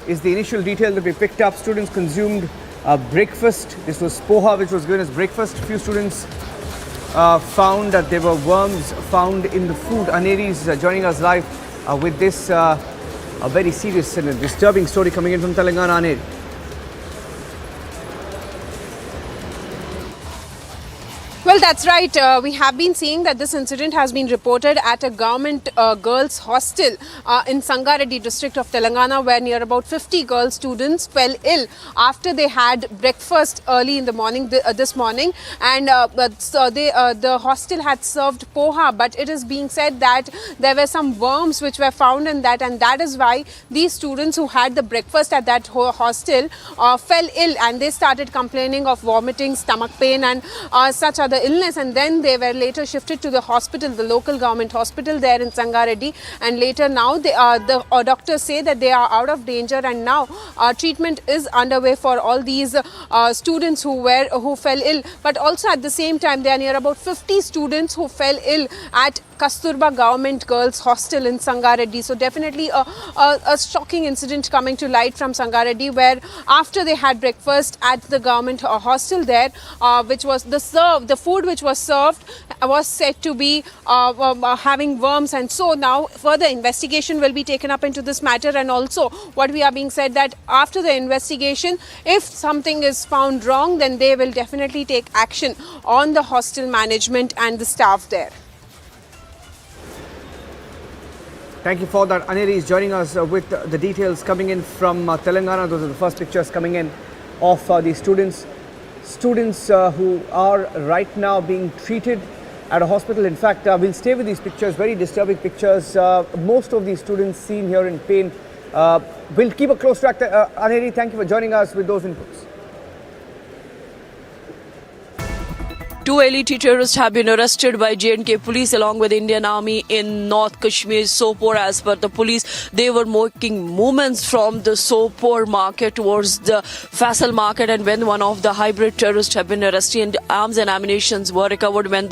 is the initial detail that we picked up. Students consumed breakfast. This was poha which was given as breakfast. Few students found that there were worms found in the food. Aneri is joining us live with this a very serious and disturbing story coming in from Telangana. Aneri. Well, that's right. We have been seeing that this incident has been reported at a government girls' hostel in Sangareddy district of Telangana, where near about 50 girl students fell ill after they had breakfast early in the morning this morning, and the hostel had served poha, but it is being said that there were some worms which were found in that, and that is why these students who had the breakfast at that hostel fell ill, and they started complaining of vomiting, stomach pain, and such other illness, and then they were later shifted to the hospital, the local government hospital there in Sangareddy, and later now the doctors say that they are out of danger, and now treatment is underway for all these students who fell ill. But also at the same time, there are near about 50 students who fell ill at Kasturba Government Girls Hostel in Sangareddy. So definitely a shocking incident coming to light from Sangareddy, where after they had breakfast at the government hostel there, which was the food which was served was said to be having worms, and so now further investigation will be taken up into this matter. And also what we are being said that after the investigation, if something is found wrong, then they will definitely take action on the hostel management and the staff there. Thank you for that. Aneri is joining us with the details coming in from Telangana. Those are the first pictures coming in of the students who are right now being treated at a hospital. In fact, we'll stay with these pictures, very disturbing pictures. Most of these students seen here in pain. We'll keep a close track. Aneri, thank you for joining us with those inputs. Two elite terrorists have been arrested by J&K police along with Indian Army in North Kashmir's Sopore. As per the police, they were making movements from the Sopore market towards the Faisal market, and when one of the hybrid terrorists have been arrested, and arms and ammunition were recovered. When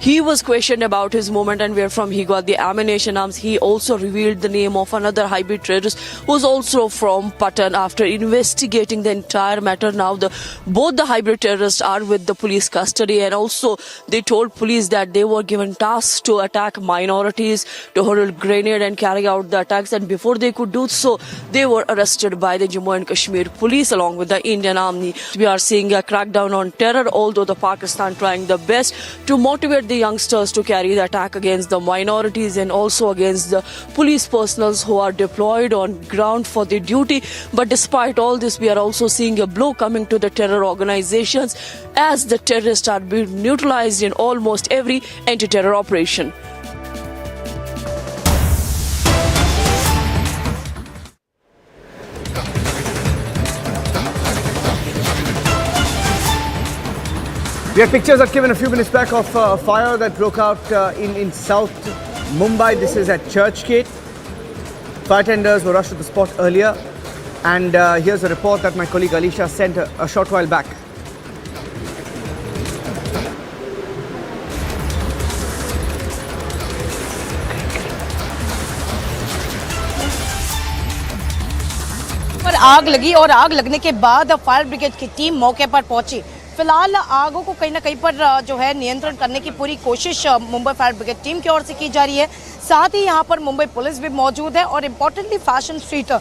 he was questioned about his movement and where from he got the ammunition arms, he also revealed the name of another hybrid terrorist who's also from Patan. After investigating the entire matter, now both the hybrid terrorists are with the police custody, and also they told police that they were given tasks to attack minorities, to hurl grenade and carry out the attacks, and before they could do so, they were arrested by the Jammu and Kashmir police along with the Indian Army. We are seeing a crackdown on terror, although the Pakistan trying the best to motivate the youngsters to carry the attack against the minorities and also against the police personnel who are deployed on ground for their duty. But despite all this, we are also seeing a blow coming to the terror organizations, as the terrorists are being neutralized in almost every anti-terror operation. We had pictures that came in a few minutes back of a fire that broke out in South Mumbai. This is at Churchgate. Fire tenders were rushed to the spot earlier, and here's a report that my colleague Alisha sent a short while back. पर आग लगी और आग लगने के बाद fire brigade की team मौके पर पहुंची। फिलहाल आगों को कहीं ना कहीं पर जो है नियंत्रण करने की पूरी कोशिश मुंबई फायर ब्रिगेड टीम की ओर से की जा रही है। साथ ही यहां पर मुंबई पुलिस भी मौजूद है और इम्पोर्टेंटली फैशन स्ट्रीट,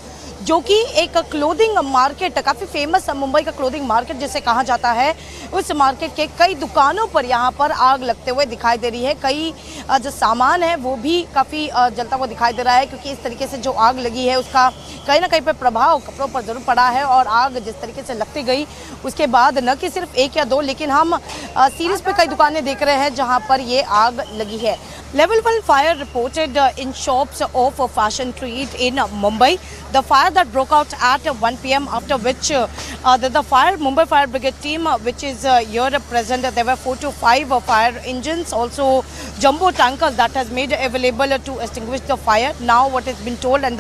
जो कि एक क्लोथिंग मार्केट, काफ़ी फेमस मुंबई का क्लोथिंग मार्केट जिसे कहा जाता है, उस मार्केट के कई दुकानों पर यहाँ पर आग लगते हुए दिखाई दे रही है। कई जो सामान है वो भी काफ़ी जलता हुआ दिखाई दे रहा है, क्योंकि इस तरीके से जो आग लगी है उसका कहीं ना कहीं पर प्रभाव कपड़ों पर ज़रूर पड़ा है। और आग जिस तरीके से लगती गई उसके बाद न कि सिर्फ एक या दो, लेकिन हम सीरीज पे कई दुकानें देख रहे हैं जहाँ पर ये आग लगी है। Level 1 fire reported in shops of Fashion Street in Mumbai. The fire that broke out at 1 p.m. after which the Mumbai Fire Brigade team, which is here present, there were 4 to 5 fire engines, also jumbo tankers that has made available to extinguish the fire. Now what has been told, and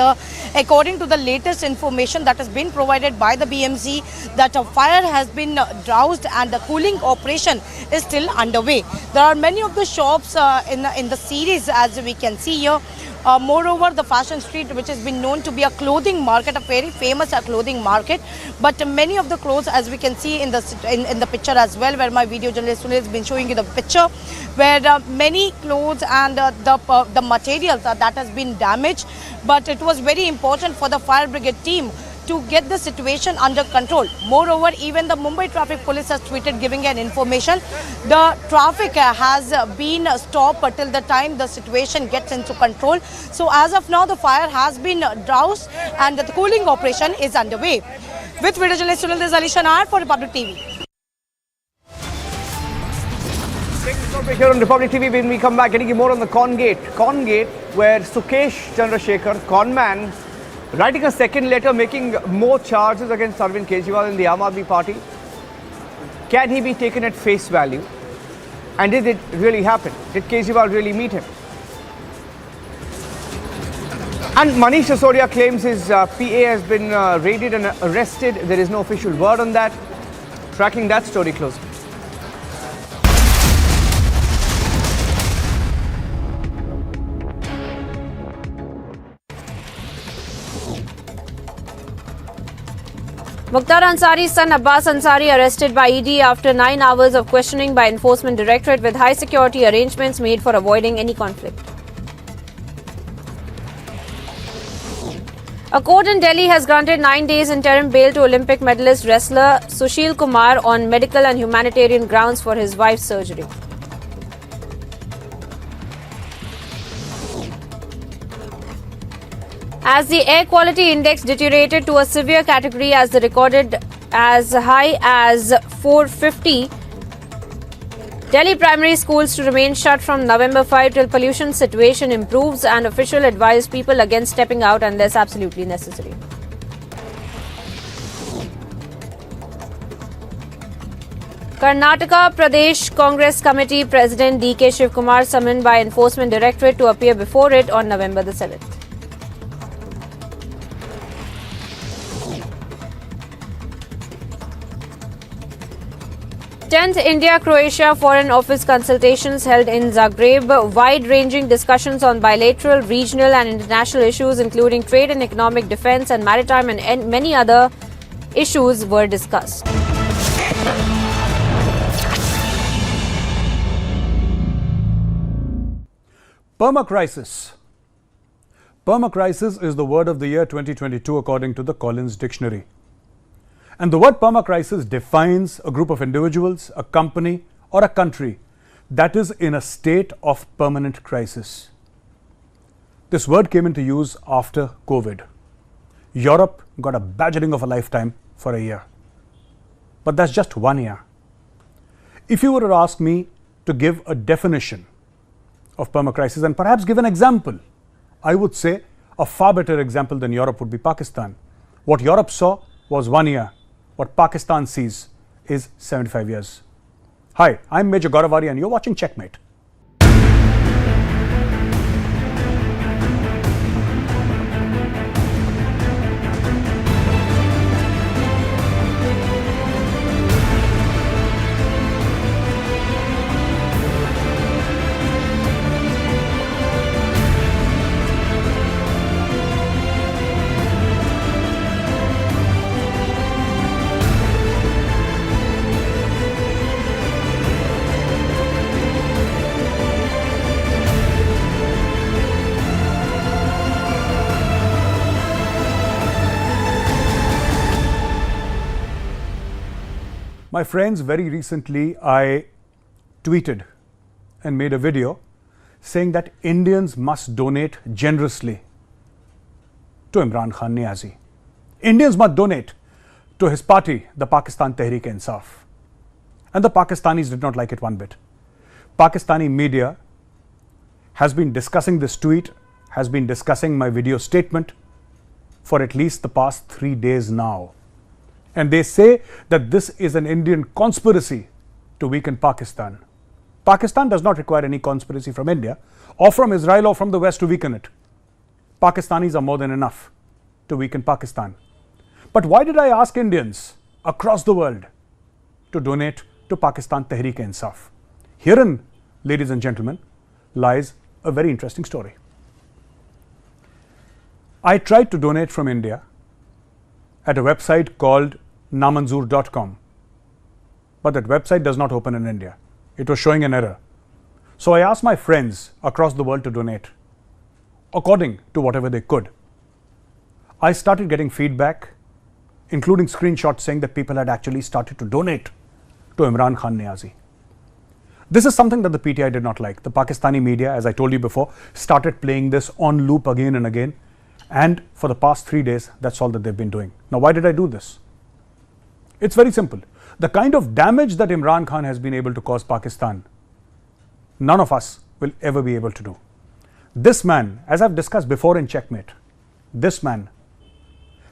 according to the latest information that has been provided by the BMC, that a fire has been doused and the cooling operation is still underway. There are many of the shops in the series, as we can see here, Moreover, the fashion street, which has been known to be a clothing market, a very famous clothing market, but many of the clothes, as we can see in the picture as well, where my video journalist has been showing you the picture, where many clothes and the materials that has been damaged. But it was very important for the fire brigade team to get the situation under control. Moreover, even the Mumbai Traffic Police has tweeted giving an information. The traffic has been stopped till the time the situation gets into control. So as of now, the fire has been doused and the cooling operation is underway. With video journalist Sunil, this is Alisha Nair for Republic TV. Here on Republic TV, when we come back, getting more on the Con Gate, where Sukesh Chandrasekhar, conman, writing a second letter making more charges against Arvind Kejriwal in the Aam Aadmi Party. Can he be taken at face value? And did it really happen? Did Kejriwal really meet him? And Manish Sisodia claims his PA has been raided and arrested. There is no official word on that. Tracking that story closely. Mukhtar Ansari's son Abbas Ansari arrested by ED after 9 hours of questioning by Enforcement Directorate with high security arrangements made for avoiding any conflict. A court in Delhi has granted 9 days interim bail to Olympic medalist wrestler Sushil Kumar on medical and humanitarian grounds for his wife's surgery. As the air quality index deteriorated to a severe category as the recorded as high as 450, Delhi primary schools to remain shut from November 5 till pollution situation improves, and official advise people against stepping out unless absolutely necessary. Karnataka Pradesh Congress Committee President D.K. Shivkumar summoned by Enforcement Directorate to appear before it on November the 7th. 10th India-Croatia Foreign Office consultations held in Zagreb. Wide-ranging discussions on bilateral, regional and international issues including trade and economic, defence and maritime and many other issues were discussed. Permacrisis. Permacrisis is the word of the year 2022 according to the Collins Dictionary. And the word permacrisis defines a group of individuals, a company or a country that is in a state of permanent crisis. This word came into use after COVID. Europe got a badgering of a lifetime for a year. But that's just 1 year. If you were to ask me to give a definition of permacrisis and perhaps give an example, I would say a far better example than Europe would be Pakistan. What Europe saw was 1 year. What Pakistan sees is 75 years. Hi, I'm Major Gauravari and you're watching Checkmate. My friends, very recently I tweeted and made a video saying that Indians must donate generously to Imran Khan Niazi. Indians must donate to his party, the Pakistan Tehreek-e-Insaf. And the Pakistanis did not like it one bit. Pakistani media has been discussing this tweet, has been discussing my video statement for at least the past 3 days now. And they say that this is an Indian conspiracy to weaken Pakistan. Pakistan does not require any conspiracy from India or from Israel or from the West to weaken it. Pakistanis are more than enough to weaken Pakistan. But why did I ask Indians across the world to donate to Pakistan Tehreek-e-Insaf? Herein, ladies and gentlemen, lies a very interesting story. I tried to donate from India at a website called namanzoor.com, but that website does not open in India. It was showing an error. So I asked my friends across the world to donate according to whatever they could. I started getting feedback, including screenshots saying that people had actually started to donate to Imran Khan Niazi. This is something that the PTI did not like. The Pakistani media, as I told you before, started playing this on loop again and again. And for the past 3 days, that's all that they've been doing. Now, why did I do this? It's very simple. The kind of damage that Imran Khan has been able to cause Pakistan, none of us will ever be able to do. This man, as I've discussed before in Checkmate, this man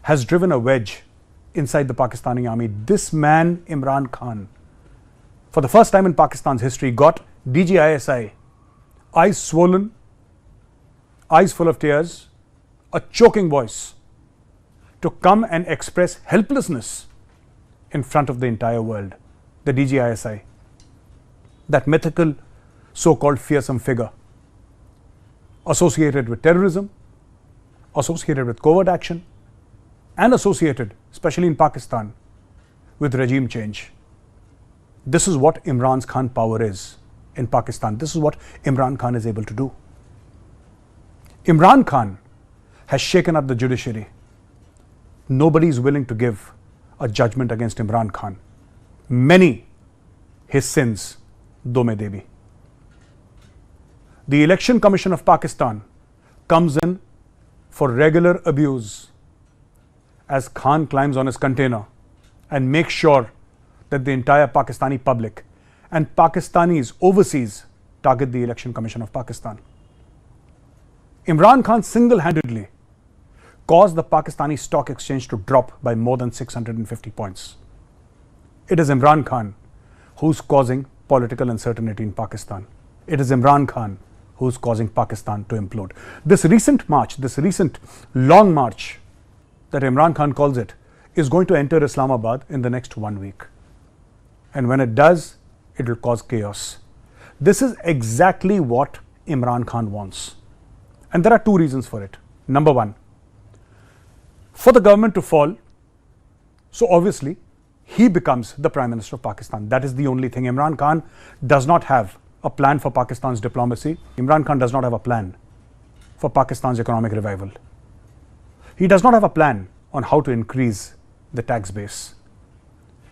has driven a wedge inside the Pakistani army. This man, Imran Khan, for the first time in Pakistan's history, got DGISI, eyes swollen, eyes full of tears, a choking voice, to come and express helplessness in front of the entire world. The DGISI, that mythical so-called fearsome figure, associated with terrorism, associated with covert action, and associated, especially in Pakistan, with regime change. This is what Imran Khan's power is in Pakistan. This is what Imran Khan is able to do. Imran Khan has shaken up the judiciary. Nobody is willing to give a judgment against Imran Khan. Many his sins, do mein devi. The Election Commission of Pakistan comes in for regular abuse as Khan climbs on his container and makes sure that the entire Pakistani public and Pakistanis overseas target the Election Commission of Pakistan. Imran Khan single-handedly caused the Pakistani stock exchange to drop by more than 650 points. It is Imran Khan who's causing political uncertainty in Pakistan. It is Imran Khan who's causing Pakistan to implode. This recent march, this recent long march that Imran Khan calls it, is going to enter Islamabad in the next 1 week. And when it does, it will cause chaos. This is exactly what Imran Khan wants. And there are two reasons for it. Number one, for the government to fall, so obviously he becomes the Prime Minister of Pakistan. That is the only thing. Imran Khan does not have a plan for Pakistan's diplomacy. Imran Khan does not have a plan for Pakistan's economic revival. He does not have a plan on how to increase the tax base.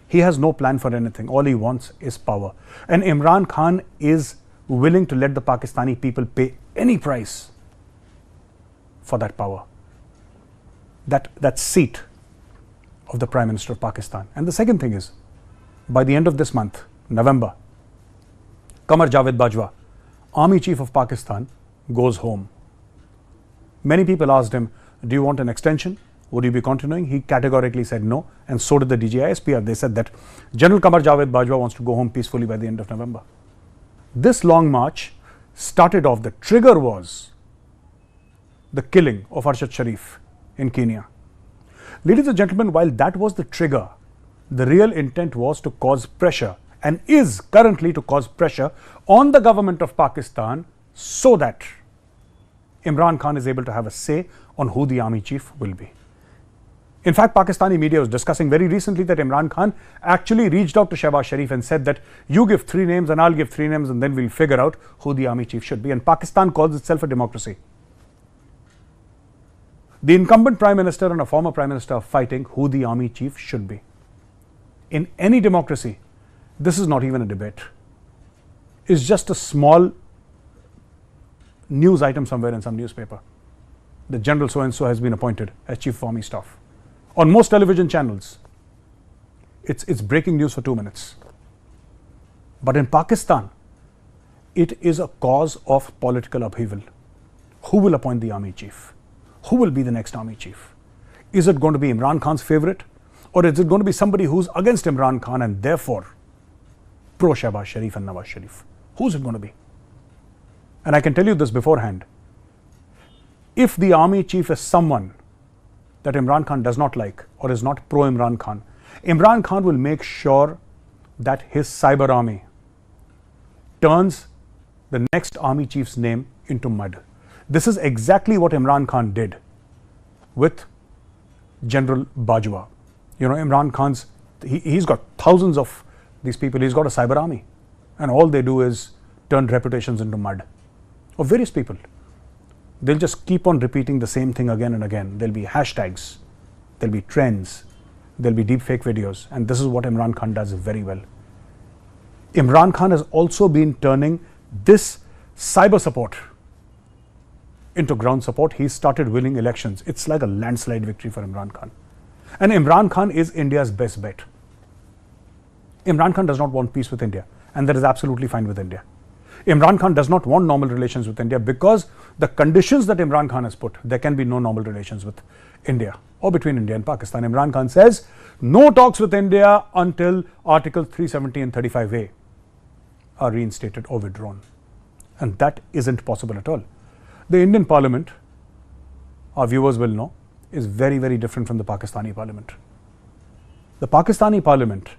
He has no plan for anything. All he wants is power. And Imran Khan is willing to let the Pakistani people pay any price for that power, that seat of the Prime Minister of Pakistan. And the second thing is, by the end of this month, November, Qamar Javed Bajwa, Army Chief of Pakistan, goes home. Many people asked him, do you want an extension? Would you be continuing? He categorically said no, and so did the DGISPR. They said that General Qamar Javed Bajwa wants to go home peacefully by the end of November. This long march started off, the trigger was the killing of Arshad Sharif in Kenya. Ladies and gentlemen, while that was the trigger, the real intent was to cause pressure, and is currently to cause pressure on the government of Pakistan so that Imran Khan is able to have a say on who the army chief will be. In fact, Pakistani media was discussing very recently that Imran Khan actually reached out to Shehbaz Sharif and said that you give 3 names and I'll give 3 names and then we'll figure out who the army chief should be. And Pakistan calls itself a democracy. The incumbent Prime Minister and a former Prime Minister are fighting who the army chief should be. In any democracy, this is not even a debate. It's just a small news item somewhere in some newspaper. The General so-and-so has been appointed as Chief of Army Staff. On most television channels, it's breaking news for 2 minutes. But in Pakistan, it is a cause of political upheaval. Who will appoint the army chief? Who will be the next army chief? Is it going to be Imran Khan's favorite? Or is it going to be somebody who's against Imran Khan and therefore pro Shehbaz Sharif and Nawaz Sharif? Who's it going to be? And I can tell you this beforehand. If the army chief is someone that Imran Khan does not like or is not pro Imran Khan will make sure that his cyber army turns the next army chief's name into mud. This is exactly what Imran Khan did with General Bajwa. Imran Khan's, he's got thousands of these people. He's got a cyber army, and all they do is turn reputations into mud of various people. They'll just keep on repeating the same thing again and again. There'll be hashtags, there'll be trends, there'll be deep fake videos, and this is what Imran Khan does very well. Imran Khan has also been turning this cyber support into ground support. He started winning elections. It's like a landslide victory for Imran Khan. And Imran Khan is India's best bet. Imran Khan does not want peace with India, and that is absolutely fine with India. Imran Khan does not want normal relations with India because the conditions that Imran Khan has put, there can be no normal relations with India or between India and Pakistan. Imran Khan says no talks with India until Article 370 and 35A are reinstated or withdrawn. And that isn't possible at all. The Indian Parliament, our viewers will know, is very, very different from the Pakistani Parliament. The Pakistani Parliament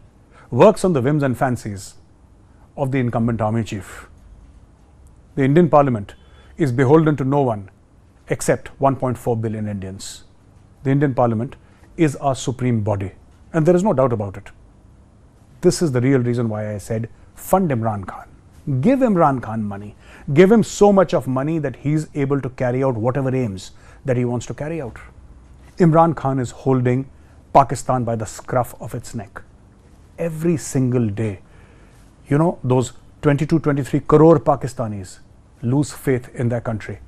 works on the whims and fancies of the incumbent army chief. The Indian Parliament is beholden to no one except 1.4 billion Indians. The Indian Parliament is our supreme body, and there is no doubt about it. This is the real reason why I said fund Imran Khan. Give Imran Khan money. Give him so much of money that he's able to carry out whatever aims that he wants to carry out. Imran Khan is holding Pakistan by the scruff of its neck every single day. Those 22-23 crore Pakistanis lose faith in their country.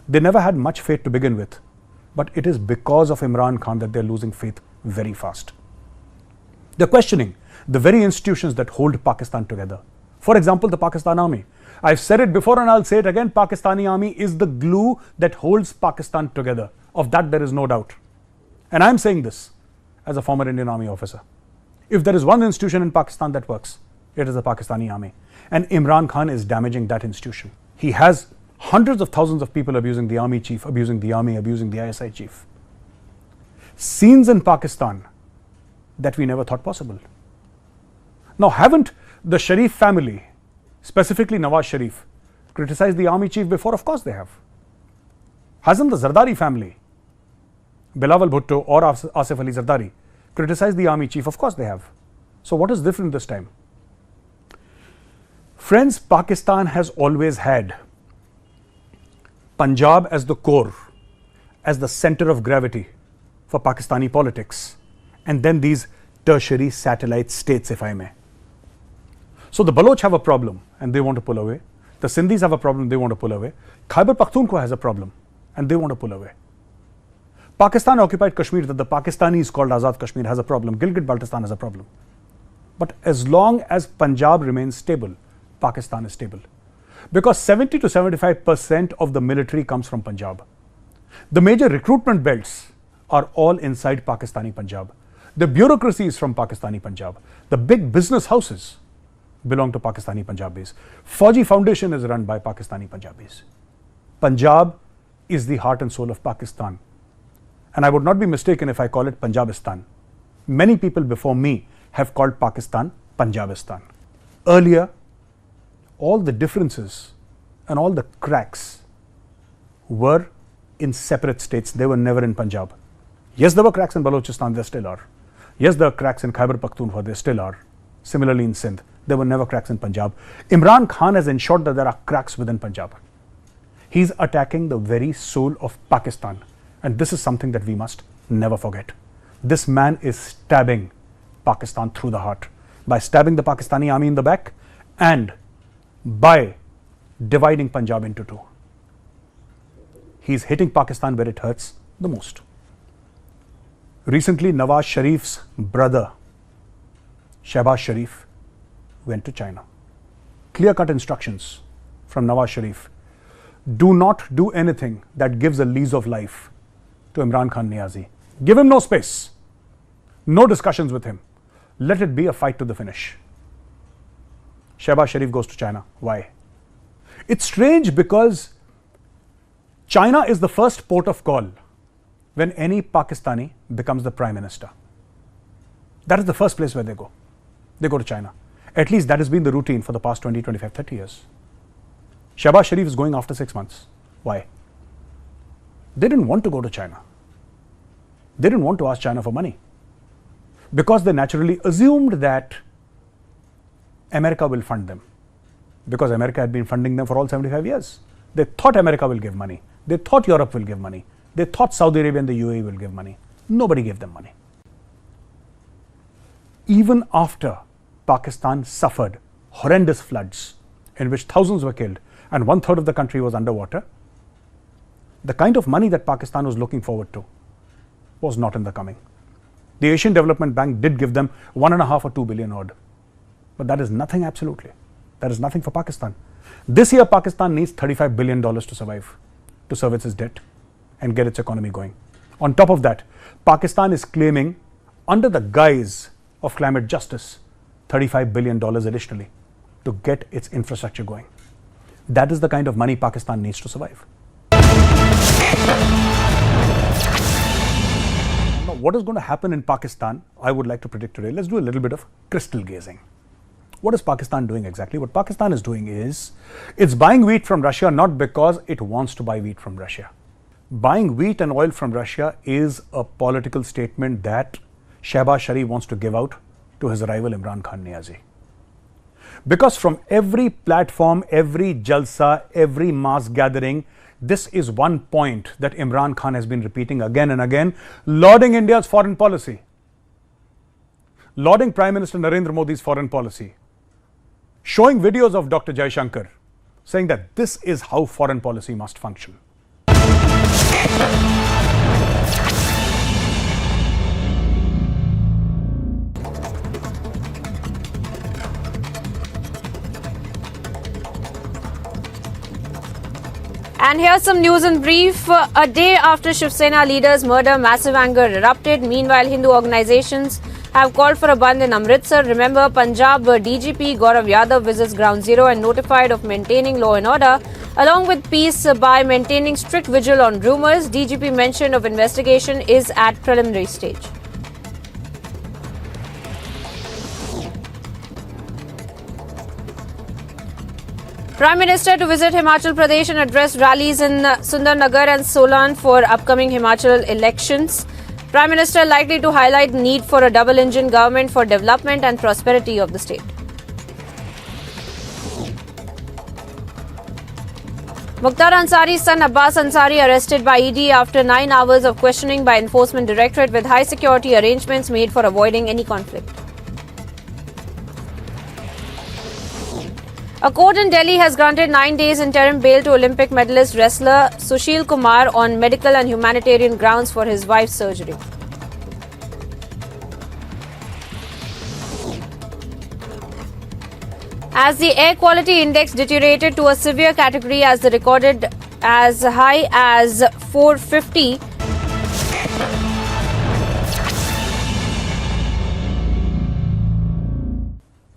They never had much faith to begin with, but it is because of Imran Khan that they're losing faith very fast. They're questioning the very institutions that hold Pakistan together. For example, the Pakistan Army. I've said it before and I'll say it again, Pakistani Army is the glue that holds Pakistan together. Of that there is no doubt. And I'm saying this as a former Indian Army officer. If there is one institution in Pakistan that works, it is the Pakistani Army. And Imran Khan is damaging that institution. He has hundreds of thousands of people abusing the army chief, abusing the army, abusing the ISI chief. Scenes in Pakistan that we never thought possible. Now, haven't the Sharif family, specifically Nawaz Sharif, criticized the army chief before? Of course they have. Hasn't the Zardari family, Bilawal Bhutto or Asif Ali Zardari, criticized the army chief? Of course they have. So what is different this time? Friends, Pakistan has always had Punjab as the core, as the center of gravity for Pakistani politics, and then these tertiary satellite states, if I may. So the Baloch have a problem and they want to pull away. The Sindhis have a problem, they want to pull away. Khyber Pakhtunkhwa has a problem and they want to pull away. Pakistan occupied Kashmir, that the Pakistanis called Azad Kashmir, has a problem. Gilgit-Baltistan has a problem. But as long as Punjab remains stable, Pakistan is stable. Because 70 to 75% of the military comes from Punjab. The major recruitment belts are all inside Pakistani Punjab. The bureaucracy is from Pakistani Punjab. The big business houses belong to Pakistani Punjabis. Fauji Foundation is run by Pakistani Punjabis. Punjab is the heart and soul of Pakistan. And I would not be mistaken if I call it Punjabistan. Many people before me have called Pakistan Punjabistan. Earlier, all the differences and all the cracks were in separate states. They were never in Punjab. Yes, there were cracks in Balochistan, there still are. Yes, there are cracks in Khyber Pakhtunkhwa, there still are. Similarly in Sindh, there were never cracks in Punjab. Imran Khan has ensured that there are cracks within Punjab. He's attacking the very soul of Pakistan. And this is something that we must never forget. This man is stabbing Pakistan through the heart by stabbing the Pakistani army in the back and by dividing Punjab into two. He's hitting Pakistan where it hurts the most. Recently, Nawaz Sharif's brother, Shehbaz Sharif, went to China. Clear-cut instructions from Nawaz Sharif. Do not do anything that gives a lease of life to Imran Khan Niazi. Give him no space. No discussions with him. Let it be a fight to the finish. Shehbaz Sharif goes to China. Why? It's strange because China is the first port of call when any Pakistani becomes the prime minister. That is the first place where they go. They go to China. At least that has been the routine for the past 20, 25, 30 years. Shehbaz Sharif is going after 6 months. Why? They didn't want to go to China. They didn't want to ask China for money because they naturally assumed that America will fund them, because America had been funding them for all 75 years. They thought America will give money. They thought Europe will give money. They thought Saudi Arabia and the UAE will give money. Nobody gave them money. Even after Pakistan suffered horrendous floods in which thousands were killed and 1/3 of the country was underwater, the kind of money that Pakistan was looking forward to was not in the coming. The Asian Development Bank did give them 1.5 or 2 billion odd, but that is nothing absolutely. That is nothing for Pakistan. This year, Pakistan needs $35 billion to survive, to service its debt and get its economy going. On top of that, Pakistan is claiming, under the guise of climate justice, $35 billion additionally to get its infrastructure going. That is the kind of money Pakistan needs to survive. Now, what is going to happen in Pakistan, I would like to predict today. Let's do a little bit of crystal gazing. What is Pakistan doing exactly? What Pakistan is doing is, it's buying wheat from Russia not because it wants to buy wheat from Russia. Buying wheat and oil from Russia is a political statement that Shehbaz Sharif wants to give out to his rival Imran Khan Niazi. Because from every platform, every jalsa, every mass gathering, this is one point that Imran Khan has been repeating again and again, lauding India's foreign policy, lauding Prime Minister Narendra Modi's foreign policy, showing videos of Dr. Jaishankar, saying that this is how foreign policy must function. And here's some news in brief. A day after Shiv Sena leader's murder, massive anger erupted. Meanwhile, Hindu organizations have called for a bandh in Amritsar. Remember, Punjab DGP Gaurav Yadav visits Ground Zero and notified of maintaining law and order, along with peace by maintaining strict vigil on rumours. DGP mentioned of investigation is at preliminary stage. Prime Minister to visit Himachal Pradesh and address rallies in Sundarnagar and Solan for upcoming Himachal elections. Prime Minister likely to highlight the need for a double-engine government for development and prosperity of the state. Mukhtar Ansari's son Abbas Ansari arrested by ED after 9 hours of questioning by Enforcement Directorate with high security arrangements made for avoiding any conflict. A court in Delhi has granted 9 days interim bail to Olympic medalist wrestler Sushil Kumar on medical and humanitarian grounds for his wife's surgery. As the air quality index deteriorated to a severe category as the recorded as high as 450,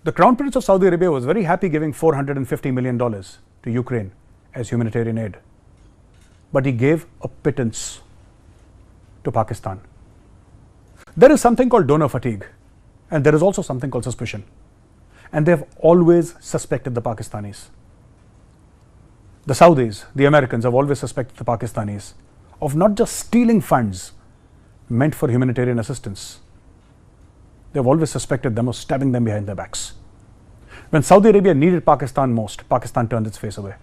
The Crown Prince of Saudi Arabia was very happy giving $450 million to Ukraine as humanitarian aid. But he gave a pittance to Pakistan. There is something called donor fatigue, and there is also something called suspicion. And they have always suspected the Pakistanis. The Saudis, the Americans, have always suspected the Pakistanis of not just stealing funds meant for humanitarian assistance. They have always suspected them of stabbing them behind their backs. When Saudi Arabia needed Pakistan most, Pakistan turned its face away.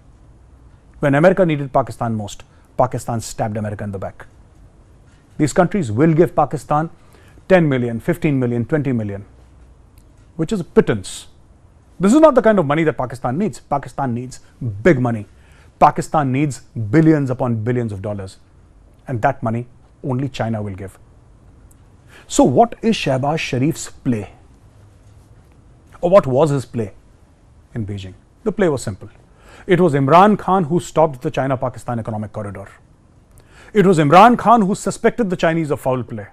When America needed Pakistan most, Pakistan stabbed America in the back. These countries will give Pakistan 10 million, 15 million, 20 million, which is a pittance. This is not the kind of money that Pakistan needs. Pakistan needs big money. Pakistan needs billions upon billions of dollars. And that money only China will give. So what is Shehbaz Sharif's play? Or what was his play in Beijing? The play was simple. It was Imran Khan who stopped the China-Pakistan economic corridor. It was Imran Khan who suspected the Chinese of foul play.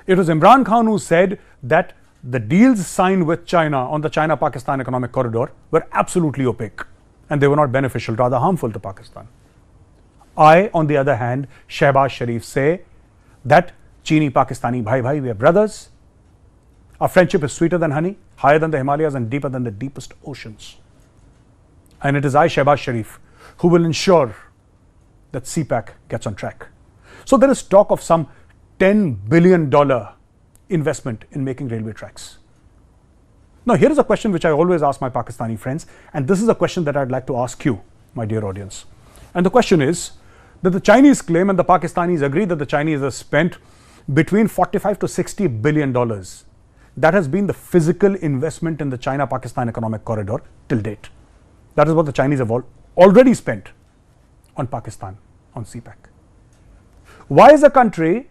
It was Imran Khan who said that the deals signed with China on the China-Pakistan economic corridor were absolutely opaque and they were not beneficial, rather harmful to Pakistan. I, on the other hand, Shehbaz Sharif, say that Chini Pakistani bhai bhai, we are brothers. Our friendship is sweeter than honey, higher than the Himalayas and deeper than the deepest oceans. And it is I, Shehbaz Sharif, who will ensure that CPAC gets on track. So there is talk of some $10 billion investment in making railway tracks. Now, here is a question which I always ask my Pakistani friends, and this is a question that I'd like to ask you, my dear audience. And the question is that the Chinese claim and the Pakistanis agree that the Chinese have spent between 45 to 60 billion dollars. That has been the physical investment in the China-Pakistan economic corridor till date. That is what the Chinese have already spent on Pakistan, on CPAC. Why is a country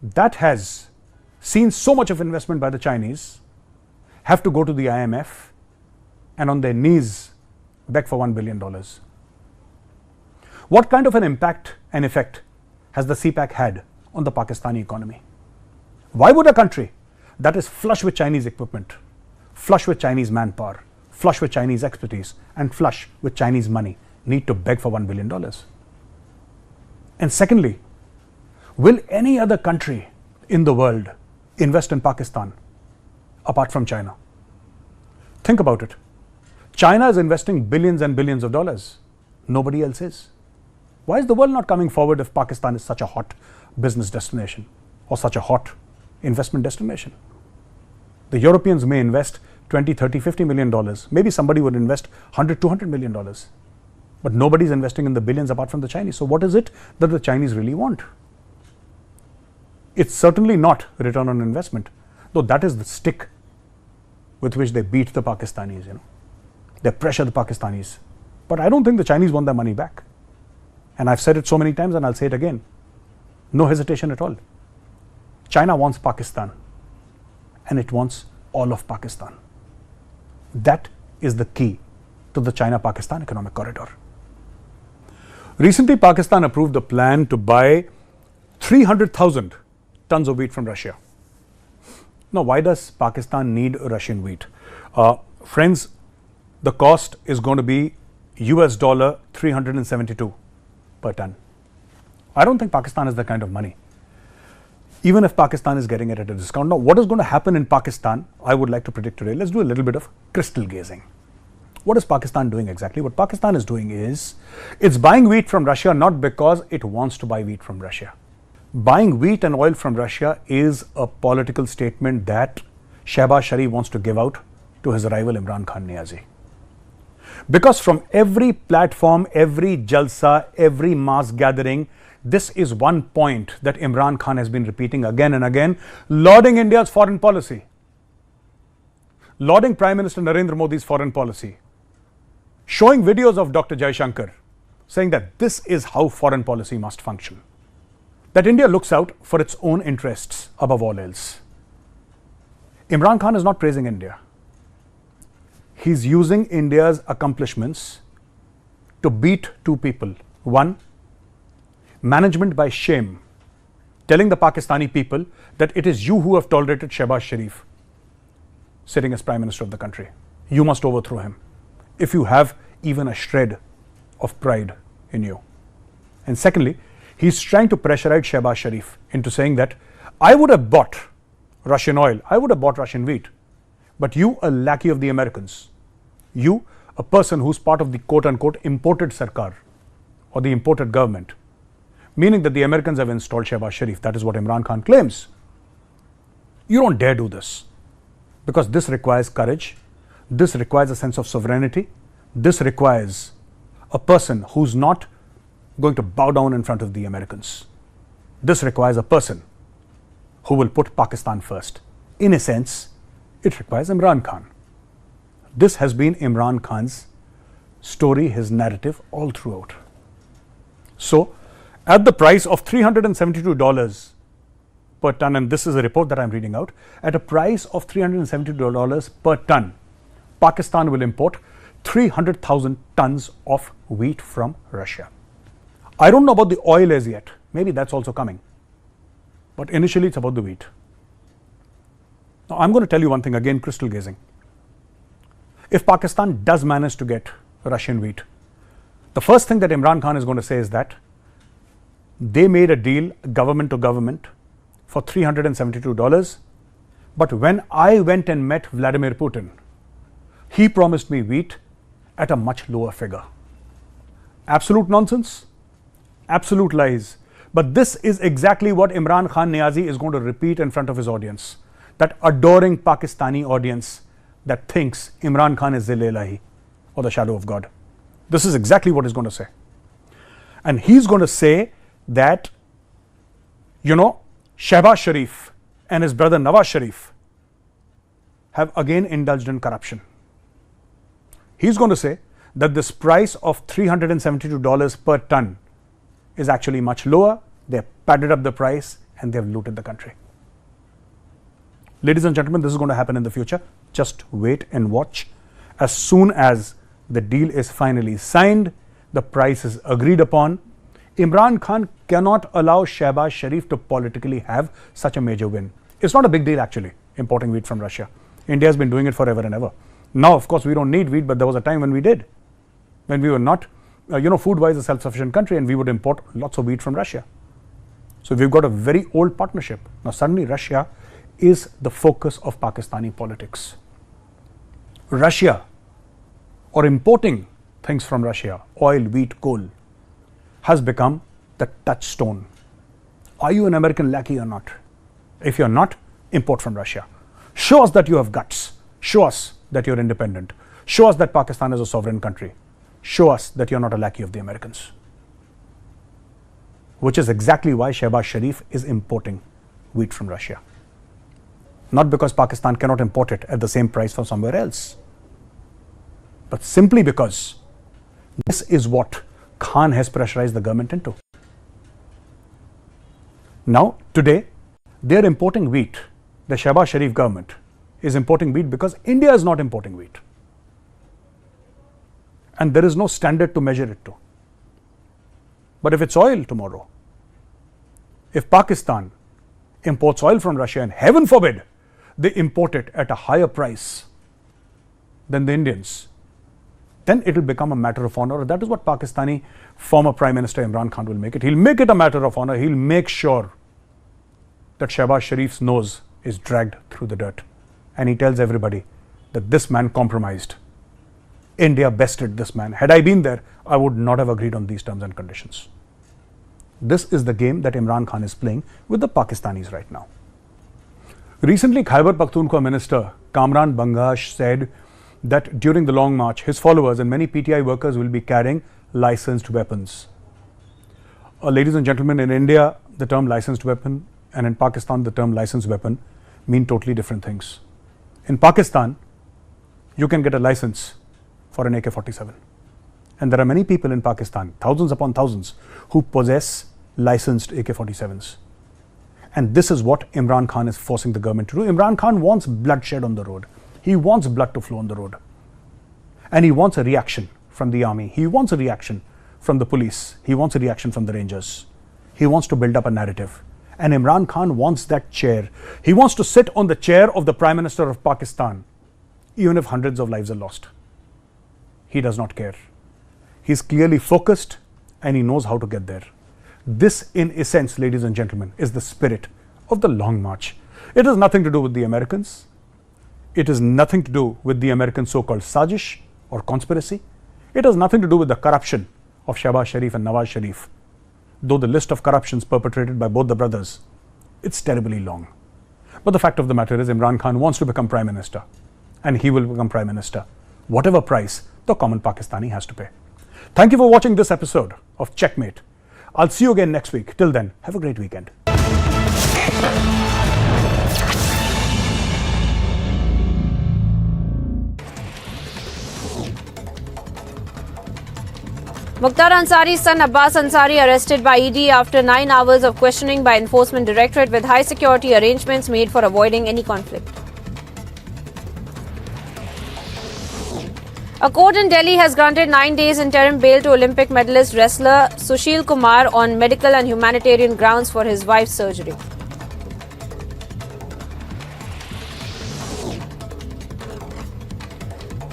that has seen so much of investment by the Chinese have to go to the IMF and on their knees beg for $1 billion? What kind of an impact and effect has the CPAC had on the Pakistani economy? Why would a country that is flush with Chinese equipment, flush with Chinese manpower, flush with Chinese expertise, and flush with Chinese money need to beg for $1 billion? And secondly, will any other country in the world invest in Pakistan apart from China? Think about it. China is investing billions and billions of dollars. Nobody else is. Why is the world not coming forward if Pakistan is such a hot business destination or such a hot investment destination? The Europeans may invest 20, 30, 50 million dollars. Maybe somebody would invest 100, 200 million dollars. But nobody's investing in the billions apart from the Chinese. So what is it that the Chinese really want? It's certainly not return on investment, though that is the stick with which they beat the Pakistanis, They pressure the Pakistanis. But I don't think the Chinese want their money back. And I've said it so many times and I'll say it again. No hesitation at all. China wants Pakistan and it wants all of Pakistan. That is the key to the China-Pakistan economic corridor. Recently, Pakistan approved a plan to buy 300,000 tons of wheat from Russia. Now, why does Pakistan need Russian wheat? Friends, the cost is going to be US dollar 372 per ton. I don't think Pakistan has that kind of money, even if Pakistan is getting it at a discount. Now, what is going to happen in Pakistan, I would like to predict today. Let's do a little bit of crystal gazing. What is Pakistan doing exactly? What Pakistan is doing is, it's buying wheat from Russia not because it wants to buy wheat from Russia. Buying wheat and oil from Russia is a political statement that Shehbaz Sharif wants to give out to his rival Imran Khan Niazi. Because from every platform, every jalsa, every mass gathering, this is one point that Imran Khan has been repeating again and again, lauding India's foreign policy, lauding Prime Minister Narendra Modi's foreign policy, showing videos of Dr. Jaishankar saying that this is how foreign policy must function, that India looks out for its own interests above all else. Imran Khan is not praising India. He's using India's accomplishments to beat two people. One, management by shame, telling the Pakistani people that it is you who have tolerated Shehbaz Sharif sitting as Prime Minister of the country. You must overthrow him if you have even a shred of pride in you. And secondly, he's trying to pressurize Shehbaz Sharif into saying that I would have bought Russian oil, I would have bought Russian wheat, but you, a lackey of the Americans, you, a person who's part of the quote-unquote imported sarkar or the imported government, meaning that the Americans have installed Shehbaz Sharif. That is what Imran Khan claims. You don't dare do this, because this requires courage, this requires a sense of sovereignty, this requires a person who's not going to bow down in front of the Americans. This requires a person who will put Pakistan first. In a sense, it requires Imran Khan. This has been Imran Khan's story, his narrative all throughout. So, at the price of $372 per ton, and this is a report that I'm reading out, at a price of $372 per ton, Pakistan will import 300,000 tons of wheat from Russia. I don't know about the oil as yet. Maybe that's also coming. But initially, it's about the wheat. Now, I'm going to tell you one thing again, crystal gazing. If Pakistan does manage to get Russian wheat, the first thing that Imran Khan is going to say is that they made a deal, government to government, for $372. But when I went and met Vladimir Putin, he promised me wheat at a much lower figure. Absolute nonsense? absolute lies. But this is exactly what Imran Khan Niazi is going to repeat in front of his audience. That adoring Pakistani audience that thinks Imran Khan is Zil Ilahi or the shadow of God. This is exactly what he's going to say. And he's going to say that, Shehbaz Sharif and his brother Nawaz Sharif have again indulged in corruption. He's going to say that this price of $372 per ton is actually much lower. They've padded up the price and they've looted the country. Ladies and gentlemen, this is going to happen in the future. Just wait and watch. As soon as the deal is finally signed, the price is agreed upon, Imran Khan cannot allow Shehbaz Sharif to politically have such a major win. It's not a big deal actually, importing wheat from Russia. India has been doing it forever and ever. Now, of course, we don't need wheat, but there was a time when we did. When we were not, food-wise a self-sufficient country, and we would import lots of wheat from Russia. So we've got a very old partnership. Now suddenly Russia is the focus of Pakistani politics. Russia, or importing things from Russia, oil, wheat, coal, has become the touchstone. Are you an American lackey or not? If you're not, import from Russia. Show us that you have guts. Show us that you're independent. Show us that Pakistan is a sovereign country. Show us that you're not a lackey of the Americans. Which is exactly why Shehbaz Sharif is importing wheat from Russia. Not because Pakistan cannot import it at the same price from somewhere else, but simply because this is what Khan has pressurized the government into. Now, today, they are importing wheat. The Shehbaz Sharif government is importing wheat because India is not importing wheat. And there is no standard to measure it to. But if it's oil tomorrow, if Pakistan imports oil from Russia, and heaven forbid they import it at a higher price than the Indians, then it will become a matter of honor. That is what Pakistani former Prime Minister Imran Khan will make it. He'll make it a matter of honor. He'll make sure that Shehbaz Sharif's nose is dragged through the dirt. And he tells everybody that this man compromised. India bested this man. Had I been there, I would not have agreed on these terms and conditions. This is the game that Imran Khan is playing with the Pakistanis right now. Recently, Khyber Pakhtunkhwa Minister Kamran Bangash said that during the long march, his followers and many PTI workers will be carrying licensed weapons. Ladies and gentlemen, in India, the term licensed weapon, and in Pakistan, the term licensed weapon mean totally different things. In Pakistan, you can get a license for an AK-47. And there are many people in Pakistan, thousands upon thousands, who possess licensed AK-47s. And this is what Imran Khan is forcing the government to do. Imran Khan wants bloodshed on the road. He wants blood to flow on the road. And he wants a reaction from the army. He wants a reaction from the police. He wants a reaction from the Rangers. He wants to build up a narrative. And Imran Khan wants that chair. He wants to sit on the chair of the Prime Minister of Pakistan, even if hundreds of lives are lost. He does not care. He's clearly focused and he knows how to get there. This, in essence, ladies and gentlemen, is the spirit of the long march. It has nothing to do with the Americans. It has nothing to do with the American so-called sajish or conspiracy. It has nothing to do with the corruption of Shehbaz Sharif and Nawaz Sharif. Though the list of corruptions perpetrated by both the brothers, it's terribly long. But the fact of the matter is Imran Khan wants to become Prime Minister, and he will become Prime Minister, whatever price the common Pakistani has to pay. Thank you for watching this episode of Checkmate. I'll see you again next week. Till then, have a great weekend. Mukhtar Ansari's son Abbas Ansari arrested by ED after 9 hours of questioning by Enforcement Directorate with high security arrangements made for avoiding any conflict. A court in Delhi has granted 9 days interim bail to Olympic medalist wrestler Sushil Kumar on medical and humanitarian grounds for his wife's surgery.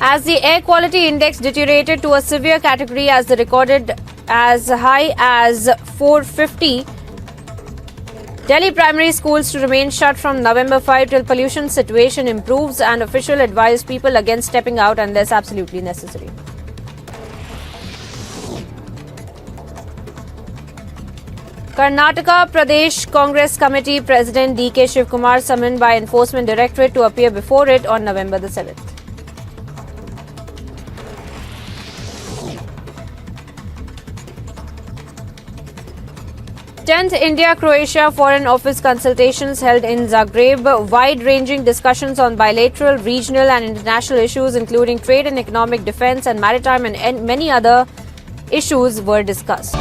As the air quality index deteriorated to a severe category as recorded as high as 450, Delhi primary schools to remain shut from November 5 till pollution situation improves, and official advised people against stepping out unless absolutely necessary. Karnataka Pradesh Congress Committee President D.K. Shivkumar summoned by Enforcement Directorate to appear before it on November the 7th. Tenth India-Croatia Foreign Office consultations held in Zagreb. Wide-ranging discussions on bilateral, regional and international issues including trade and economic, defence and maritime and many other issues were discussed.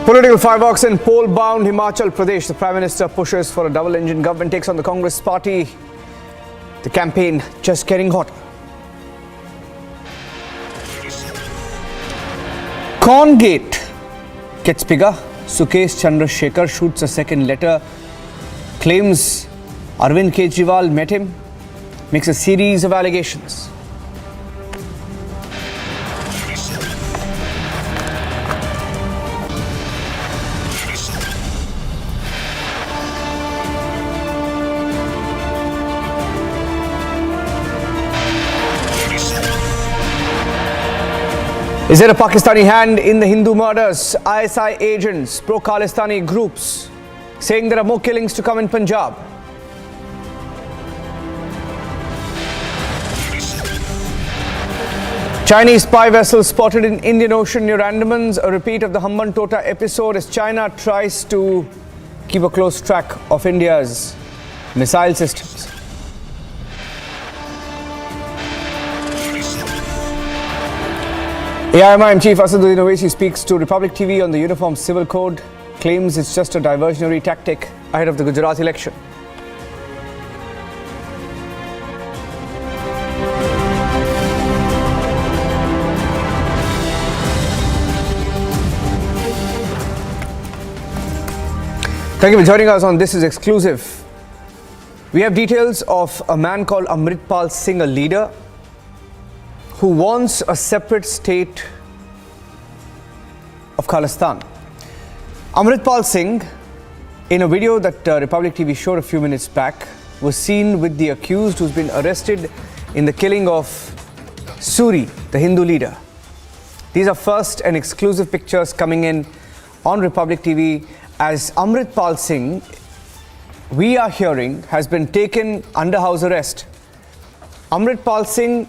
Political fireworks in poll-bound Himachal Pradesh. The Prime Minister pushes for a double-engine government, takes on the Congress party. The campaign just getting hotter. Corngate gets bigger. Sukesh Chandrasekhar shoots a second letter. Claims Arvind Kejriwal met him. Makes a series of allegations. Is there a Pakistani hand in the Hindu murders? ISI agents, pro-Khalistani groups saying there are more killings to come in Punjab. Chinese spy vessel spotted in Indian Ocean near Andamans. A repeat of the Hambantota episode as China tries to keep a close track of India's missile systems. AIMIM Chief Asaduddin Owaisi speaks to Republic TV on the Uniform Civil Code, claims it's just a diversionary tactic ahead of the Gujarat election. Thank you for joining us on This Is Exclusive. We have details of a man called Amritpal Singh, a leader who wants a separate state of Khalistan. Amritpal Singh, in a video that Republic TV showed a few minutes back, was seen with the accused who's been arrested in the killing of Suri, the Hindu leader. These are first and exclusive pictures coming in on Republic TV as Amritpal Singh, we are hearing, has been taken under house arrest. Amritpal Singh,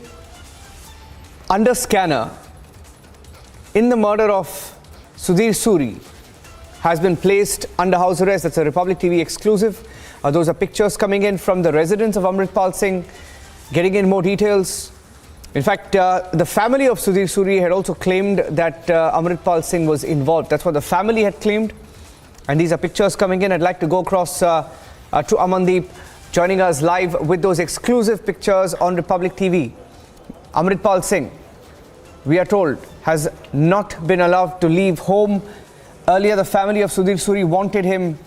under scanner in the murder of Sudhir Suri, has been placed under house arrest. That's a Republic TV exclusive. Those are pictures coming in from the residence of Amritpal Singh, getting in more details. In fact, the family of Sudhir Suri had also claimed that Amritpal Singh was involved. That's what the family had claimed. And these are pictures coming in. I'd like to go across to Amandeep, joining us live with those exclusive pictures on Republic TV. Amritpal Singh, we are told, has not been allowed to leave home. Earlier, the family of Sudhir Suri wanted him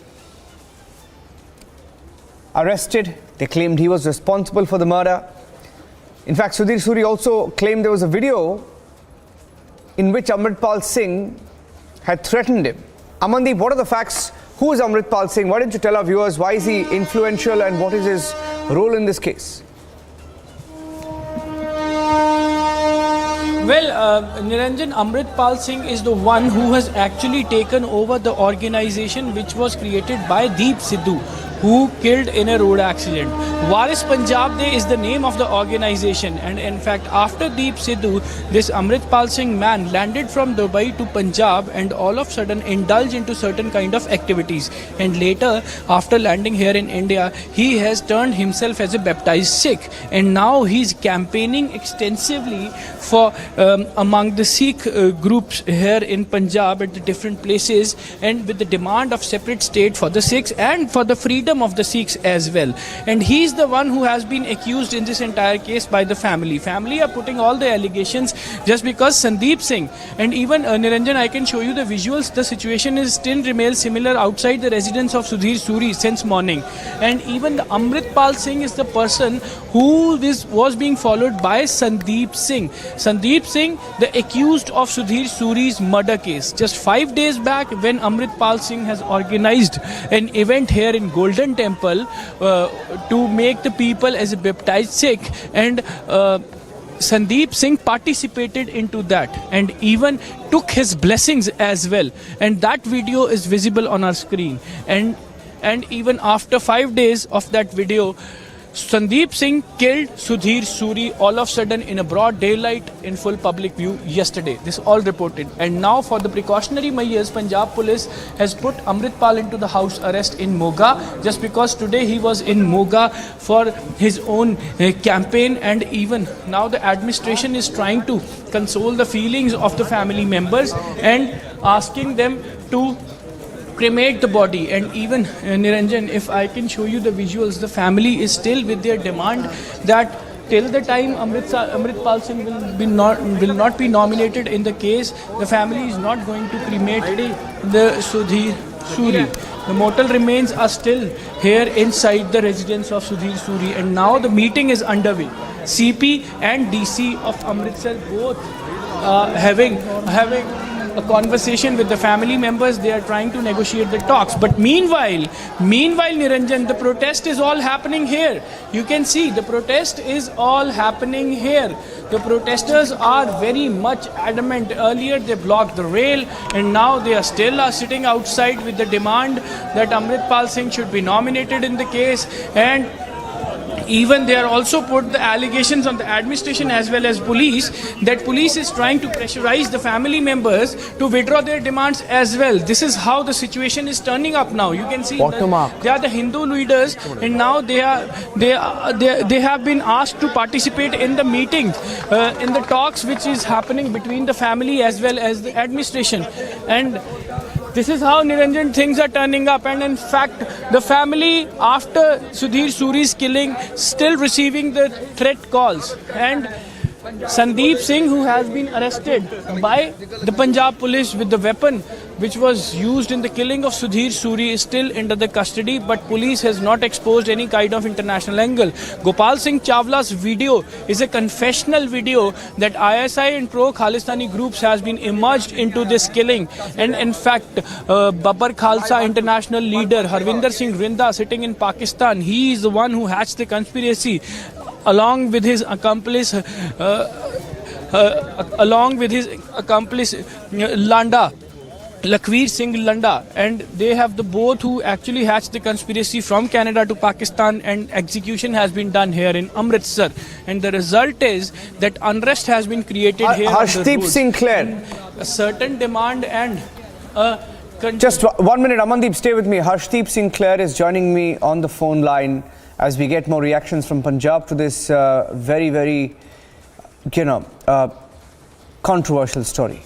arrested. They claimed he was responsible for the murder. In fact, Sudhir Suri also claimed there was a video in which Amritpal Singh had threatened him. Amandeep, what are the facts? Who is Amritpal Singh? Why don't you tell our viewers why is he influential and what is his role in this case? Well, Niranjan, Amritpal Singh is the one who has actually taken over the organization which was created by Deep Sidhu, who killed in a road accident. Waris Punjab Day is the name of the organization, and in fact after Deep Sidhu, this Amritpal Singh man landed from Dubai to Punjab and all of a sudden indulged into certain kind of activities, and later after landing here in India he has turned himself as a baptized Sikh, and now he's campaigning extensively for among the Sikh groups here in Punjab at the different places, and with the demand of separate state for the Sikhs and for the freedom of the Sikhs as well. And he's the one who has been accused in this entire case by the family. Family are putting all the allegations just because Sandeep Singh, and even Niranjan, I can show you the visuals, the situation is still remains similar outside the residence of Sudhir Suri since morning, and even the Amritpal Singh is the person who was being followed by Sandeep Singh. Sandeep Singh, the accused of Sudhir Suri's murder case. Just 5 days back when Amritpal Singh has organized an event here in Golden golden temple to make the people as a baptized Sikh, and Sandeep Singh participated into that and even took his blessings as well, and that video is visible on our screen. And even after 5 days of that video, Sandeep Singh killed Sudhir Suri all of a sudden in a broad daylight in full public view yesterday. This is all reported. And now for the precautionary measures, Punjab police has put Amritpal into the house arrest in Moga, just because today he was in Moga for his own campaign, and even now the administration is trying to console the feelings of the family members and asking them to cremate the body. And even Niranjan, if I can show you the visuals, the family is still with their demand that till the time Amritpal Singh will not be nominated in the case, the family is not going to cremate the Sudhir Suri. The mortal remains are still here inside the residence of Sudhir Suri, and now the meeting is underway. CP and DC of Amritsar both having a conversation with the family members. They are trying to negotiate the talks. But meanwhile, Niranjan, the protest is all happening here. You can see the protest is all happening here. The protesters are very much adamant. Earlier they blocked the rail, and now they are still sitting outside with the demand that Amritpal Singh should be nominated in the case. And even they are also put the allegations on the administration as well as police, that police is trying to pressurize the family members to withdraw their demands as well. This is how the situation is turning up now. You can see they are the Hindu leaders, and now they have been asked to participate in the meeting, in the talks which is happening between the family as well as the administration. And this is how, Niranjan, things are turning up. And in fact, the family, after Sudhir Suri's killing, still receiving the threat calls. And Sandeep Singh, who has been arrested by the Punjab police with the weapon which was used in the killing of Sudhir Suri, is still under the custody, but police has not exposed any kind of international angle. Gopal Singh Chawla's video is a confessional video that ISI and pro-Khalistani groups has been emerged into this killing. And in fact, Babbar Khalsa international leader Harvinder Singh Rinda, sitting in Pakistan, he is the one who hatched the conspiracy along with his accomplice Landa, Lakhvir Singh Landa, and they have the both who actually hatched the conspiracy from Canada to Pakistan, and execution has been done here in Amritsar. And the result is that unrest has been created here. Harshdeep Sinclair, a certain demand and just 1 minute, Amandeep, stay with me. Harshdeep Sinclair is joining me on the phone line as we get more reactions from Punjab to this very, very, controversial story.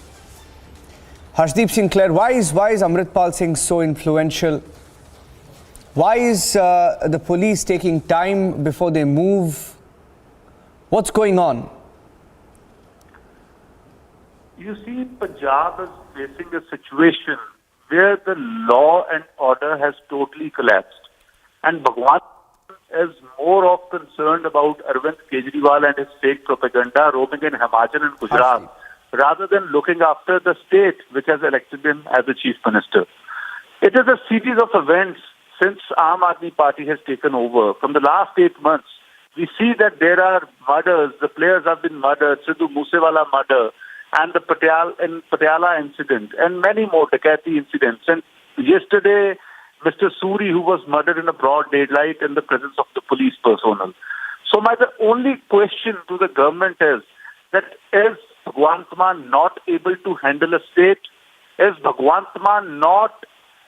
Harshdeep Sinclair, why is Amritpal Singh so influential? Why is the police taking time before they move? What's going on? You see, Punjab is facing a situation where the law and order has totally collapsed. And Bhagwan is more of concerned about Arvind Kejriwal and his fake propaganda roaming in Himachal and Gujarat, rather than looking after the state which has elected him as the chief minister. It is a series of events since Aam Aadmi Party has taken over. From the last 8 months, we see that there are murders, the players have been murdered, Sidhu Moosewala murder, and the Patiala incident, and many more Dakaiti incidents. And yesterday, Mr. Suri, who was murdered in a broad daylight in the presence of the police personnel. So the only question to the government is that is Bhagwant Mann not able to handle a state? Is Bhagwant Mann not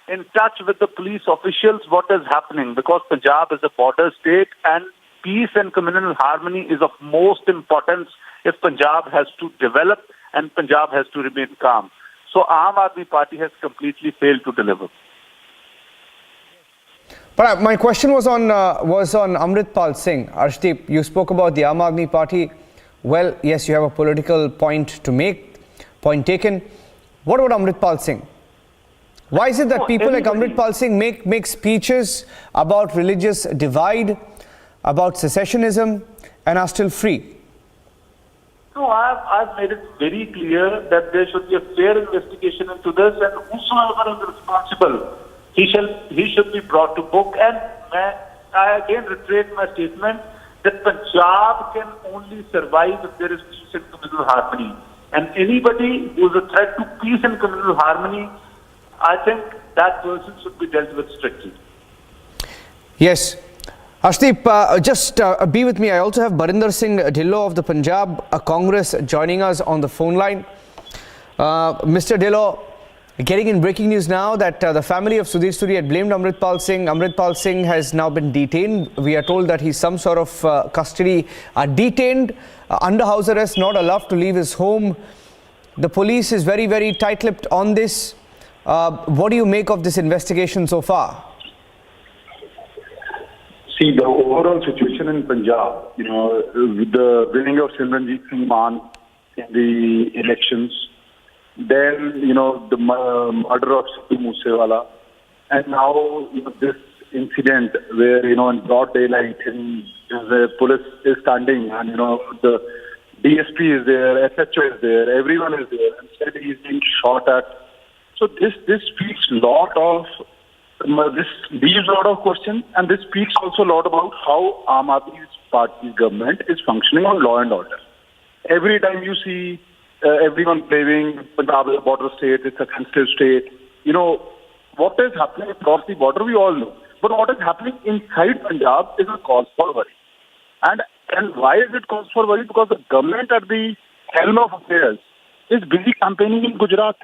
in touch with the police officials what is happening? Because Punjab is a border state and peace and communal harmony is of most importance if Punjab has to develop and Punjab has to remain calm. So Aam Aadmi Party has completely failed to deliver. But my question was on Amritpal Singh. Harshdeep, you spoke about the Aam Aadmi Party. Well, yes, you have a political point to make, point taken. What about Amritpal Singh? Why is it that people like Amritpal Singh make speeches about religious divide, about secessionism, and are still free? No, I've made it very clear that there should be a fair investigation into this, and whosoever is responsible, he should be brought to book. And I again reiterate my statement that Punjab can only survive if there is peace and communal harmony. And anybody who is a threat to peace and communal harmony, I think that person should be dealt with strictly. Yes. Harshdeep, just be with me. I also have Barinder Singh Dhillon of the Punjab Congress joining us on the phone line. Mr. Dhillon, getting in breaking news now that the family of Sudhir Suri had blamed Amritpal Singh. Amritpal Singh has now been detained. We are told that he's some sort of custody, detained, under house arrest, not allowed to leave his home. The police is very, very tight-lipped on this. What do you make of this investigation so far? See, the overall situation in Punjab, with the winning of Simranjeet Singh Mann in the elections, then, the murder of Sidhu Moosewala, and now, this incident where, in broad daylight, the police is standing and, the DSP is there, SHO is there, everyone is there, and instead he's being shot at. So this speaks a lot of, this leaves a lot of questions, and this speaks also a lot about how Aam Aadmi Party's government is functioning on law and order. Every time you see everyone blaming Punjab as a border state, it's a sensitive state. What is happening across the border, we all know. But what is happening inside Punjab is a cause for worry. And why is it cause for worry? Because the government at the helm of affairs is busy campaigning in Gujarat.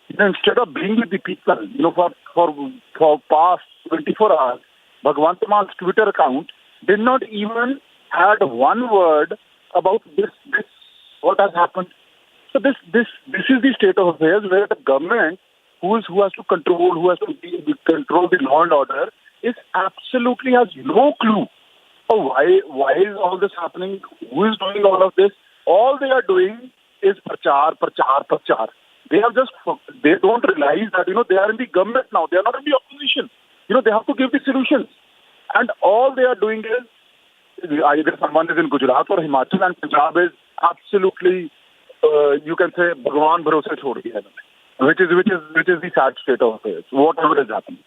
Instead of being with the people, for past 24 hours, Bhagwant Mann's Twitter account did not even add one word about this what has happened. So this is the state of affairs where the government, who has to control the law and order, absolutely has no clue of why is all this happening, who is doing all of this. All they are doing is prachar. They don't realize that, they are in the government now. They are not in the opposition. They have to give the solutions. And all they are doing is, either someone is in Gujarat or Himachal, and Punjab is absolutely, you can say, Bhagwan Bharose chhod diya hai, which is the sad state of affairs, whatever is happening.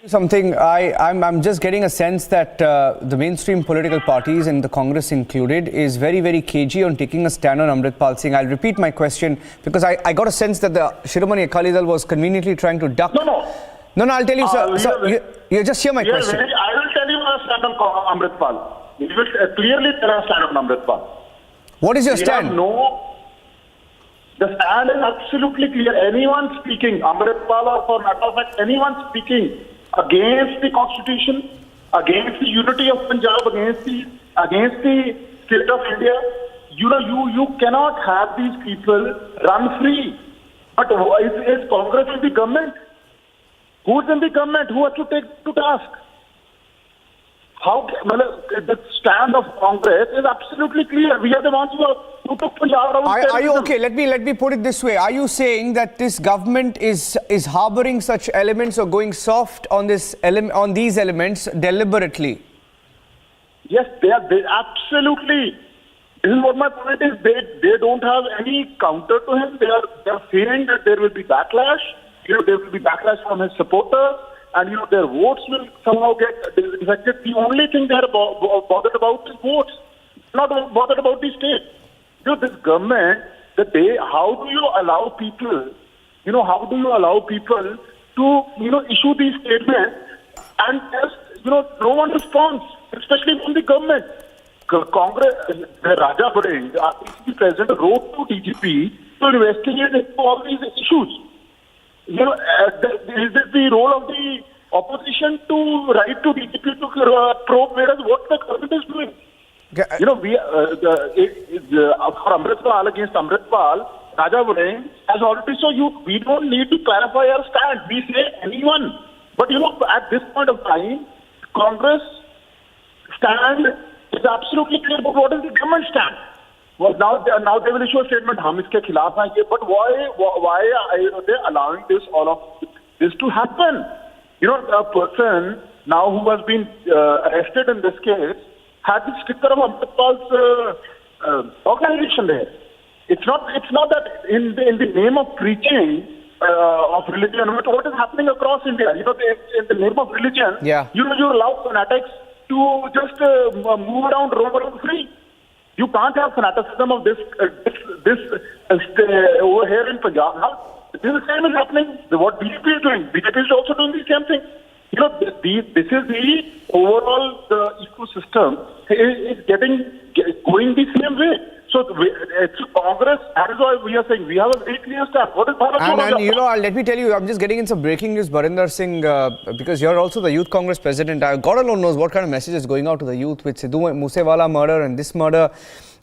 Something I'm just getting a sense that the mainstream political parties, and the Congress included, is very, very cagey on taking a stand on Amritpal Singh. I'll repeat my question because I got a sense that the Shiromani Akali Dal was conveniently trying to duck. No, I'll tell you, sir. You just hear my question. I will tell you our stand on Amritpal. We will clearly tell our stand on Amritpal. What is your stand? The stand is absolutely clear. Anyone speaking, Amritpal or for matter of fact, anyone speaking against the constitution, against the unity of Punjab, against the state of India, you cannot have these people run free. But is Congress in the government? Who is in the government? Who has to take to task? The stand of Congress is absolutely clear. We are the ones who took Punjab out of terrorism. Are you okay? Let me put it this way. Are you saying that this government is harboring such elements or going soft on these elements deliberately? Yes, they absolutely. This is what my point is. They don't have any counter to him. They are fearing that there will be backlash. There will be backlash from his supporters. And their votes will somehow get affected. The only thing they are bothered about is votes, not bothered about the state. This government, how do you allow people? How do you allow people to issue these statements and just no one responds, especially from the government. Congress, Raja Bading, the RTC president, wrote to DGP to investigate into all these issues. Is it the role of the opposition to write to DGP to probe what the government is doing? For Amritpal, against Amritpal, Raja Bading has already we don't need to clarify our stand. We say anyone. But at this point of time, Congress stand is absolutely clear about what is the government stand. Well, now they will issue a statement. हम इसके खिलाफ हैं, but why are they allowing all of this to happen? A person now who has been arrested in this case had the sticker of Amritpal's organization there. It's not that in the name of preaching of religion, what is happening across India. You know, in the name of religion, you allow fanatics to just move around, roam around free. You can't have fanaticism of this over here in Punjab. Now, this is the same is happening. What BJP is doing. BJP is also doing the same thing. You know, this is the overall the ecosystem is going the same way. So it's Congress. That is why we are saying we have a very clear stand. What is Bharat Jodo And you know, let me tell you, I'm just getting in some breaking news, Barinder Singh, because you're also the Youth Congress president. God alone knows what kind of message is going out to the youth with Sidhu Moosewala murder and this murder.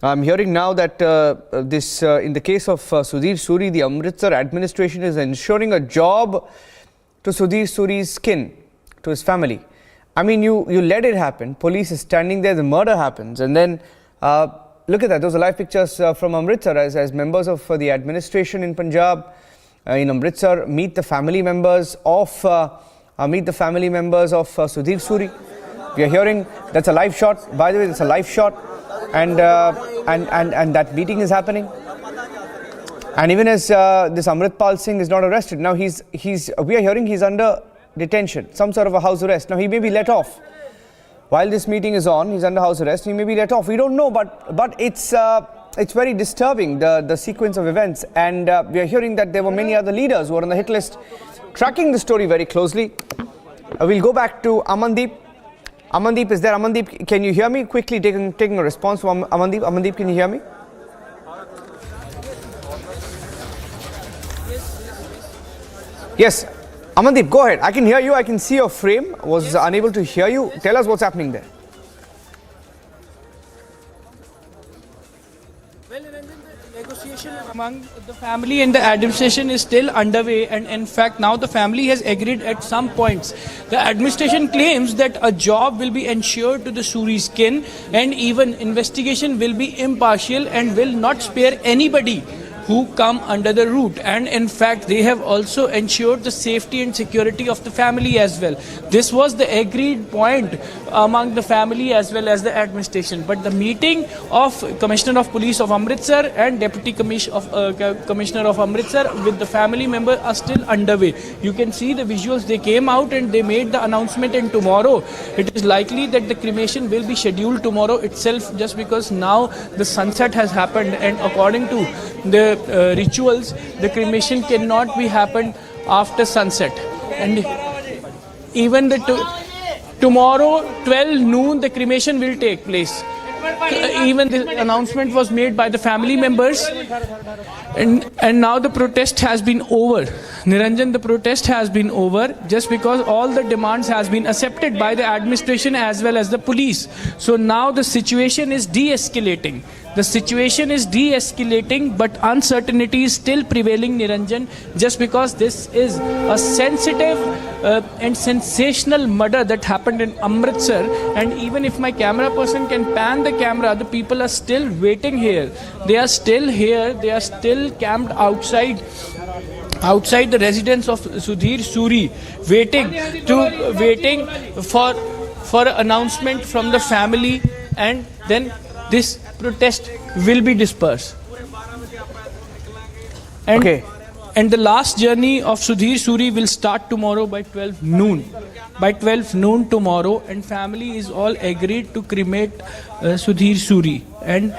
I'm hearing now that in the case of Sudhir Suri, the Amritsar administration is ensuring a job to Sudhir Suri's kin, to his family. I mean, you let it happen. Police is standing there, the murder happens, and then look at that. Those are live pictures from Amritsar as members of the administration in Punjab, in Amritsar, meet the family members of Sudhir Suri. We are hearing that's a live shot. By the way, it's a live shot, and that meeting is happening. And even as this Amritpal Singh is not arrested, now we are hearing he's under detention, some sort of a house arrest. Now he may be let off. While this meeting is on, he's under house arrest. He may be let off. We don't know, but it's very disturbing, the sequence of events. And we are hearing that there were many other leaders who are on the hit list, tracking the story very closely. We'll go back to Amandeep. Amandeep is there. Amandeep, can you hear me? Quickly taking a response from Amandeep. Amandeep, can you hear me? Yes. Amandeep, go ahead. I can hear you. I can see your frame. Was unable to hear you. Tell us what's happening there. Well, the negotiation among the family and the administration is still underway, and in fact now the family has agreed at some points. The administration claims that a job will be ensured to the Suri's kin, and even investigation will be impartial and will not spare anybody who come under the root, and in fact they have also ensured the safety and security of the family as well. This was the agreed point among the family as well as the administration, but the meeting of Commissioner of Police of Amritsar and Deputy Commissioner of Amritsar with the family member are still underway. You can see the visuals. They came out and they made the announcement, and tomorrow it is likely that the cremation will be scheduled tomorrow itself, just because now the sunset has happened, and according to the rituals, the cremation cannot be happened after sunset. And even tomorrow 12 noon the cremation will take place. Even the announcement was made by the family members, and now the protest has been over. Niranjan, the protest has been over just because all the demands has been accepted by the administration as well as the police. So now the situation is de-escalating. The situation is de-escalating, but uncertainty is still prevailing, Niranjan, just because this is a sensitive and sensational murder that happened in Amritsar. And even if my camera person can pan the camera, the people are still waiting here. They are still here. They are still camped outside the residence of Sudhir Suri, waiting for an announcement from the family, and then this protest will be dispersed. And the last journey of Sudhir Suri will start tomorrow by 12 noon. By 12 noon tomorrow, and family is all agreed to cremate Sudhir Suri. And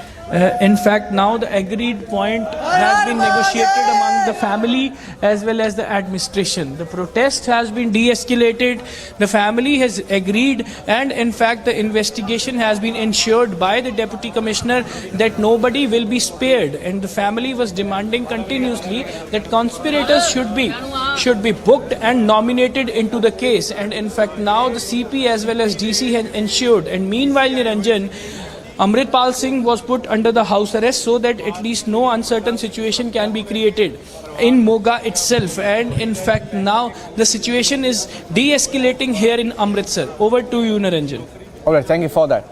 in fact, now the agreed point has been negotiated among the family as well as the administration. The protest has been de-escalated, the family has agreed, and in fact the investigation has been ensured by the Deputy Commissioner that nobody will be spared, and the family was demanding continuously that conspirators should be booked and nominated into the case. And in fact now the CP as well as DC has ensured. And meanwhile, Niranjan, Amritpal Singh was put under the house arrest so that at least no uncertain situation can be created in Moga itself. And in fact now the situation is de-escalating here in Amritsar. Over to you, Niranjan. Alright, thank you for that.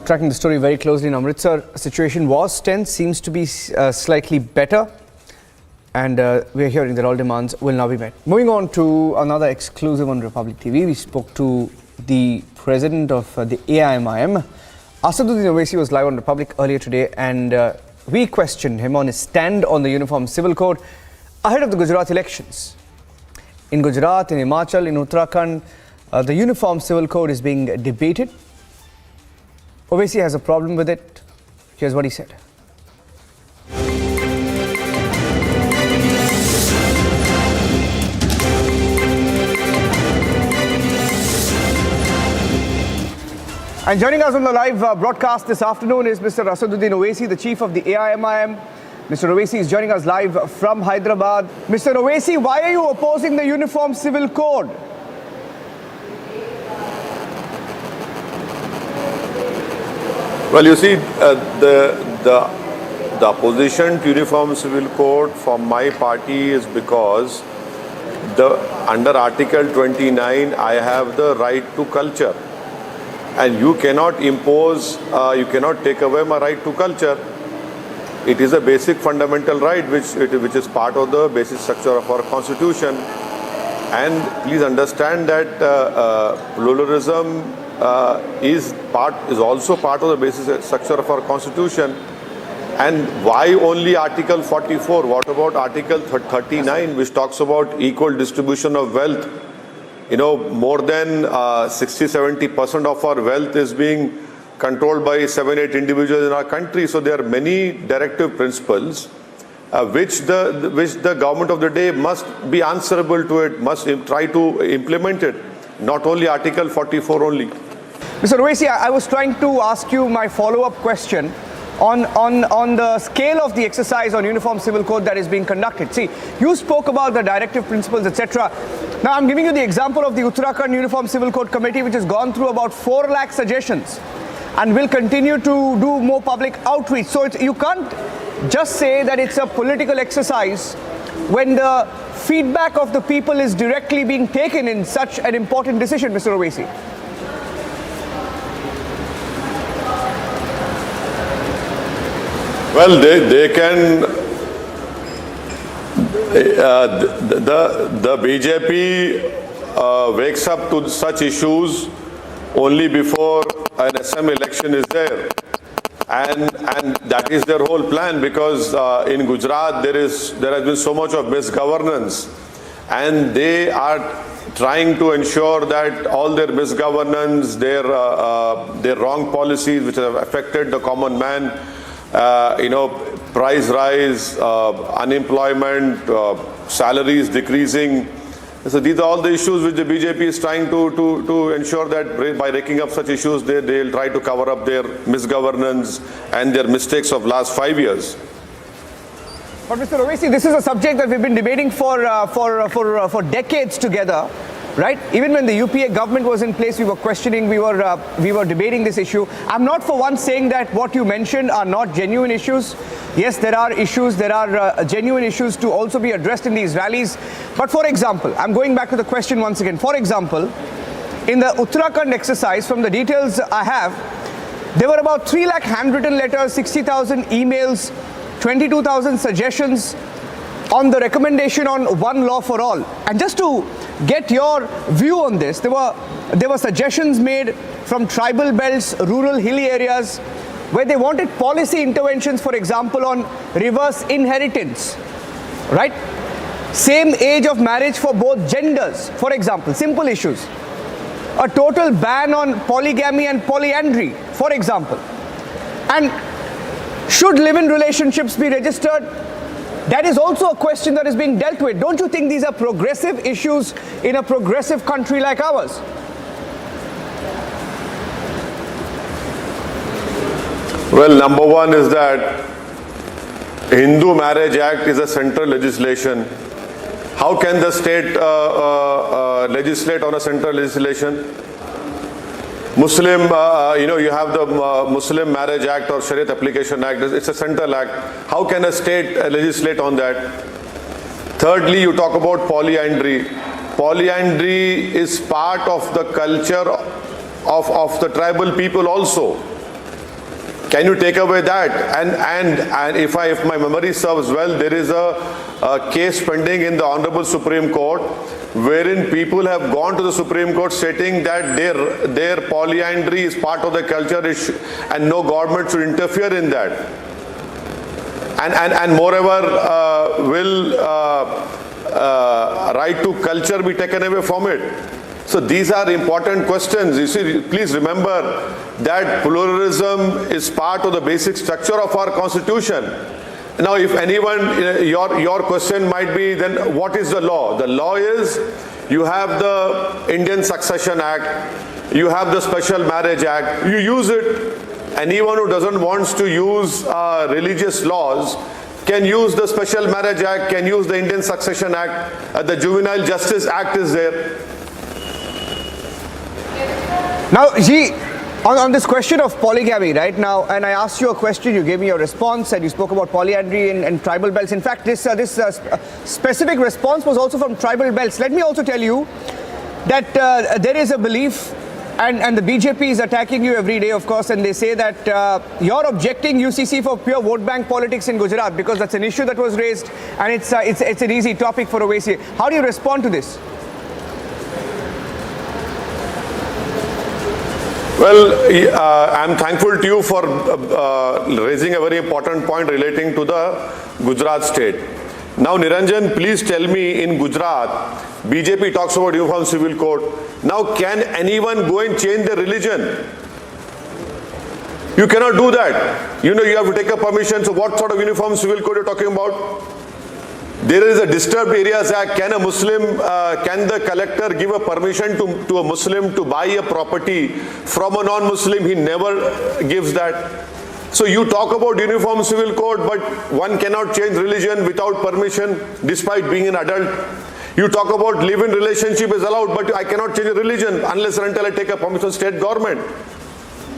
Tracking the story very closely in Amritsar, situation was tense, seems to be slightly better, and we are hearing that all demands will now be met. Moving on to another exclusive on Republic TV, we spoke to the president of the AIMIM. Asaduddin Owaisi was live on Republic earlier today, and we questioned him on his stand on the Uniform Civil Code. Ahead of the Gujarat elections, in Gujarat, in Himachal, in Uttarakhand, the Uniform Civil Code is being debated. Owaisi has a problem with it. Here's what he said. And joining us on the live broadcast this afternoon is Mr. Asaduddin Owaisi, the chief of the AIMIM. Mr. Owaisi is joining us live from Hyderabad. Mr. Owaisi, why are you opposing the Uniform Civil Code? Well, you see, the opposition to Uniform Civil Code from my party is because under Article 29, I have the right to culture. And you cannot impose, you cannot take away my right to culture. It is a basic fundamental right which is part of the basic structure of our constitution. And please understand that pluralism is also part of the basic structure of our constitution. And why only Article 44? What about Article 39, which talks about equal distribution of wealth? You know, more than 60-70% of our wealth is being controlled by 7-8 individuals in our country. So there are many directive principles which the government of the day must be answerable to it, must try to implement it, not only Article 44 only. Mr. Owaisi, I was trying to ask you my follow-up question on the scale of the exercise on Uniform Civil Code that is being conducted. See, you spoke about the directive principles, etc. Now, I'm giving you the example of the Uttarakhand Uniform Civil Code Committee, which has gone through about 4 lakh suggestions and will continue to do more public outreach. So you can't just say that it's a political exercise when the feedback of the people is directly being taken in such an important decision, Mr. Owaisi. Well, they can. The BJP wakes up to such issues only before an assembly election is there, and that is their whole plan. Because in Gujarat there has been so much of misgovernance, and they are trying to ensure that all their misgovernance, their wrong policies which have affected the common man, price rise, unemployment, salaries decreasing. So these are all the issues which the BJP is trying to ensure that by raking up such issues, they'll try to cover up their misgovernance and their mistakes of last 5 years. But Mr. Owaisi, this is a subject that we've been debating for decades together. Right? Even when the UPA government was in place, we were questioning, we were debating this issue. I'm not for once saying that what you mentioned are not genuine issues. Yes, there are issues, there are genuine issues to also be addressed in these rallies. But for example, I'm going back to the question once again. For example, in the Uttarakhand exercise, from the details I have, there were about 3 lakh handwritten letters, 60,000 emails, 22,000 suggestions on the recommendation on one law for all. And just to get your view on this, there were suggestions made from tribal belts, rural hilly areas, where they wanted policy interventions, for example, on reverse inheritance, right? Same age of marriage for both genders, for example, simple issues. A total ban on polygamy and polyandry, for example. And should live-in relationships be registered? That is also a question that is being dealt with. Don't you think these are progressive issues in a progressive country like ours? Well, number one is that Hindu Marriage Act is a central legislation. How can the state legislate on a central legislation? Muslim, you have the Muslim Marriage Act or Shariat Application Act. It's a central act. How can a state legislate on that? Thirdly, you talk about polyandry. Polyandry is part of the culture of the tribal people also. Can you take away that? And if my memory serves well, there is a case pending in the Honorable Supreme Court, wherein people have gone to the Supreme Court stating that their polyandry is part of the culture and no government should interfere in that. And moreover, will right to culture be taken away from it? So these are important questions. You see, please remember that pluralism is part of the basic structure of our constitution. Now, if anyone, your question might be, then what is the law? The law is, you have the Indian Succession Act, you have the Special Marriage Act, you use it. Anyone who doesn't want to use religious laws can use the Special Marriage Act, can use the Indian Succession Act, the Juvenile Justice Act is there. Now, Ji, on this question of polygamy, right now, and I asked you a question, you gave me your response, and you spoke about polyandry and tribal belts. In fact, this specific response was also from tribal belts. Let me also tell you that there is a belief, and the BJP is attacking you every day, of course, and they say that you're objecting UCC for pure vote bank politics in Gujarat because that's an issue that was raised, and it's an easy topic for Owaisi. How do you respond to this? Well, I'm thankful to you for raising a very important point relating to the Gujarat state. Now, Niranjan, please tell me, in Gujarat, BJP talks about Uniform Civil Code. Now, can anyone go and change their religion? You cannot do that. You know, you have to take a permission. So what sort of Uniform Civil Code you're talking about? There is a Disturbed Areas Act. Can a Muslim, can the collector give a permission to a Muslim to buy a property from a non-Muslim? He never gives that. So you talk about Uniform Civil Code, but one cannot change religion without permission despite being an adult. You talk about live-in relationship is allowed, but I cannot change a religion unless and until I take a permission from state government.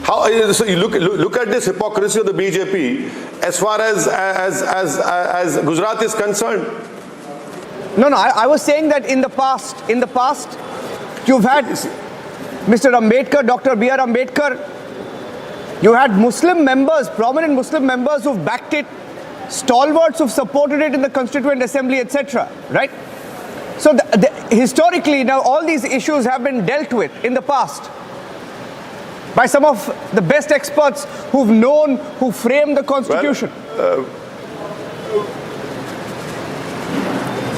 How, so you look at this hypocrisy of the BJP as far as Gujarat is concerned. No, I was saying that in the past, you've had Mr. Ambedkar, Dr. B.R. Ambedkar, you had Muslim members, prominent Muslim members who've backed it, stalwarts who've supported it in the Constituent Assembly, etc., right? So historically, now all these issues have been dealt with in the past by some of the best experts who framed the Constitution.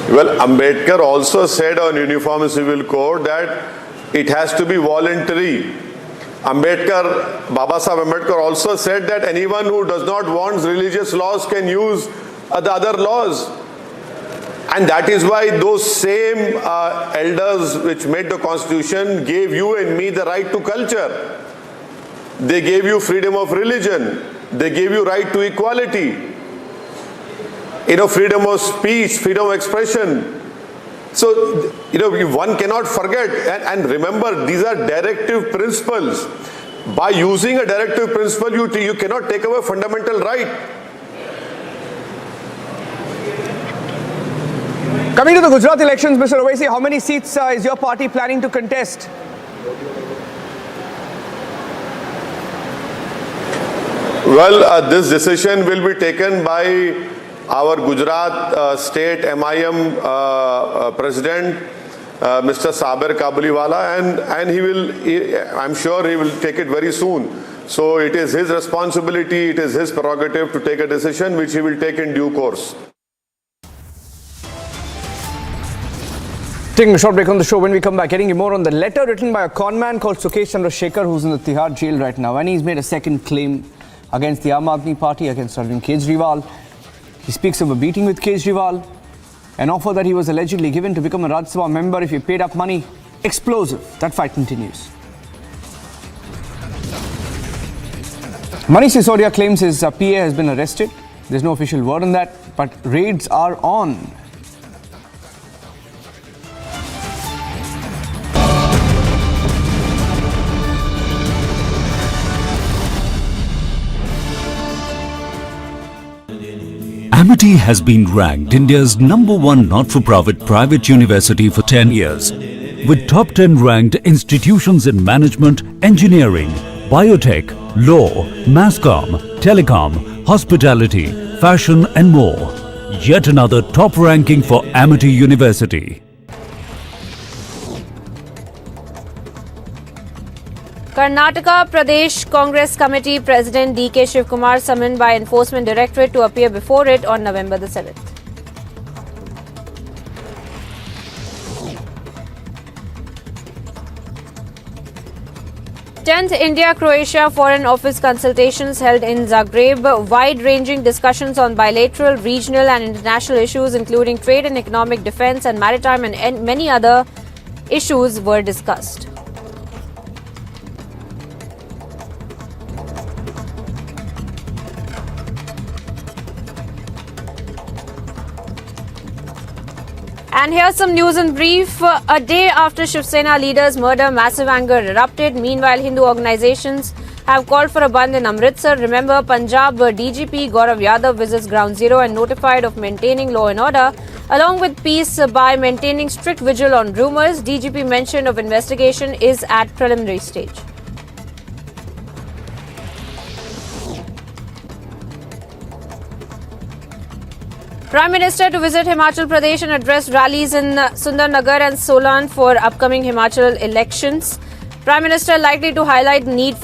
Well, Ambedkar also said on Uniform Civil Code that it has to be voluntary. Baba Sahib Ambedkar also said that anyone who does not want religious laws can use the other laws. And that is why those same elders which made the Constitution gave you and me the right to culture. They gave you freedom of religion. They gave you right to equality. You know, freedom of speech, freedom of expression. So, you know, one cannot forget and remember, these are directive principles. By using a directive principle, you cannot take away fundamental right. Coming to the Gujarat elections, Mr. Owaisi, how many seats is your party planning to contest? Well, this decision will be taken by our Gujarat state MIM president, Mr. Saber Kabuliwala, and I'm sure he will take it very soon. So it is his responsibility, it is his prerogative to take a decision which he will take in due course. Taking a short break on the show. When we come back, getting you more on the letter written by a conman called Sukesh Chandrasekhar, who's in the Tihar jail right now, and he's made a second claim against the Aam Aadmi Party, against Arvind Kejriwal. He speaks of a meeting with Kejriwal, an offer that he was allegedly given to become a Rajya Sabha member if he paid up money. Explosive. That fight continues. Manish Sisodia claims his PA has been arrested. There's no official word on that, but raids are on. Amity has been ranked India's #1 not-for-profit private university for 10 years, with top 10 ranked institutions in management, engineering, biotech, law, mass comm, telecom, hospitality, fashion and more. Yet another top ranking for Amity University. Karnataka Pradesh Congress Committee President D.K. Shivkumar summoned by Enforcement Directorate to appear before it on November the 7th. Tenth India-Croatia Foreign Office consultations held in Zagreb. Wide-ranging discussions on bilateral, regional and international issues including trade and economic, defence and maritime and many other issues were discussed. And here's some news in brief. A day after Shiv Sena leader's murder, massive anger erupted. Meanwhile, Hindu organizations have called for a bandh in Amritsar. Remember, Punjab DGP Gaurav Yadav visits Ground Zero and notified of maintaining law and order, along with peace by maintaining strict vigil on rumours. DGP mentioned of investigation is at preliminary stage. Prime Minister to visit Himachal Pradesh and address rallies in Sundarnagar and Solan for upcoming Himachal elections. Prime Minister likely to highlight need.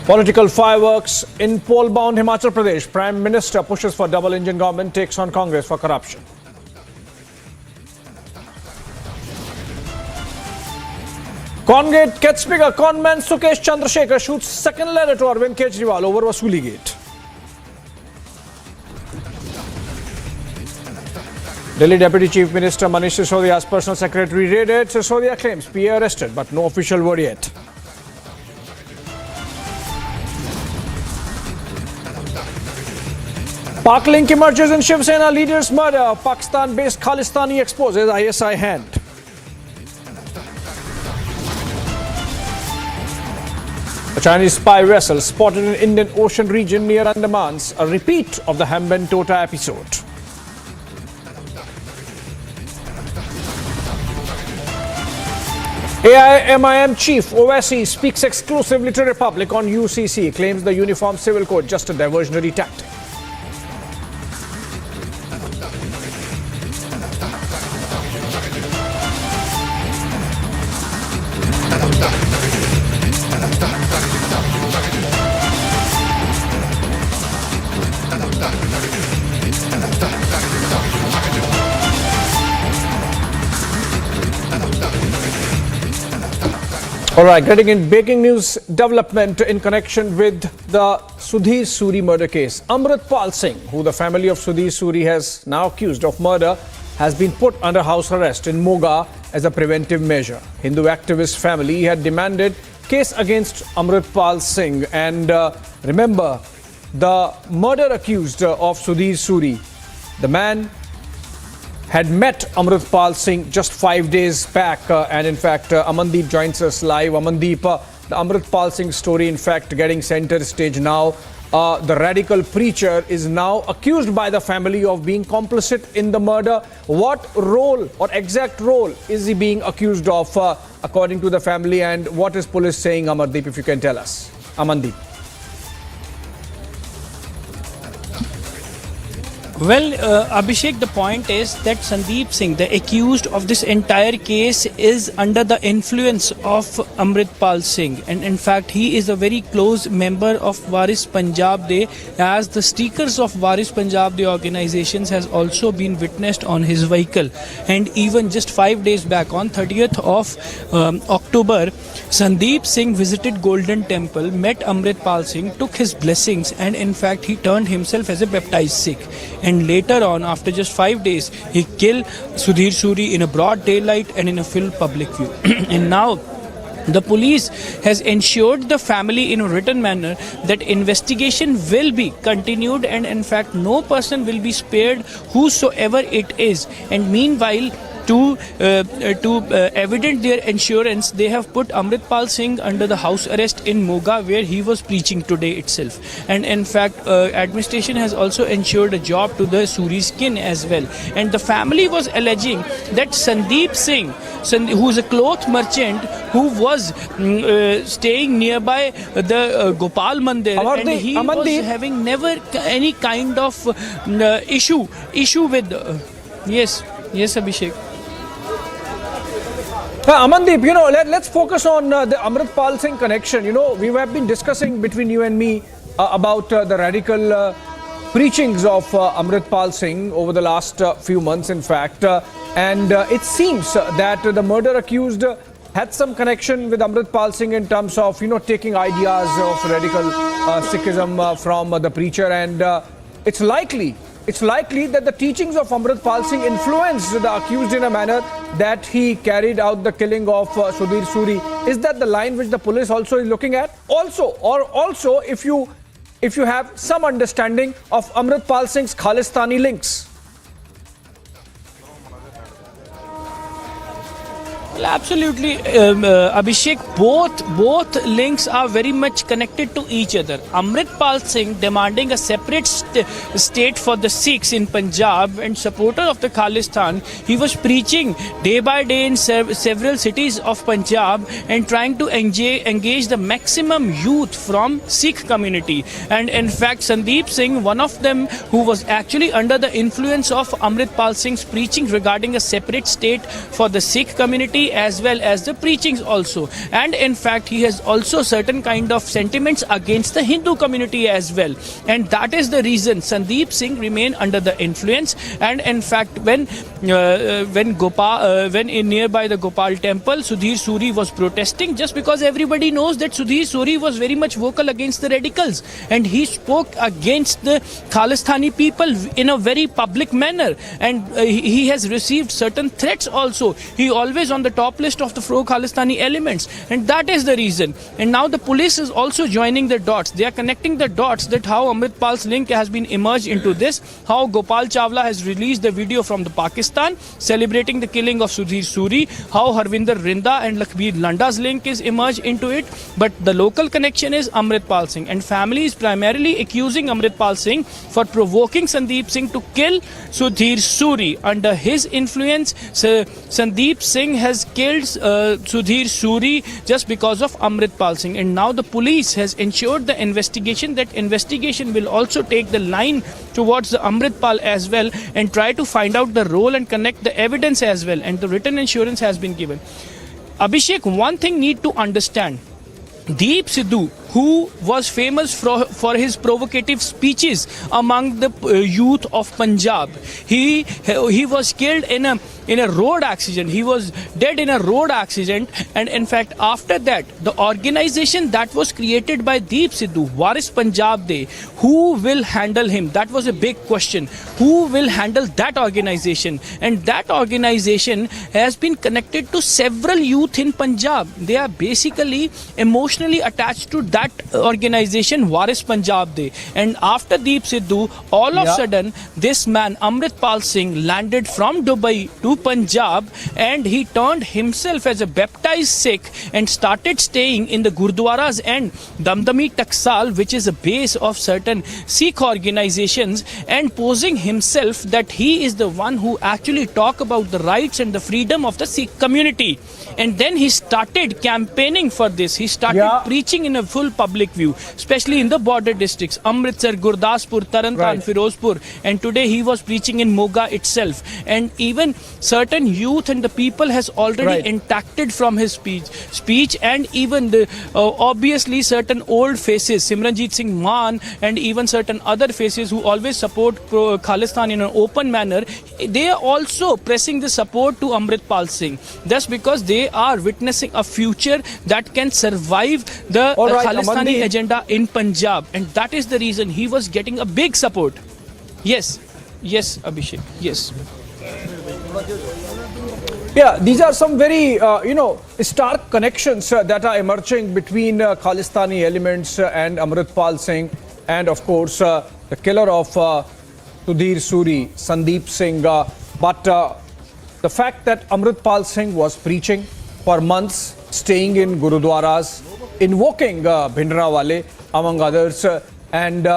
Political fireworks in poll-bound Himachal Pradesh. Prime Minister pushes for double-engine government, takes on Congress for corruption. Congate gets bigger. Conman Sukesh Chandrasekhar shoots second letter to Arvind Kejriwal over Vasuli Gate. Delhi Deputy Chief Minister Manish Sisodia's personal secretary raided. Sisodia claims PA arrested, but no official word yet. Pak link emerges in Shiv Sena leader's murder. Pakistan-based Khalistani exposes ISI hand. A Chinese spy vessel spotted in Indian Ocean region near Andamans, a repeat of the Hambantota episode. AIMIM chief Owaisi speaks exclusively to Republic on UCC, claims the Uniform Civil Code just a diversionary tactic. All right, getting in breaking news development in connection with the Sudhir Suri murder case. Amritpal Singh, who the family of Sudhir Suri has now accused of murder, has been put under house arrest in Moga as a preventive measure. Hindu activist family had demanded case against Amritpal Singh. And remember, the murder accused of Sudhir Suri, the man had met Amritpal Singh just 5 days back, and in fact Amandeep joins us live. Amandeep, the Amritpal Singh story in fact getting center stage now. The radical preacher is now accused by the family of being complicit in the murder. What role or exact role is he being accused of according to the family, and what is police saying, Amandeep, if you can tell us? Amandeep. Well, Abhishek, the point is that Sandeep Singh, the accused of this entire case, is under the influence of Amritpal Singh. And in fact, he is a very close member of Waris Punjab Day, as the stickers of Waris Punjab Day organizations has also been witnessed on his vehicle. And even just 5 days back, on 30th of October, Sandeep Singh visited Golden Temple, met Amritpal Singh, took his blessings, and in fact, he turned himself as a baptized Sikh. And later on, after just 5 days, he killed Sudhir Suri in a broad daylight and in a full public view. And now, the police has ensured the family in a written manner that investigation will be continued, and in fact, no person will be spared, whosoever it is. And meanwhile, to evident their assurance, they have put Amritpal Singh under the house arrest in Moga, where he was preaching today itself. And in fact, administration has also ensured a job to the Suri's kin as well. And the family was alleging that Sandeep Singh, who is a cloth merchant, who was staying nearby the Gopal Mandir, and he was having never any kind of issue with yes Abhishek. Amandeep, let's focus on the Amritpal Singh connection. We have been discussing between you and me about the radical preachings of Amritpal Singh over the last few months, in fact. And it seems that the murder accused had some connection with Amritpal Singh in terms of, taking ideas of radical Sikhism from the preacher. And it's likely that the teachings of Amritpal Singh influenced the accused in a manner that he carried out the killing of Sudhir Suri. Is that the line which the police also is looking at? Also, if you have some understanding of Amritpal Singh's Khalistani links. Well, absolutely, Abhishek. Both links are very much connected to each other. Amritpal Singh demanding a separate state for the Sikhs in Punjab and supporter of the Khalistan. He was preaching day by day in several cities of Punjab and trying to engage the maximum youth from Sikh community. And in fact, Sandeep Singh, one of them who was actually under the influence of Amritpal Singh's preaching regarding a separate state for the Sikh community, as well as the preachings also. And in fact, he has also certain kind of sentiments against the Hindu community as well. And that is the reason Sandeep Singh remained under the influence. And in fact, when in nearby the Gopal temple, Sudhir Suri was protesting, just because everybody knows that Sudhir Suri was very much vocal against the radicals, and he spoke against the Khalistani people in a very public manner. And he has received certain threats also. He always on the top list of the pro-Khalistani elements, and that is the reason. And now the police is also joining the dots. They are connecting the dots that how Amritpal's link has been emerged into this, how Gopal Chawla has released the video from the Pakistan celebrating the killing of Sudhir Suri, how Harvinder Rinda and Lakhbir Landa's link is emerged into it. But the local connection is Amritpal Singh, and family is primarily accusing Amritpal Singh for provoking Sandeep Singh to kill Sudhir Suri. Under his influence, Sandeep Singh has killed Sudhir Suri just because of Amritpal Singh. And now the police has ensured the investigation. That investigation will also take the line towards the Amritpal as well, and try to find out the role and connect the evidence as well. And the written assurance has been given. Abhishek, one thing need to understand. Deep Sidhu, who was famous for his provocative speeches among the youth of Punjab, he was killed in a road accident. He was dead in a road accident. And in fact, after that, the organization that was created by Deep Sidhu, Waris Punjab Day, who will handle him? That was a big question. Who will handle that organization? And that organization has been connected to several youth in Punjab. They are basically emotionally attached to that organization, Waris Punjab Day. And after Deep Sidhu, all of a sudden, this man, Amritpal Singh, landed from Dubai to Punjab, and he turned himself as a baptized Sikh and started staying in the Gurdwaras and Damdami Taksal, which is a base of certain Sikh organizations, and posing himself that he is the one who actually talk about the rights and the freedom of the Sikh community. And then he started campaigning for this. He started preaching in a full public view, especially in the border districts, Amritsar, Gurdaspur, Tarantan, Firozpur. And today he was preaching in Moga itself. And even certain youth and the people has already intacted from his speech, and even the obviously certain old faces, Simranjit Singh Maan, and even certain other faces who always support Khalistan in an open manner, they are also pressing the support to Amritpal Singh. That's because they are witnessing a future that can survive the Khalistani agenda in Punjab, and that is the reason he was getting a big support. Yes, Abhishek, yes. Yeah, these are some very, stark connections that are emerging between Khalistani elements and Amritpal Singh, and of course, the killer of Sudhir Suri, Sandeep Singh. But The fact that Amritpal Singh was preaching for months, staying in Gurudwaras, invoking Bhindranwale, among others, and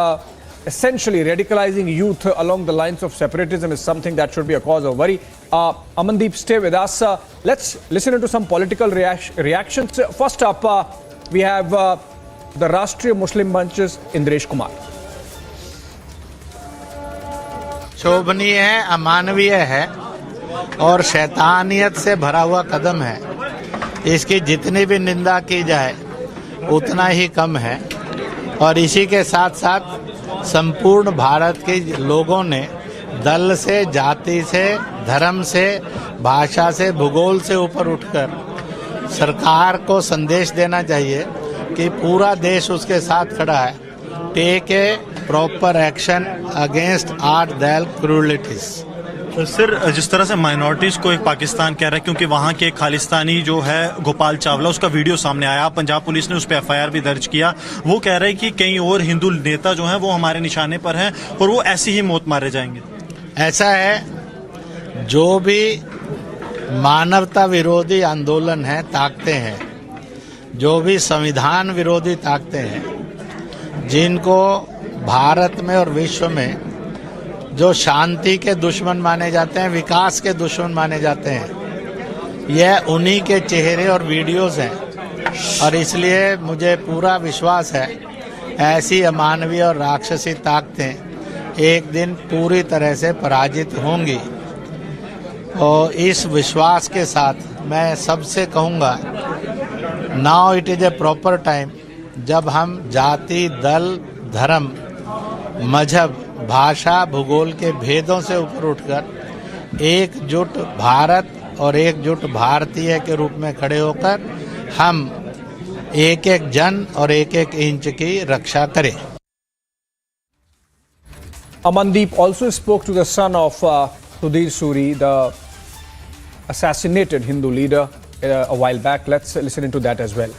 essentially radicalizing youth along the lines of separatism is something that should be a cause of worry. Amandeep, stay with us. Let's listen to some political reactions. First up, we have the Rashtriya Muslim Manch's Indresh Kumar. शोभनीय है, अमानवीय है और शैतानियत से भरा हुआ कदम है। इसकी जितनी भी निंदा की जाए उतना ही कम है। और इसी के साथ साथ संपूर्ण भारत के लोगों ने दल से, जाति से, धर्म से, भाषा से, भूगोल से ऊपर उठकर सरकार को संदेश देना चाहिए कि पूरा देश उसके साथ खड़ा है। Take a proper action against आर्ट दैल क्रूलिटीज। सर, जिस तरह से माइनॉरिटीज को एक पाकिस्तान कह रहा है क्योंकि वहाँ के खालिस्तानी जो है गोपाल चावला, उसका वीडियो सामने आया, पंजाब पुलिस ने उस पर एफआईआर भी दर्ज किया। वो कह रहे हैं कि कई और हिंदू नेता जो हैं वो हमारे निशाने पर हैं और वो ऐसी ही मौत मारे जाएंगे। ऐसा है, जो भी मानवता विरोधी आंदोलन है, ताकतें हैं, जो भी संविधान विरोधी ताकतें हैं, जिनको भारत में और विश्व में जो शांति के दुश्मन माने जाते हैं, विकास के दुश्मन माने जाते हैं, यह उन्हीं के चेहरे और वीडियोस हैं। और इसलिए मुझे पूरा विश्वास है ऐसी अमानवीय और राक्षसी ताकतें एक दिन पूरी तरह से पराजित होंगी। और इस विश्वास के साथ मैं सबसे कहूँगा, now it is a proper time, जब हम जाति, दल, धर्म, मजहब, भाषा, भूगोल के भेदों से ऊपर उठकर एकजुट भारत और एकजुट भारतीय के रूप में खड़े होकर हम एक एक जन और एक एक इंच की रक्षा करें। Amandeep also spoke to the son of Sudhir Suri, the assassinated Hindu leader, a while back. Let's listen into that as well.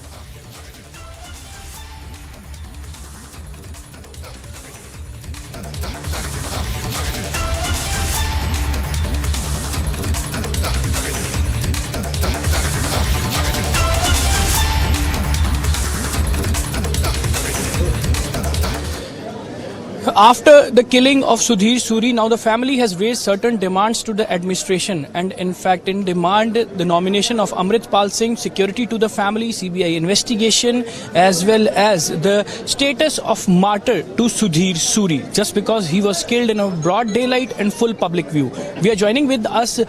After the killing of Sudhir Suri, now the family has raised certain demands to the administration, and in fact in demand the nomination of Amritpal Singh, security to the family, CBI investigation, as well as the status of martyr to Sudhir Suri, just because he was killed in a broad daylight and full public view. We are joining with us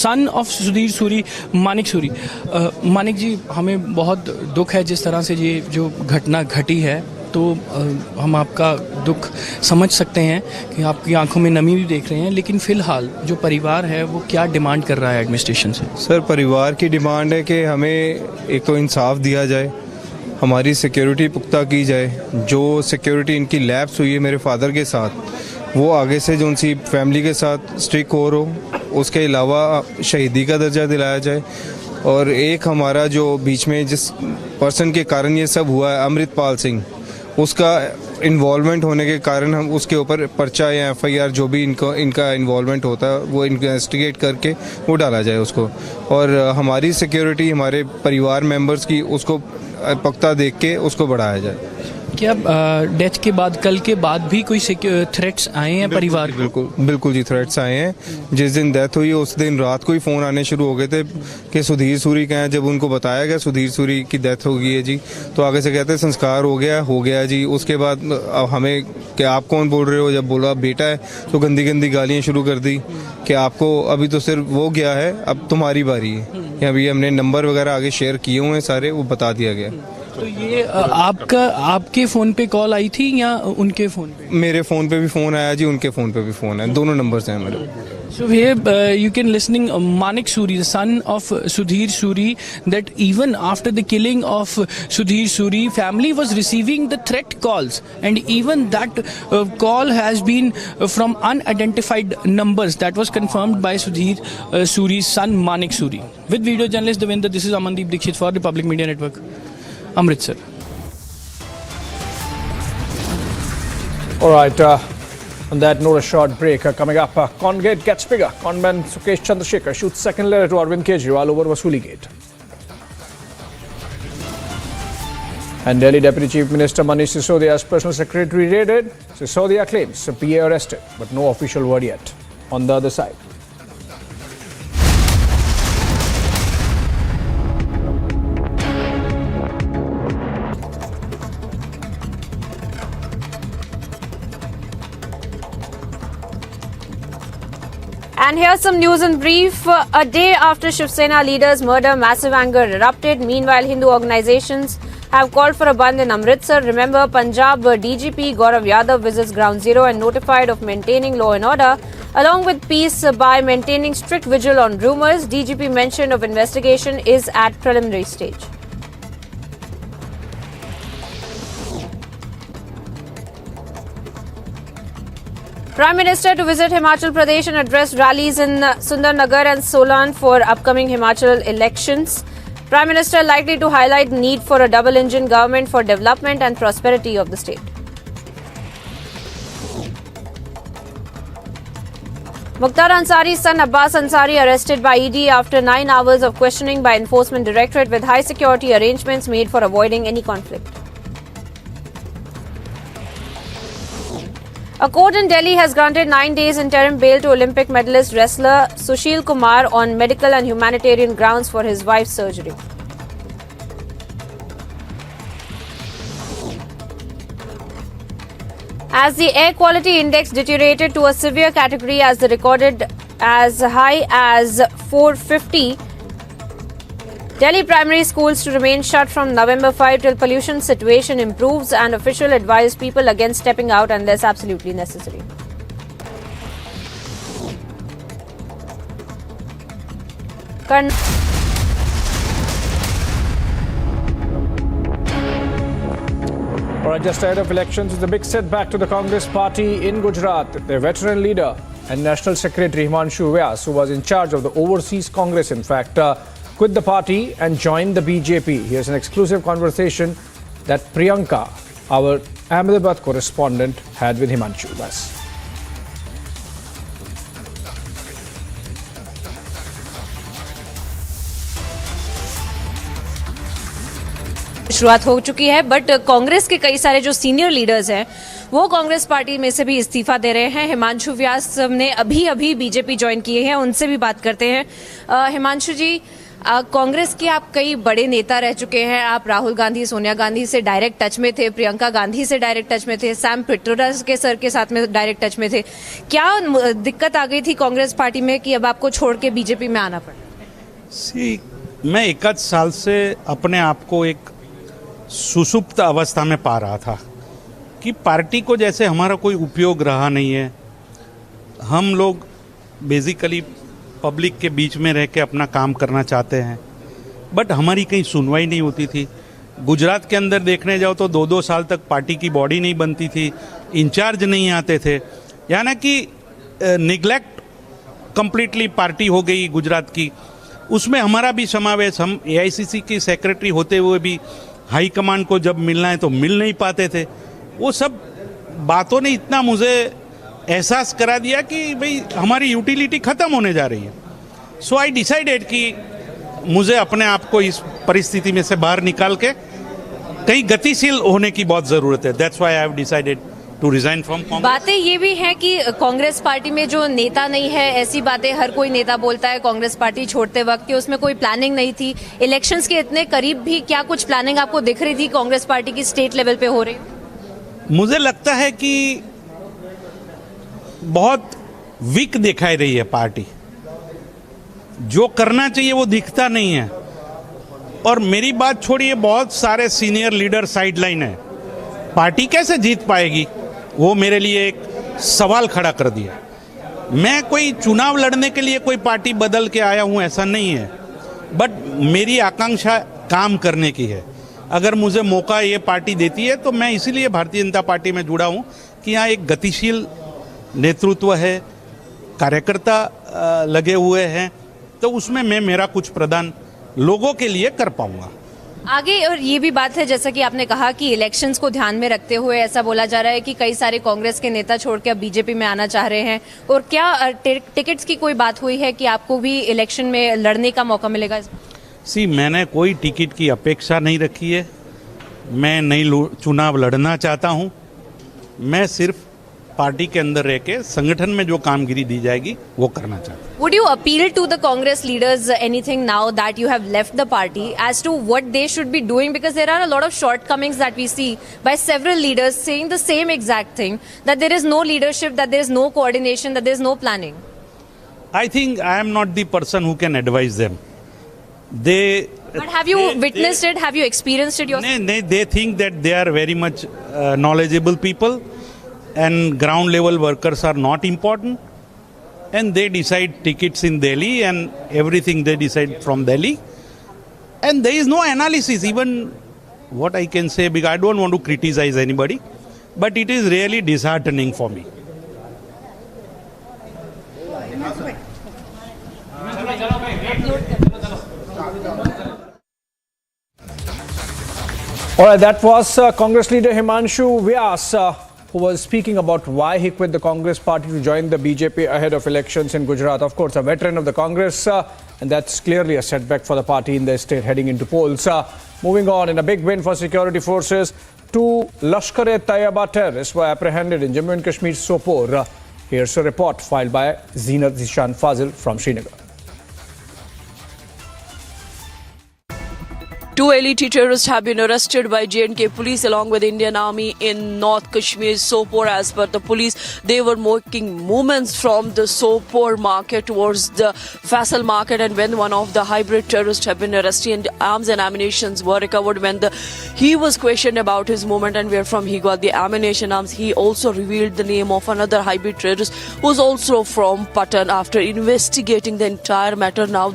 son of Sudhir Suri, Manik Suri. Manik ji, हमें बहुत दुख है जिस तरह से ये जो घटना घटी है, तो हम आपका दुख समझ सकते हैं कि आपकी आंखों में नमी भी देख रहे हैं, लेकिन फ़िलहाल जो परिवार है वो क्या डिमांड कर रहा है एडमिनिस्ट्रेशन से? सर, परिवार की डिमांड है कि हमें एक तो इंसाफ दिया जाए, हमारी सिक्योरिटी पुख्ता की जाए। जो सिक्योरिटी इनकी लैप्स हुई है मेरे फादर के साथ, वो आगे से जो उनकी फैमिली के साथ स्ट्रिक्ट हो, उसके अलावा शहीदी का दर्जा दिलाया जाए। और एक हमारा जो बीच में जिस पर्सन के कारण ये सब हुआ है, अमृतपाल सिंह, उसका इन्वॉल्वमेंट होने के कारण हम उसके ऊपर पर्चा या एफआईआर जो भी इनका इन्वॉल्वमेंट होता है वो इन्वेस्टिगेट करके वो डाला जाए उसको। और हमारी सिक्योरिटी, हमारे परिवार मेंबर्स की, उसको पक्का देख के उसको बढ़ाया जाए। क्या डेथ के बाद, कल के बाद भी कोई थ्रेट्स आए हैं परिवार? बिल्कुल जी, थ्रेट्स आए हैं। जिस दिन डेथ हुई उस दिन रात को ही फ़ोन आने शुरू हो गए थे कि सुधीर सूरी कहाँ हैं। जब उनको बताया गया सुधीर सूरी की डेथ हो गई है जी, तो आगे से कहते हैं संस्कार हो गया जी। उसके बाद हमें कि आप कौन बोल रहे हो, जब बोला बेटा है तो गंदी गंदी गालियाँ शुरू कर दी कि आपको अभी तो सिर्फ वो गया है, अब तुम्हारी बारी है। अभी हमने नंबर वगैरह आगे शेयर किए हुए हैं सारे, वो बता दिया गया। तो ये आपके फ़ोन पे कॉल आई थी या उनके फ़ोन पे? मेरे फ़ोन पे भी फ़ोन आया जी, उनके फ़ोन पे भी फ़ोन है, दोनों नंबर्स हैं मेरे। So here you can listening Manik Suri, the son of Sudhir Suri, that even after the killing of Sudhir Suri, family was receiving the threat calls, and even that call has been from unidentified numbers. That was confirmed by Sudhir Suri's son Manik Suri. With video journalist Devinder, this is Amandeep Dikshit for Republic Media Network, Amritsar. All right. On that note, a short break. Coming up, Congate gets bigger. Conman Sukesh Chandrasekhar shoots second letter to Arvind Kejriwal over Vasuli Gate. And Delhi Deputy Chief Minister Manish Sisodia's personal secretary raided. Sisodia claims PA arrested, but no official word yet. On the other side. And here's some news in brief. A day after Shiv Sena leader's murder, massive anger erupted. Meanwhile, Hindu organizations have called for a bandh in Amritsar. Remember, Punjab DGP Gaurav Yadav visits Ground Zero and notified of maintaining law and order, along with peace by maintaining strict vigil on rumours. DGP mentioned of investigation is at preliminary stage. Prime Minister to visit Himachal Pradesh and address rallies in Sundarnagar and Solan for upcoming Himachal elections. Prime Minister likely to highlight need for a double-engine government for development and prosperity of the state. Mukhtar Ansari's son Abbas Ansari arrested by ED after 9 hours of questioning by Enforcement Directorate with high security arrangements made for avoiding any conflict. A court in Delhi has granted 9 days interim bail to Olympic medalist wrestler Sushil Kumar on medical and humanitarian grounds for his wife's surgery. As the air quality index deteriorated to a severe category as the recorded as high as 450, Delhi primary schools to remain shut from November 5 till pollution situation improves, and official advise people against stepping out unless absolutely necessary. Alright, just ahead of elections, it's a big setback to the Congress party in Gujarat. Their veteran leader and National Secretary Himanshu Vyas, who was in charge of the Overseas Congress, in fact, quit the party and joined the BJP. Here's an exclusive conversation that Priyanka, our Ahmedabad correspondent, had with Himanshu Vyas. शुरुआत हो चुकी है, but Congress के कई सारे जो senior leaders हैं वो कांग्रेस पार्टी में से भी इस्तीफा दे रहे हैं। हिमांशु व्यास ने अभी बीजेपी ज्वाइन किए हैं, उनसे भी बात करते हैं। हिमांशु जी, कांग्रेस के आप कई बड़े नेता रह चुके हैं। आप राहुल गांधी, सोनिया गांधी से डायरेक्ट टच में थे, प्रियंका गांधी से डायरेक्ट टच में थे, सैम पिट्रोडा के सर के साथ में डायरेक्ट टच में थे। क्या दिक्कत आ गई थी कांग्रेस पार्टी में कि अब आपको छोड़ के बीजेपी में आना पड़ा? मैं 1 साल से अपने आप को एक सुसुप्त अवस्था में पा रहा था कि पार्टी को जैसे हमारा कोई उपयोग रहा नहीं है। हम लोग बेसिकली पब्लिक के बीच में रह के अपना काम करना चाहते हैं, बट हमारी कहीं सुनवाई नहीं होती थी। गुजरात के अंदर देखने जाओ तो 2-2 साल तक पार्टी की बॉडी नहीं बनती थी, इंचार्ज नहीं आते थे, यानी कि निगलेक्ट कंप्लीटली पार्टी हो गई गुजरात की। उसमें हमारा भी समावेश, हम AICC की सेक्रेटरी होते हुए भी हाई कमांड को जब मिलना है तो मिल नहीं पाते थे। वो सब बातों ने इतना मुझे एहसास करा दिया कि भाई हमारी यूटिलिटी ख़त्म होने जा रही है। सो आई डिसाइडेड कि मुझे अपने आप को इस परिस्थिति में से बाहर निकाल के कहीं गतिशील होने की बहुत ज़रूरत है। That's why I have decided to resign from Congress. बातें ये भी हैं कि कांग्रेस पार्टी में जो नेता नहीं है, ऐसी बातें हर कोई नेता बोलता है कांग्रेस पार्टी छोड़ते वक्त कि उसमें कोई प्लानिंग नहीं थी। इलेक्शंस के इतने करीब भी क्या कुछ प्लानिंग आपको दिख रही थी कांग्रेस पार्टी की स्टेट लेवल पे हो रही? मुझे लगता है कि बहुत वीक दिखाई रही है पार्टी, जो करना चाहिए वो दिखता नहीं है। और मेरी बात छोड़िए, बहुत सारे सीनियर लीडर साइडलाइन है, पार्टी कैसे जीत पाएगी वो मेरे लिए एक सवाल खड़ा कर दिया। मैं कोई चुनाव लड़ने के लिए कोई पार्टी बदल के आया हूं ऐसा नहीं है, बट मेरी आकांक्षा काम करने की है। अगर मुझे मौका ये पार्टी देती है तो मैं इसीलिए भारतीय जनता पार्टी में जुड़ा हूं कि यहाँ एक गतिशील नेतृत्व है, कार्यकर्ता लगे हुए हैं, तो उसमें मैं मेरा कुछ प्रदान लोगों के लिए कर पाऊंगा। आगे और ये भी बात है, जैसा कि आपने कहा कि इलेक्शंस को ध्यान में रखते हुए ऐसा बोला जा रहा है कि कई सारे कांग्रेस के नेता छोड़ के अब बीजेपी में आना चाह रहे हैं, और क्या टिकट्स की कोई बात हुई है कि आपको भी इलेक्शन में लड़ने का मौका मिलेगा? मैंने कोई टिकट की अपेक्षा नहीं रखी है। मैं नई चुनाव लड़ना चाहता हूं। मैं सिर्फ पार्टी के अंदर रह के संगठन में जो कामगिरी दी जाएगी वो करना चाहता हूं। Would you appeal to the Congress leaders anything now that you have left the party as to what they should be doing? Because there are a lot of shortcomings that we see by several leaders saying the same exact thing, that there is no leadership, that there is no coordination, that there is no planning. I think I am not the person who can advise them. But have you witnessed it? Have you experienced it yourself? They think that they are very much knowledgeable people and ground level workers are not important, and they decide tickets in Delhi and everything they decide from Delhi, and there is no analysis. Even what I can say, because I don't want to criticize anybody, but it is really disheartening for me. All right, that was Congress leader Himanshu Vyas, who was speaking about why he quit the Congress party to join the BJP ahead of elections in Gujarat. Of course, a veteran of the Congress, and that's clearly a setback for the party in the state heading into polls. Moving on, in a big win for security forces, 2 Lashkar-e-Taiba terrorists were apprehended in Jammu and Kashmir's Sopore. Here's a report filed by Zeenat Zishan Fazil from Srinagar. 2 elite terrorists have been arrested by J&K police along with Indian Army in North Kashmir's Sopore. As per the police, they were making movements from the Sopore market towards the Faisal market, and when one of the hybrid terrorists have been arrested and arms and ammunition were recovered, when he was questioned about his movement and where from he got the ammunition arms, he also revealed the name of another hybrid terrorist who's also from Patan. After investigating the entire matter, now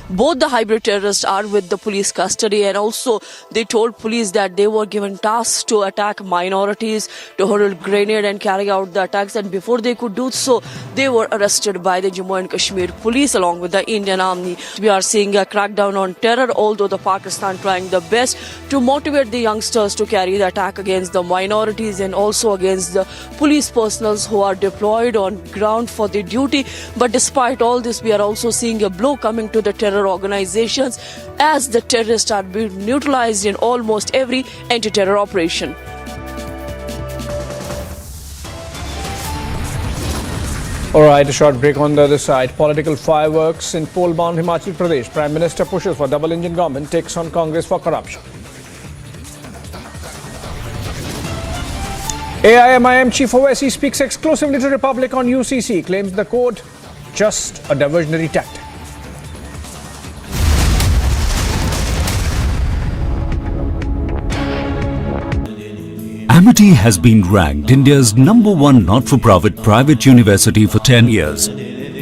both the hybrid terrorists are with the police custody, and also they told police that they were given tasks to attack minorities, to hurl grenade and carry out the attacks, and before they could do so, they were arrested by the Jammu and Kashmir police along with the Indian Army. We are seeing a crackdown on terror, although the Pakistan trying the best to motivate the youngsters to carry the attack against the minorities and also against the police personnel who are deployed on ground for the duty. But despite all this, we are also seeing a blow coming to the terror organizations as the terrorists are being neutralized in almost every anti-terror operation. All right, a short break on the other side. Political fireworks in poll-bound Himachal Pradesh. Prime Minister pushes for double-engine government, takes on Congress for corruption. AIMIM Chief Owaisi speaks exclusively to Republic on UCC, claims the code just a diversionary tactic. Amity has been ranked India's #1 not-for-profit private university for 10 years,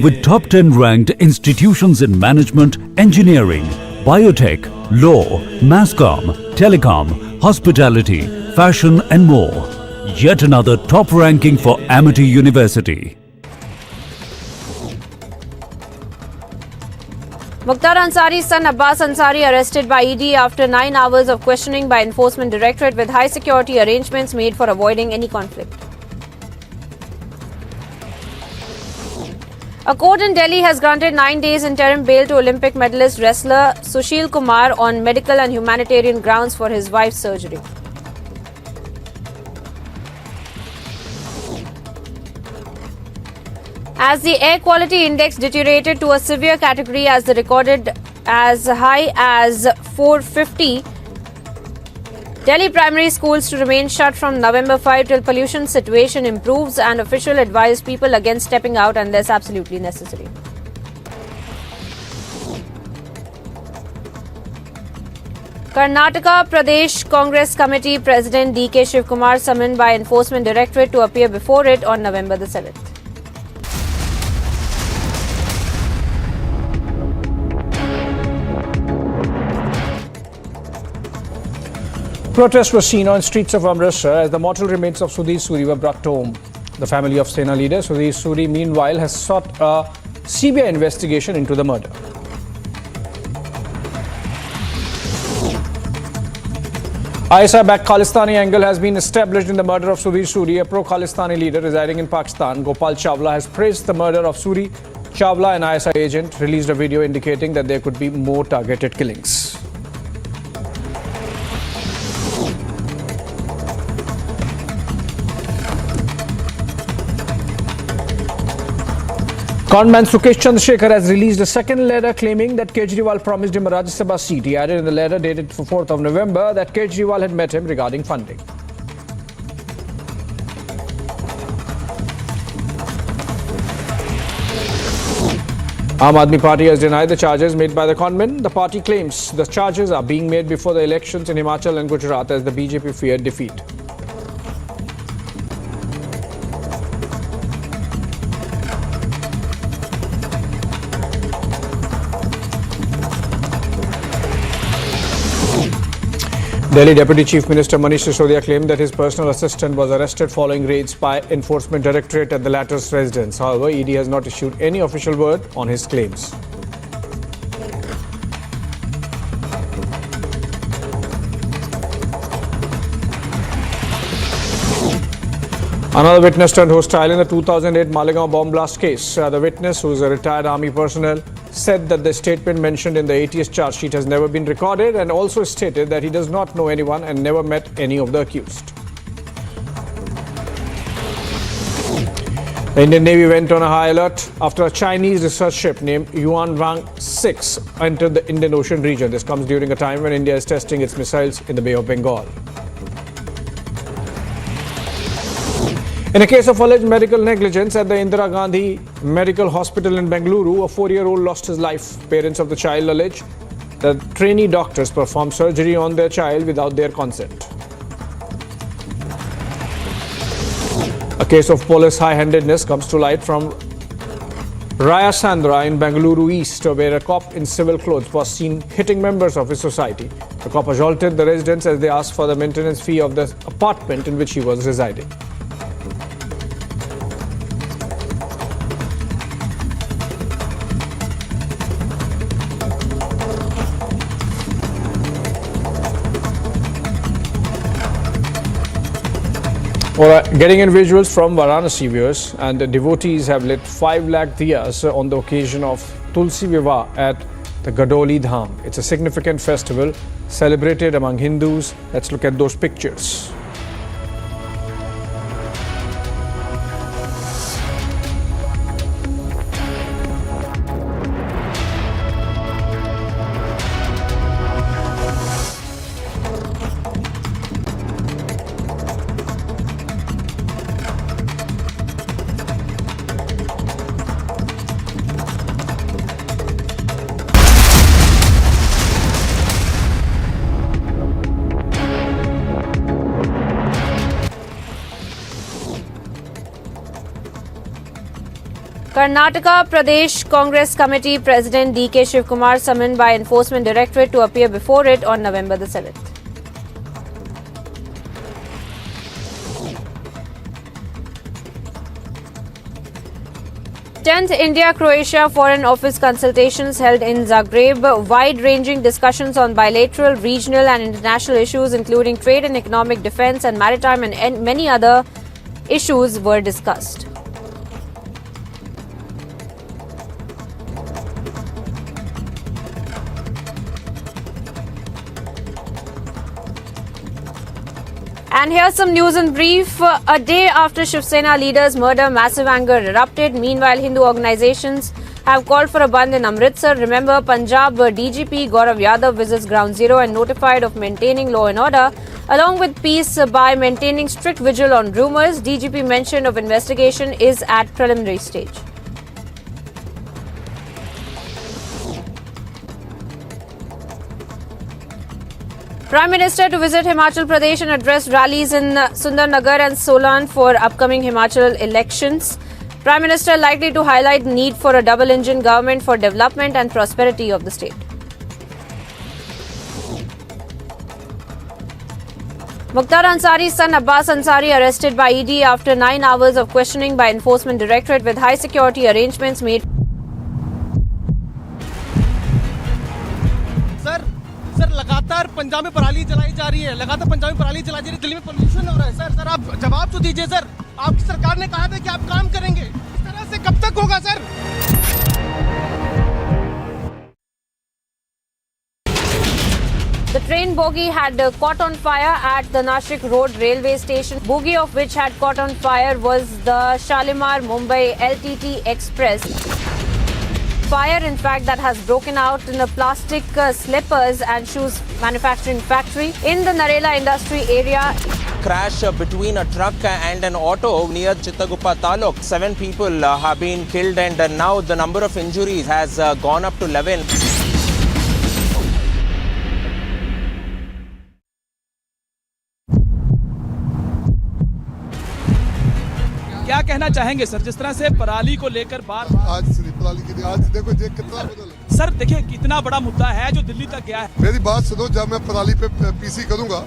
with top 10 ranked institutions in management, engineering, biotech, law, masscom, telecom, hospitality, fashion and more. Yet another top ranking for Amity University. Mukhtar Ansari's son Abbas Ansari arrested by ED after 9 hours of questioning by Enforcement Directorate with high security arrangements made for avoiding any conflict. A court in Delhi has granted 9 days interim bail to Olympic medalist wrestler Sushil Kumar on medical and humanitarian grounds for his wife's surgery. As the air quality index deteriorated to a severe category as recorded as high as 450, Delhi primary schools to remain shut from November 5 till pollution situation improves, and official advise people against stepping out unless absolutely necessary. Karnataka Pradesh Congress Committee President D.K. Shivkumar summoned by Enforcement Directorate to appear before it on November the 7th. Protests were seen on streets of Amritsar as the mortal remains of Sudhir Suri were brought home. The family of Sena leader Sudhir Suri, meanwhile, has sought a CBI investigation into the murder. ISI-backed Khalistani angle has been established in the murder of Sudhir Suri, a pro-Khalistani leader residing in Pakistan. Gopal Chawla has praised the murder of Suri. Chawla, an ISI agent, released a video indicating that there could be more targeted killings. Conman Sukesh Chandrasekhar has released a second letter claiming that Kejriwal promised him a Rajya Sabha seat. He added in the letter dated 4th of November that Kejriwal had met him regarding funding. Aam Aadmi Party has denied the charges made by the conman. The party claims the charges are being made before the elections in Himachal and Gujarat as the BJP feared defeat. Delhi Deputy Chief Minister Manish Sisodia claimed that his personal assistant was arrested following raids by Enforcement Directorate at the latter's residence. However, ED has not issued any official word on his claims. Another witness turned hostile in the 2008 Malegaon bomb blast case. The witness, who is a retired army personnel, said that the statement mentioned in the ATS charge sheet has never been recorded and also stated that he does not know anyone and never met any of the accused. The Indian Navy went on a high alert after a Chinese research ship named Yuan Wang 6 entered the Indian Ocean region. This comes during a time when India is testing its missiles in the Bay of Bengal. In a case of alleged medical negligence at the Indira Gandhi Medical Hospital in Bengaluru, a 4-year-old lost his life. Parents of the child allege that trainee doctors performed surgery on their child without their consent. A case of police high-handedness comes to light from Raya Sandra in Bengaluru East, where a cop in civil clothes was seen hitting members of his society. The cop assaulted the residents as they asked for the maintenance fee of the apartment in which he was residing. Getting in visuals from Varanasi, viewers, and the devotees have lit 5 lakh diyas on the occasion of Tulsi Vivah at the Gadoli Dham. It's a significant festival celebrated among Hindus. Let's look at those pictures. Karnataka Pradesh Congress Committee President D.K. Shivkumar summoned by Enforcement Directorate to appear before it on November the 7th. Tenth India-Croatia Foreign Office consultations held in Zagreb. Wide-ranging discussions on bilateral, regional and international issues including trade and economic, defence and maritime and many other issues were discussed. And here's some news in brief. A day after Shiv Sena leader's murder, massive anger erupted. Meanwhile, Hindu organizations have called for a bandh in Amritsar. Remember, Punjab DGP Gaurav Yadav visits Ground Zero and notified of maintaining law and order, along with peace by maintaining strict vigil on rumours. DGP mention of investigation is at preliminary stage. Prime Minister to visit Himachal Pradesh and address rallies in Sundarnagar and Solan for upcoming Himachal elections. Prime Minister likely to highlight the need for a double-engine government for development and prosperity of the state. Mukhtar Ansari's son Abbas Ansari arrested by ED after 9 hours of questioning by Enforcement Directorate with high security arrangements made. Sir, लगातार पंजाब में पराली जलाई जा रही है, लगातार पंजाब में पराली जलाई जा रही है, दिल्ली में पोल्यूशन हो रहा है। सर आप जवाब तो दीजिए सर। आपकी सरकार ने कहा था कि आप काम करेंगे, इस तरह से कब तक होगा sir? The train bogie had caught on fire at the Nashik Road railway station. Bogie of which had caught on fire was the Shalimar Mumbai LTT Express. Fire, in fact, that has broken out in a plastic slippers and shoes manufacturing factory in the Narela industry area. Crash between a truck and an auto near Chittaguppa Taluk. 7 people have been killed and now the number of injuries has gone up to 11. क्या कहना चाहेंगे sir, जिस तरह से पराली को लेकर बार आज पराली की आज देखो ये कितना बदल। सर देखिए कितना बड़ा मुद्दा है जो दिल्ली तक गया है। मेरी बात सुनो, जब मैं पराली पे पीसी करूंगा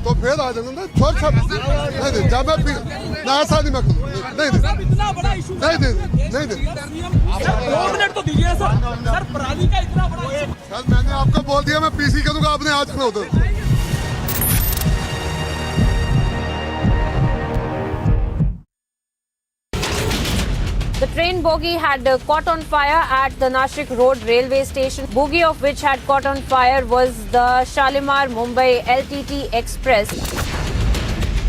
तो फिर आ जाऊंगा ना, छोड़ छोड़ नहीं जब मैं ना ऐसा नहीं मैं करूँ नहीं इतना बड़ा इशू नहीं 2 मिनट तो दीजिए सर पराली का इतना बड़ा सर मैंने आपको बोल दिया मैं पीसी करूंगा, आपने आज जाना उधर। The train bogie had caught on fire at the Nashik Road railway station. Bogie of which had caught on fire was the Shalimar Mumbai LTT Express.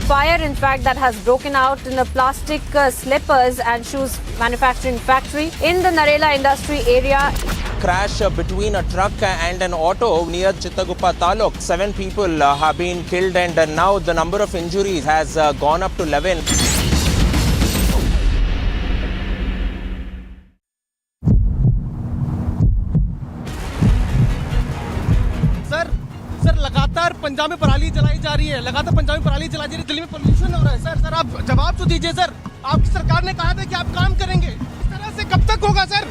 Fire, in fact, that has broken out in a plastic slippers and shoes manufacturing factory in the Narela industry area. Crash between a truck and an auto near Chittaguppa Taluk. 7 people have been killed and now the number of injuries has gone up to 11. Sir लगातार पंजाब में पराली जलाई जा रही है, लगातार पंजाब में पराली जलाई जा रही है, दिल्ली में पोल्यूशन हो रहा है। सर आप जवाब तो दीजिए सर। आपकी सरकार ने कहा था कि आप काम करेंगे, इस तरह से कब तक होगा sir?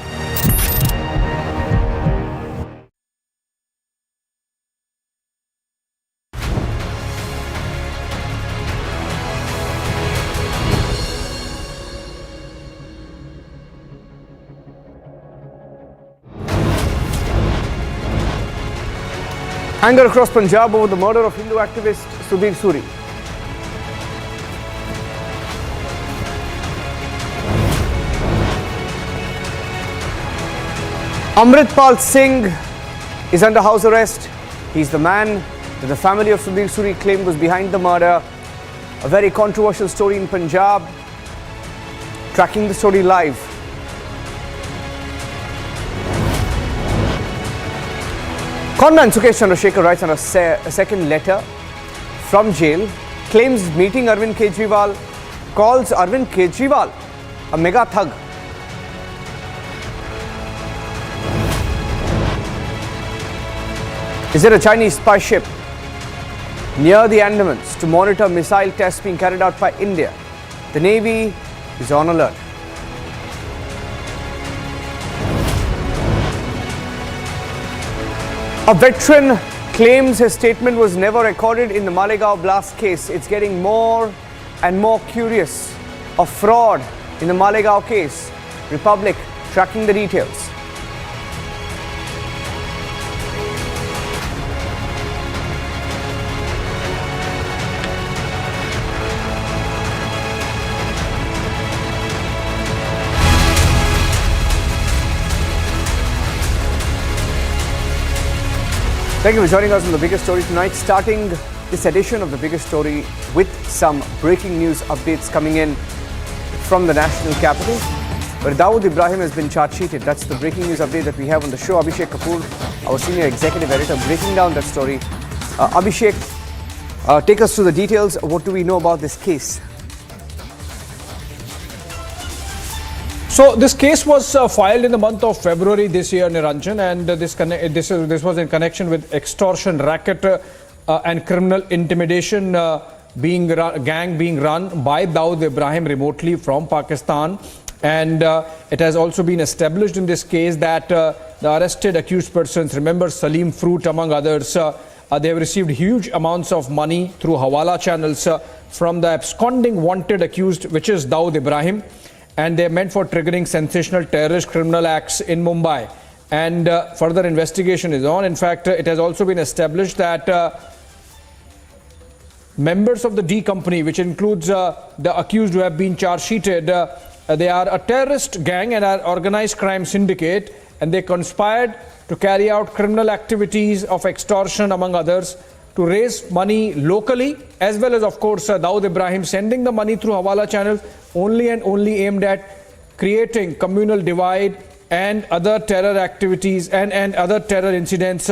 Anger across Punjab over the murder of Hindu activist Subir Suri. Amritpal Singh is under house arrest. He's the man that the family of Subir Suri claimed was behind the murder. A very controversial story in Punjab. Tracking the story live. Conman Sukesh Chandrasekhar writes on a second letter from jail, claims meeting Arvind Kejriwal, calls Arvind Kejriwal a mega thug. Is there a Chinese spy ship near the Andamans to monitor missile tests being carried out by India? The Navy is on alert. A veteran claims his statement was never recorded in the Malegaon blast case. It's getting more and more curious. A fraud in the Malegaon case. Republic tracking the details. Thank you for joining us on The Biggest Story tonight. Starting this edition of The Biggest Story with some breaking news updates coming in from the national capital, where Dawood Ibrahim has been charge-sheeted. That's the breaking news update that we have on the show. Abhishek Kapoor, our senior executive editor, breaking down that story. Abhishek, take us through the details. What do we know about this case? So this case was filed in the month of February this year, Niranjan, and this was in connection with extortion, racket and criminal intimidation gang being run by Dawood Ibrahim remotely from Pakistan. And it has also been established in this case that the arrested accused persons, remember Salim Fruit among others, they have received huge amounts of money through Hawala channels from the absconding wanted accused, which is Dawood Ibrahim. And they are meant for triggering sensational terrorist criminal acts in Mumbai. and further investigation is on. In fact, it has also been established that members of the D company, which includes the accused who have been charge sheeted, they are a terrorist gang and are organized crime syndicate, and they conspired to carry out criminal activities of extortion, among others, to raise money locally, as well as, of course, Dawood Ibrahim sending the money through Hawala channels, only and only aimed at creating communal divide and other terror activities and other terror incidents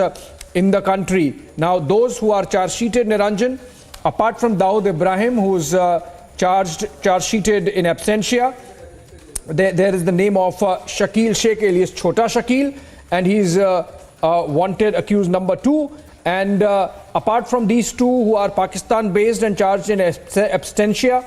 in the country. Now, those who are charge sheeted, Niranjan, apart from Dawood Ibrahim, who's charge sheeted in absentia, there is the name of Shakil Sheikh alias Chota Shakil, and he's wanted accused number 2. And apart from these two who are Pakistan based and charged in absentia,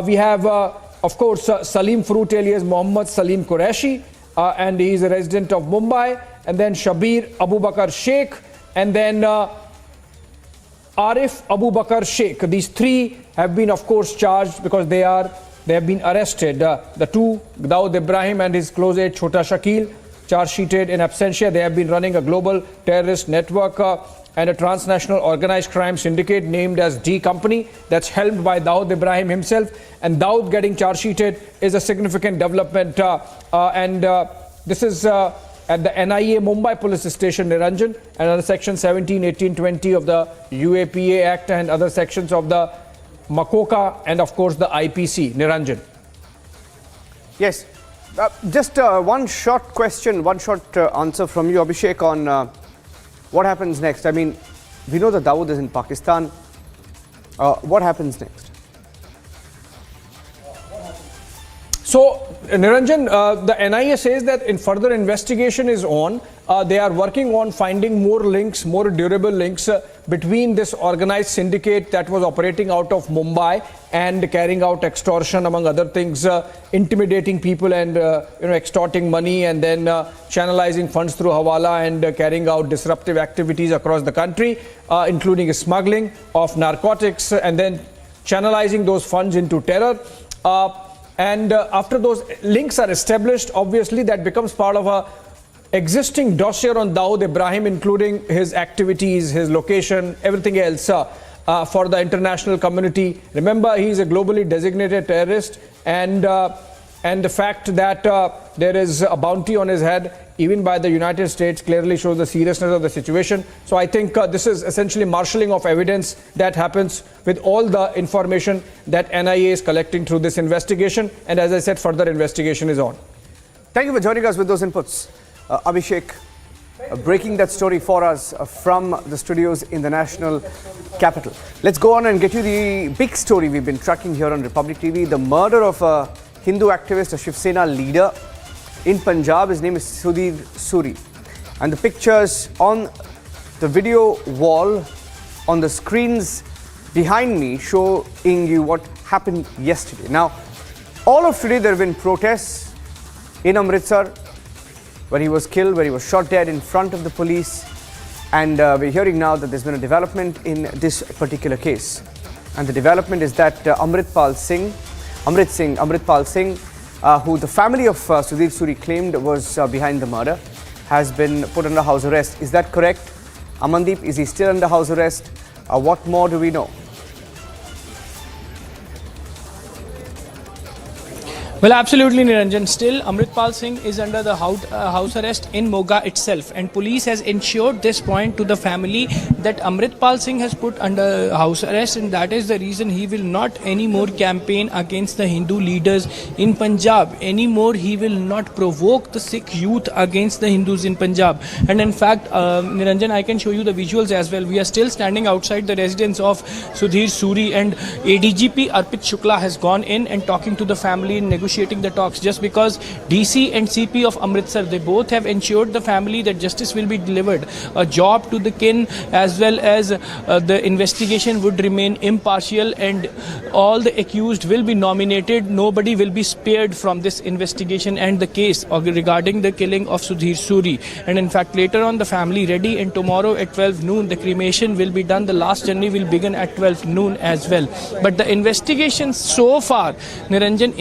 we have of course Salim Fruit alias Mohammad Salim Qureshi, and he is a resident of Mumbai, and then Shabir Abu Bakr Sheikh, and then Arif Abu Bakr Sheikh. These 3 have been of course charged because they have been arrested. The 2, Dawood Ibrahim and his close aide Chota Shakil, charge sheeted in absentia. They have been running a global terrorist network and a transnational organized crime syndicate named as D Company, that's helmed by Dawood Ibrahim himself. And Dawood getting charge sheeted is a significant development, and this is at the NIA Mumbai police station, Niranjan, and under section 17, 18, 20 of the UAPA Act and other sections of the Makoka and of course the IPC. Niranjan. Yes, just one short question, one short answer from you, Abhishek, on what happens next. I mean, we know that Dawood is in Pakistan. What happens next? So, Niranjan, the NIA says that in further investigation is on. They are working on finding more links, more durable links between this organized syndicate that was operating out of Mumbai and carrying out extortion, among other things, intimidating people and extorting money, and then channelizing funds through Hawala and carrying out disruptive activities across the country, including smuggling of narcotics and then channelizing those funds into terror. And after those links are established, obviously that becomes part of a existing dossier on Dawood Ibrahim, including his activities, his location, everything else for the international community. Remember, he is a globally designated terrorist, and the fact that there is a bounty on his head, even by the United States, clearly shows the seriousness of the situation. So I think this is essentially marshalling of evidence that happens with all the information that NIA is collecting through this investigation. And as I said, further investigation is on. Thank you for joining us with those inputs. Abhishek, breaking that story for us from the studios in the national capital. Let's go on and get you the big story we've been tracking here on Republic TV. The murder of a Hindu activist, a Shiv Sena leader in Punjab. His name is Sudhir Suri. And the pictures on the video wall on the screens behind me showing you what happened yesterday. Now, all of today there have been protests in Amritsar, where he was killed, where he was shot dead in front of the police. And we're hearing now that there's been a development in this particular case. And the development is that Amritpal Singh, who the family of Sudhir Suri claimed was behind the murder, has been put under house arrest. Is that correct? Amandeep, is he still under house arrest? What more do we know? Well, absolutely, Niranjan. Still, Amritpal Singh is under the house arrest in Moga itself, and police has ensured this point to the family that Amritpal Singh has put under house arrest, and that is the reason he will not anymore campaign against the Hindu leaders in Punjab. Anymore, he will not provoke the Sikh youth against the Hindus in Punjab. And in fact, Niranjan, I can show you the visuals as well. We are still standing outside the residence of Sudhir Suri, and ADGP Arpit Shukla has gone in and talking to the family and negotiating the talks, just because DC and CP of Amritsar, they both have ensured the family that justice will be delivered, a job to the kin, as well as the investigation would remain impartial and all the accused will be nominated. Nobody will be spared from this investigation and the case regarding the killing of Sudhir Suri. And in fact, later on the family ready, and tomorrow at 12 noon the cremation will be done. The last journey will begin at 12 noon as well. But the investigation so far, Niranjan,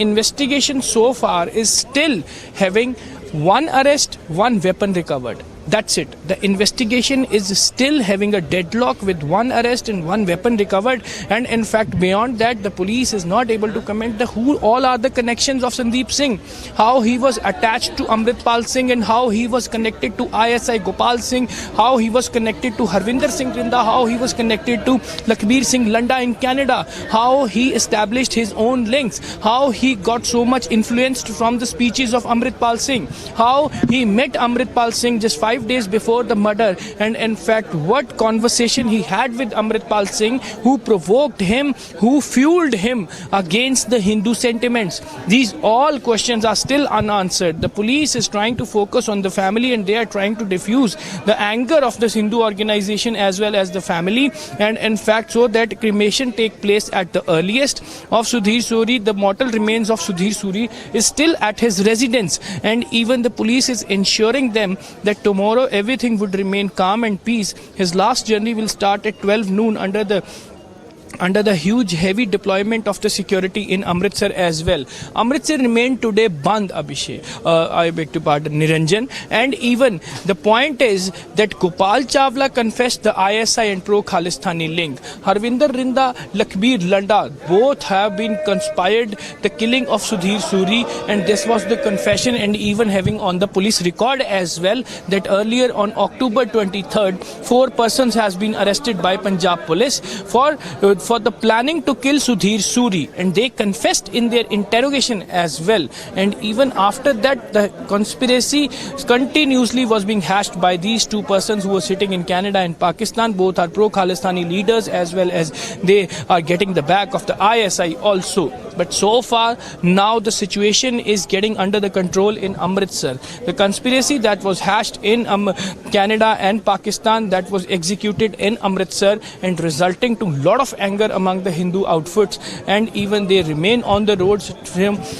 so far is still having 1 arrest, 1 weapon recovered. That's it. The investigation is still having a deadlock with 1 arrest and 1 weapon recovered. And in fact, beyond that, the police is not able to comment who all are the connections of Sandeep Singh, how he was attached to Amritpal Singh and how he was connected to ISI Gopal Singh, how he was connected to Harvinder Singh Rinda, how he was connected to Lakhbir Singh Landa in Canada, how he established his own links, how he got so much influenced from the speeches of Amritpal Singh, how he met Amritpal Singh just 5 days before the murder, and in fact what conversation he had with Amritpal Singh, who provoked him, who fueled him against the Hindu sentiments. These all questions are still unanswered. The police is trying to focus on the family and they are trying to diffuse the anger of this Hindu organization as well as the family, and in fact so that cremation take place at the earliest of Sudhir Suri. The mortal remains of Sudhir Suri is still at his residence, and even the police is ensuring them that tomorrow everything would remain calm and peace. His last journey will start at 12 noon under the huge heavy deployment of the security in Amritsar as well. Amritsar remained today band, Abhishek. I beg to pardon, Niranjan. And even the point is that Gopal Chawla confessed the ISI and pro-Khalistani link. Harvinder Rinda, Lakhbir Landa, both have been conspired the killing of Sudhir Suri, and this was the confession, and even having on the police record as well that earlier on October 23rd, 4 persons has been arrested by Punjab police for the planning to kill Sudhir Suri, and they confessed in their interrogation as well. And even after that, the conspiracy continuously was being hashed by these 2 persons who were sitting in Canada and Pakistan. Both are pro-Khalistani leaders as well as they are getting the back of the ISI also. But so far, now the situation is getting under the control in Amritsar. The conspiracy that was hashed in Canada and Pakistan, that was executed in Amritsar and resulting to a lot of anger among the Hindu outfits, and even they remain on the roads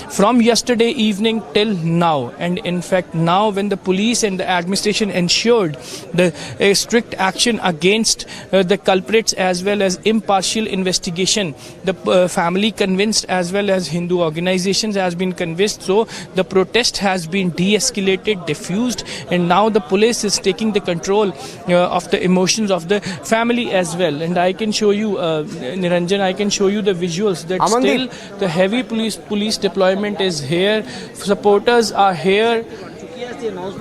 from yesterday evening till now. And in fact, now when the police and the administration ensured the strict action against the culprits as well as impartial investigation, the family convinced as well as Hindu organizations has been convinced. So the protest has been de-escalated, diffused, and now the police is taking the control of the emotions of the family as well. And I can show you Niranjan, I can show you the visuals that Amandeep, still the heavy police deployment is here. Supporters are here.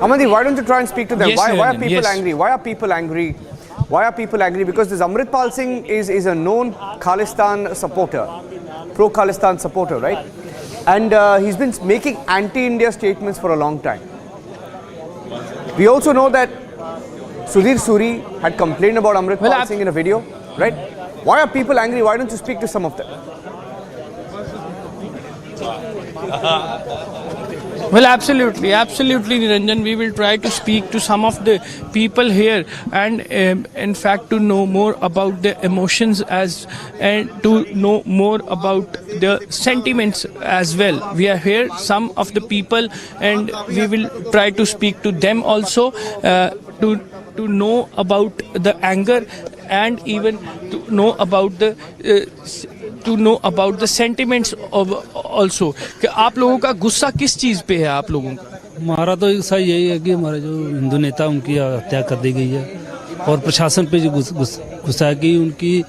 Amandeep, why don't you try and speak to them? Yes, Why are Niranjan, people yes. angry? Why are people angry? Why are people angry? Because this Amritpal Singh is a known Khalistan supporter, pro-Khalistan supporter, right? And he's been making anti-India statements for a long time. We also know that Sudhir Suri had complained about Amritpal Singh in a video, right? Why are people angry? Why don't you speak to some of them? Well, absolutely, Niranjan. We will try to speak to some of the people here, and in fact to know more about the emotions and to know more about the sentiments as well. We are here, some of the people, and we will try to speak to them also to know about the anger and even to know about the sentiments of also. कि आप लोगों का गुस्सा किस चीज पे है आप लोगों का? हमारा तो ऐसा यही है कि हमारे जो हिंदू नेता उनकी हत्या कर दी गई है, और प्रशासन पे जो गुस्सा है कि उनकी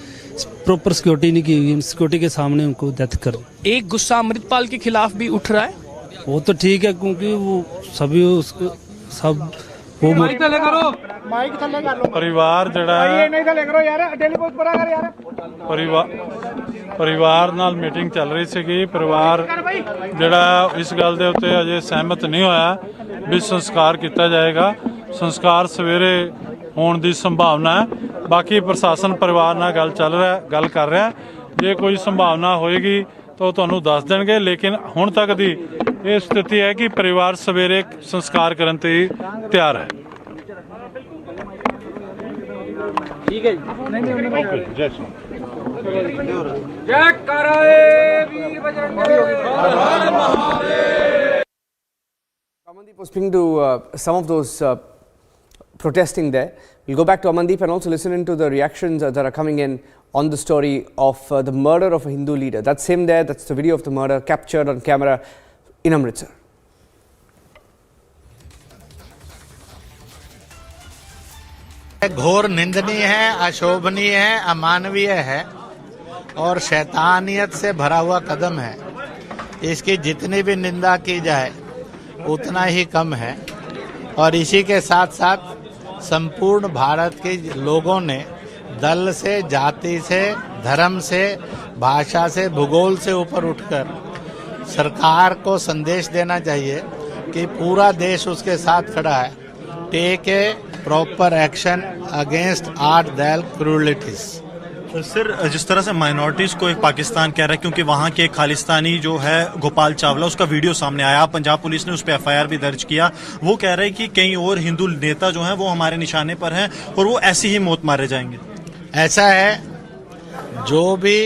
प्रॉपर सिक्योरिटी नहीं की हुई, सिक्योरिटी के सामने उनको डेथ कर। एक गुस्सा अमृतपाल के खिलाफ भी उठ रहा है। वो तो ठीक है, क्योंकि वो सभी उसको सब वो परिवार जड़ा परिवार नाल मीटिंग चल रही सी। परिवार जड़ा इस गल दे उत्ते अजे सहमत नहीं होया भी संस्कार किया जाएगा। संस्कार सवेरे होने की संभावना है। बाकी प्रशासन परिवार नाल गल कर रहा है। जे कोई संभावना होएगी तो तुहानूं दस देणगे, लेकिन हुण तक दी ये स्थिति है कि परिवार सवेरे संस्कार करने ते तैयार है। ठीक है Amandeep was speaking to some of those protesting there. We'll go back to Amandeep and also listen into the reactions that are coming in on the story of the murder of a Hindu leader. That's him there. That's the video of the murder captured on camera in Amritsar. घोर निंदनीय है, अशोभनीय है, अमानवीय है और शैतानियत से भरा हुआ कदम है। इसकी जितनी भी निंदा की जाए उतना ही कम है और इसी के साथ साथ संपूर्ण भारत के लोगों ने दल से, जाति से, धर्म से, भाषा से, भूगोल से ऊपर उठकर सरकार को संदेश देना चाहिए कि पूरा देश उसके साथ खड़ा है। Take a proper action against आर्ट दैल क्रूलिटीज। सर, जिस तरह से माइनॉरिटीज को एक पाकिस्तान कह रहा है क्योंकि वहाँ के खालिस्तानी जो है गोपाल चावला, उसका वीडियो सामने आया, पंजाब पुलिस ने उस पर एफआईआर भी दर्ज किया। वो कह रहे हैं कि कई और हिंदू नेता जो हैं वो हमारे निशाने पर हैं और वो ऐसी ही मौत मारे जाएंगे। ऐसा है, जो भी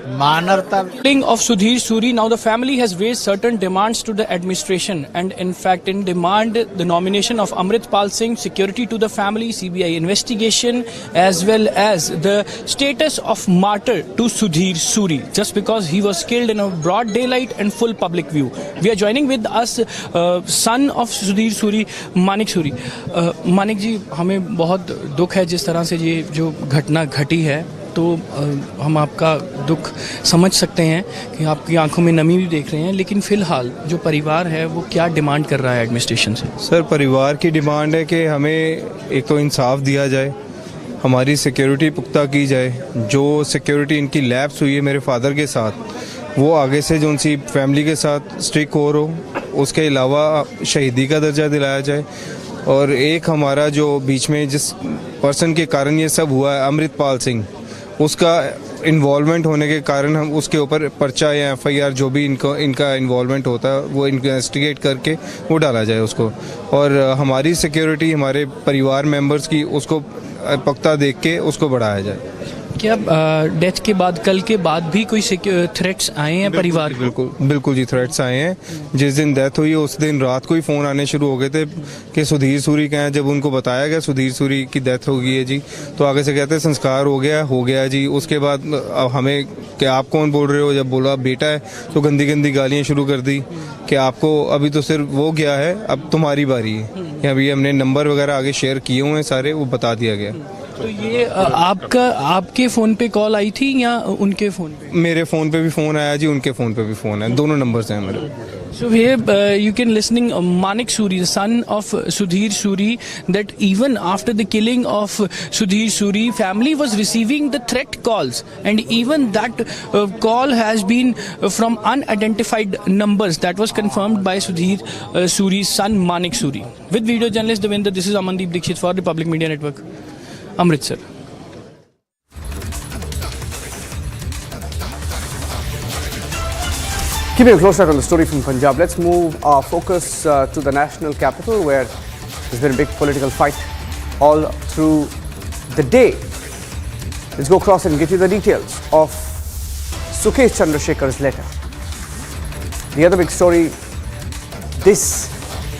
मानवता Killing of Sudhir Suri, now the family has raised certain demands to the administration, and in fact in demand the nomination of Amrit Pal Singh, security to the family, CBI investigation, as well as the status of martyr to Sudhir Suri, just because he was killed in a broad daylight and full public view. We are joining with us son of Sudhir Suri, Manik Suri. Manik ji, हमें बहुत दुख है जिस तरह से ये जो घटना घटी है, तो हम आपका दुख समझ सकते हैं कि आपकी आंखों में नमी भी देख रहे हैं, लेकिन फिलहाल जो परिवार है वो क्या डिमांड कर रहा है एडमिनिस्ट्रेशन से? सर, परिवार की डिमांड है कि हमें एक तो इंसाफ दिया जाए, हमारी सिक्योरिटी पुख्ता की जाए। जो सिक्योरिटी इनकी लैप्स हुई है मेरे फादर के साथ, वो आगे से जो उनकी फैमिली के साथ स्ट्रिक्ट हो। उसके अलावा शहीदी का दर्जा दिलाया जाए। और एक हमारा जो बीच में जिस पर्सन के कारण ये सब हुआ है, अमृत पाल सिंह, उसका इन्वॉल्वमेंट होने के कारण हम उसके ऊपर पर्चा या एफआईआर जो भी इनका इन्वॉल्वमेंट होता है वो इन्वेस्टिगेट करके वो डाला जाए उसको। और हमारी सिक्योरिटी, हमारे परिवार मेंबर्स की, उसको पुख्ता देख के उसको बढ़ाया जाए। क्या डेथ के बाद, कल के बाद भी कोई थ्रेट्स आए हैं परिवार? बिल्कुल जी, थ्रेट्स आए हैं। जिस दिन डेथ हुई उस दिन रात को ही फ़ोन आने शुरू हो गए थे कि सुधीर सूरी कहाँ हैं। जब उनको बताया गया सुधीर सूरी की डेथ हो गई है जी, तो आगे से कहते हैं संस्कार हो गया जी। उसके बाद हमें कि आप कौन बोल रहे हो, जब बोला बेटा है तो गंदी गंदी गालियाँ शुरू कर दी कि आपको अभी तो सिर्फ वो गया है, अब तुम्हारी बारी है। अभी हमने नंबर वगैरह आगे शेयर किए हुए हैं सारे, वो बता दिया गया। तो ये आपके फोन पे कॉल आई थी या उनके फोन पे? मेरे फोन पे भी फोन आया जी, उनके फोन पे भी फोन है, दोनों नंबर्स हैं मेरे। So here you can listening Manik Suri, the son of Sudhir Suri, that even after the killing of Sudhir Suri, family was receiving the threat calls, and even that call has been from unidentified numbers. That was confirmed by Sudhir Suri's son Manik Suri. With video journalist Devinder, this is Amandeep Dikshit for Republic Media Network, Amritsar. Keeping a close eye on the story from Punjab, let's move our focus to the national capital, where there's been a big political fight all through the day. Let's go across and get you the details of Sukesh Chandrasekhar's letter. The other big story this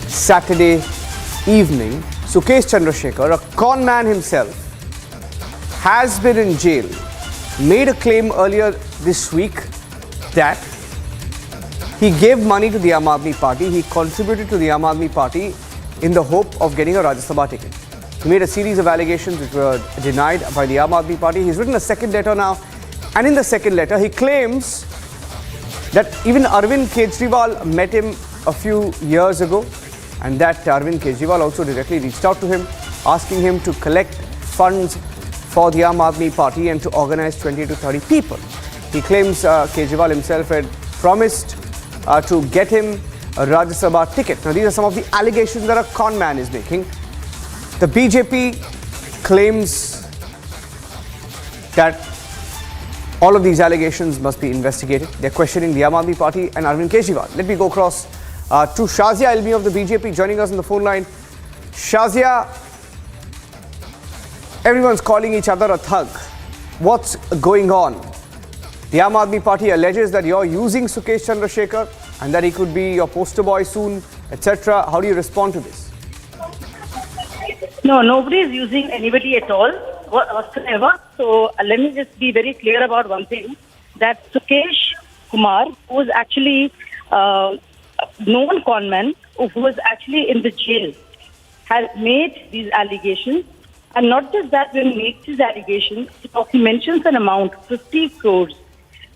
Saturday evening, Sukesh Chandrasekhar, a con man himself, has been in jail. Made a claim earlier this week that he gave money to the Aam Aadmi Party, he contributed to the Aam Aadmi Party in the hope of getting a Rajya Sabha ticket. He made a series of allegations which were denied by the Aam Aadmi Party. He's written a second letter now, and in the second letter he claims that even Arvind Kejriwal met him a few years ago, and that Arvind Kejriwal also directly reached out to him, asking him to collect funds for the Aam Aadmi Party and to organize 20 to 30 people. He claims Kejriwal himself had promised to get him a Rajya Sabha ticket. Now, these are some of the allegations that a con man is making. The BJP claims that all of these allegations must be investigated. They're questioning the Aam Aadmi Party and Arvind Kejriwal. Let me go across to Shazia Ilmi of the BJP joining us on the phone line. Shazia, everyone's calling each other a thug. What's going on? The Aam Aadmi Party alleges that you're using Sukesh Chandrasekhar and that he could be your poster boy soon, etc. How do you respond to this? No, nobody is using anybody at all whatsoever. So let me just be very clear about one thing, that Sukesh Kumar, who is actually a known conman, who was actually in the jail, has made these allegations, And not just that, when he makes his allegations, he mentions an amount, 50 crores.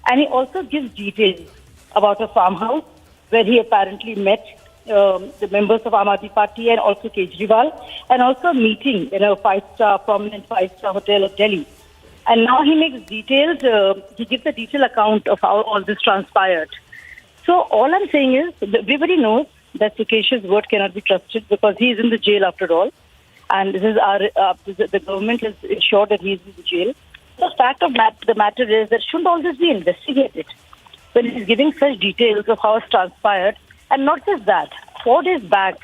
And he also gives details about a farmhouse where he apparently met the members of Aam Aadmi Party and also Kejriwal, and also a meeting in a prominent five-star hotel of Delhi. And now he makes details, he gives a detailed account of how all this transpired. So all I'm saying is, everybody knows that Sukesh's word cannot be trusted because he is in the jail after all. And this is the government has ensured that he is in the jail. The fact of the matter is that shouldn't all this be investigated? When he's giving such details of how it's transpired, and not just that, 4 days back,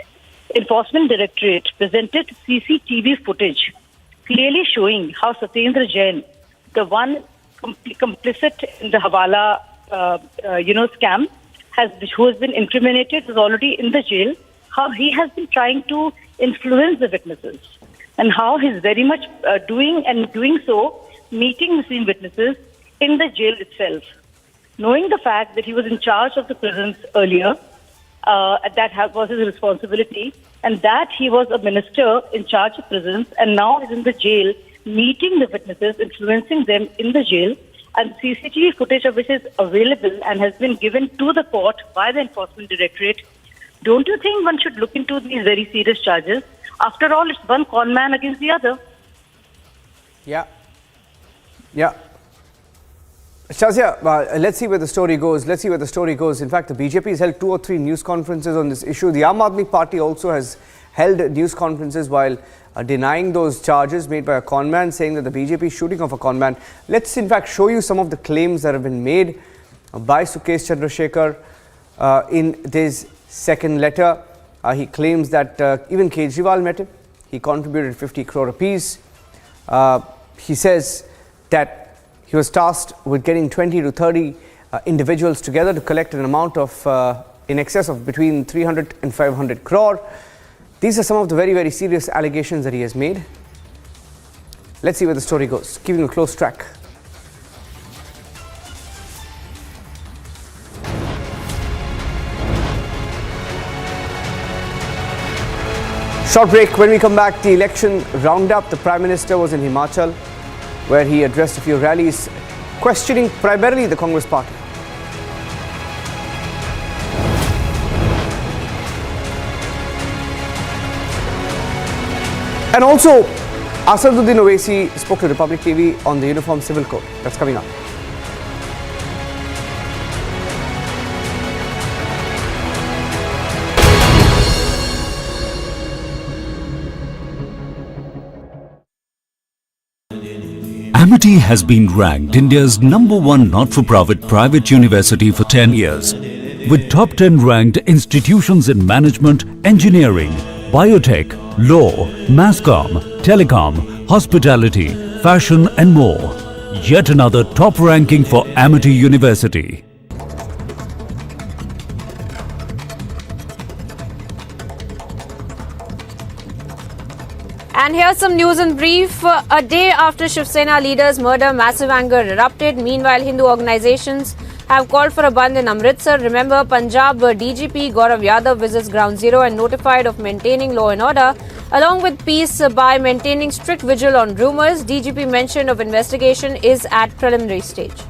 Enforcement Directorate presented CCTV footage clearly showing how Satyendra Jain, the one complicit in the Hawala, scam, who has been incriminated, is already in the jail. How he has been trying to influence the witnesses, and how he's very much doing so, meeting Muslim witnesses in the jail itself. Knowing the fact that he was in charge of the prisons earlier, that was his responsibility, and that he was a minister in charge of prisons, and now he's in the jail, meeting the witnesses, influencing them in the jail, and CCTV footage of which is available and has been given to the court by the Enforcement Directorate. Don't you think one should look into these very serious charges? After all, it's one con man against the other. Yeah. Shazia, let's see where the story goes. In fact, the BJP has held 2 or 3 news conferences on this issue. The Aam Aadmi Party also has held news conferences while denying those charges made by a conman, saying that the BJP is shooting off a conman. Let's in fact show you some of the claims that have been made by Sukesh Chandrasekhar in this second letter. He claims that even Kejriwal met him. He contributed 50 crore rupees. He says that he was tasked with getting 20 to 30 individuals together to collect an amount of in excess of between 300 and 500 crore. These are some of the very, very serious allegations that he has made. Let's see where the story goes. Keeping a close track. Short break. When we come back, the election roundup. The Prime Minister was in Himachal, where he addressed a few rallies, questioning primarily the Congress party. And also, Asaduddin Owaisi spoke to Republic TV on the Uniform Civil Code. That's coming up. Amity has been ranked India's #1 not-for-profit private university for 10 years, with top 10 ranked institutions in management, engineering, biotech, law, mass comm, telecom, hospitality, fashion and more. Yet another top ranking for Amity University. And here's some news in brief. A day after Shiv Sena leader's murder, massive anger erupted. Meanwhile, Hindu organizations have called for a ban in Amritsar. Remember, Punjab DGP Gaurav Yadav visits Ground Zero and notified of maintaining law and order, along with peace by maintaining strict vigil on rumours. DGP mention of investigation is at preliminary stage.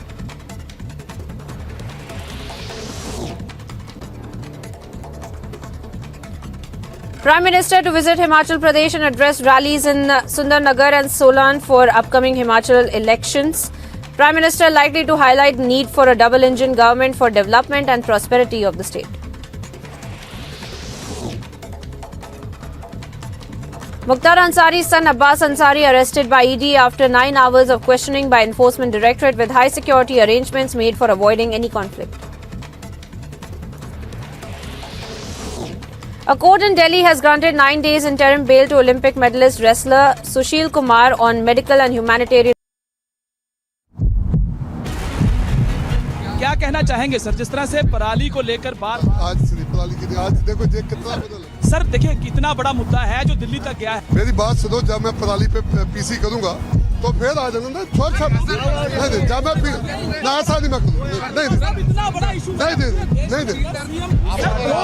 Prime Minister to visit Himachal Pradesh and address rallies in Sundarnagar and Solan for upcoming Himachal elections. Prime Minister likely to highlight need for a double-engine government for development and prosperity of the state. Mukhtar Ansari's son Abbas Ansari arrested by ED after 9 hours of questioning by Enforcement Directorate with high security arrangements made for avoiding any conflict. A court in Delhi has granted 9 days interim bail to Olympic medalist wrestler Sushil Kumar on medical and humanitarian. क्या कहना चाहेंगे sir, जिस तरह से पराली को लेकर बात आज पराली की आज देखो कितना बदल। सर देखिए कितना बड़ा मुद्दा है जो दिल्ली तक गया है। मेरी बात सुनो, जब मैं पराली पे पीसी करूंगा तो फिर आ जाना ना छोड़ छाप नहीं, जब मैं ना ऐसा नहीं मैं नहीं इतना बड़ा इशू नहीं 2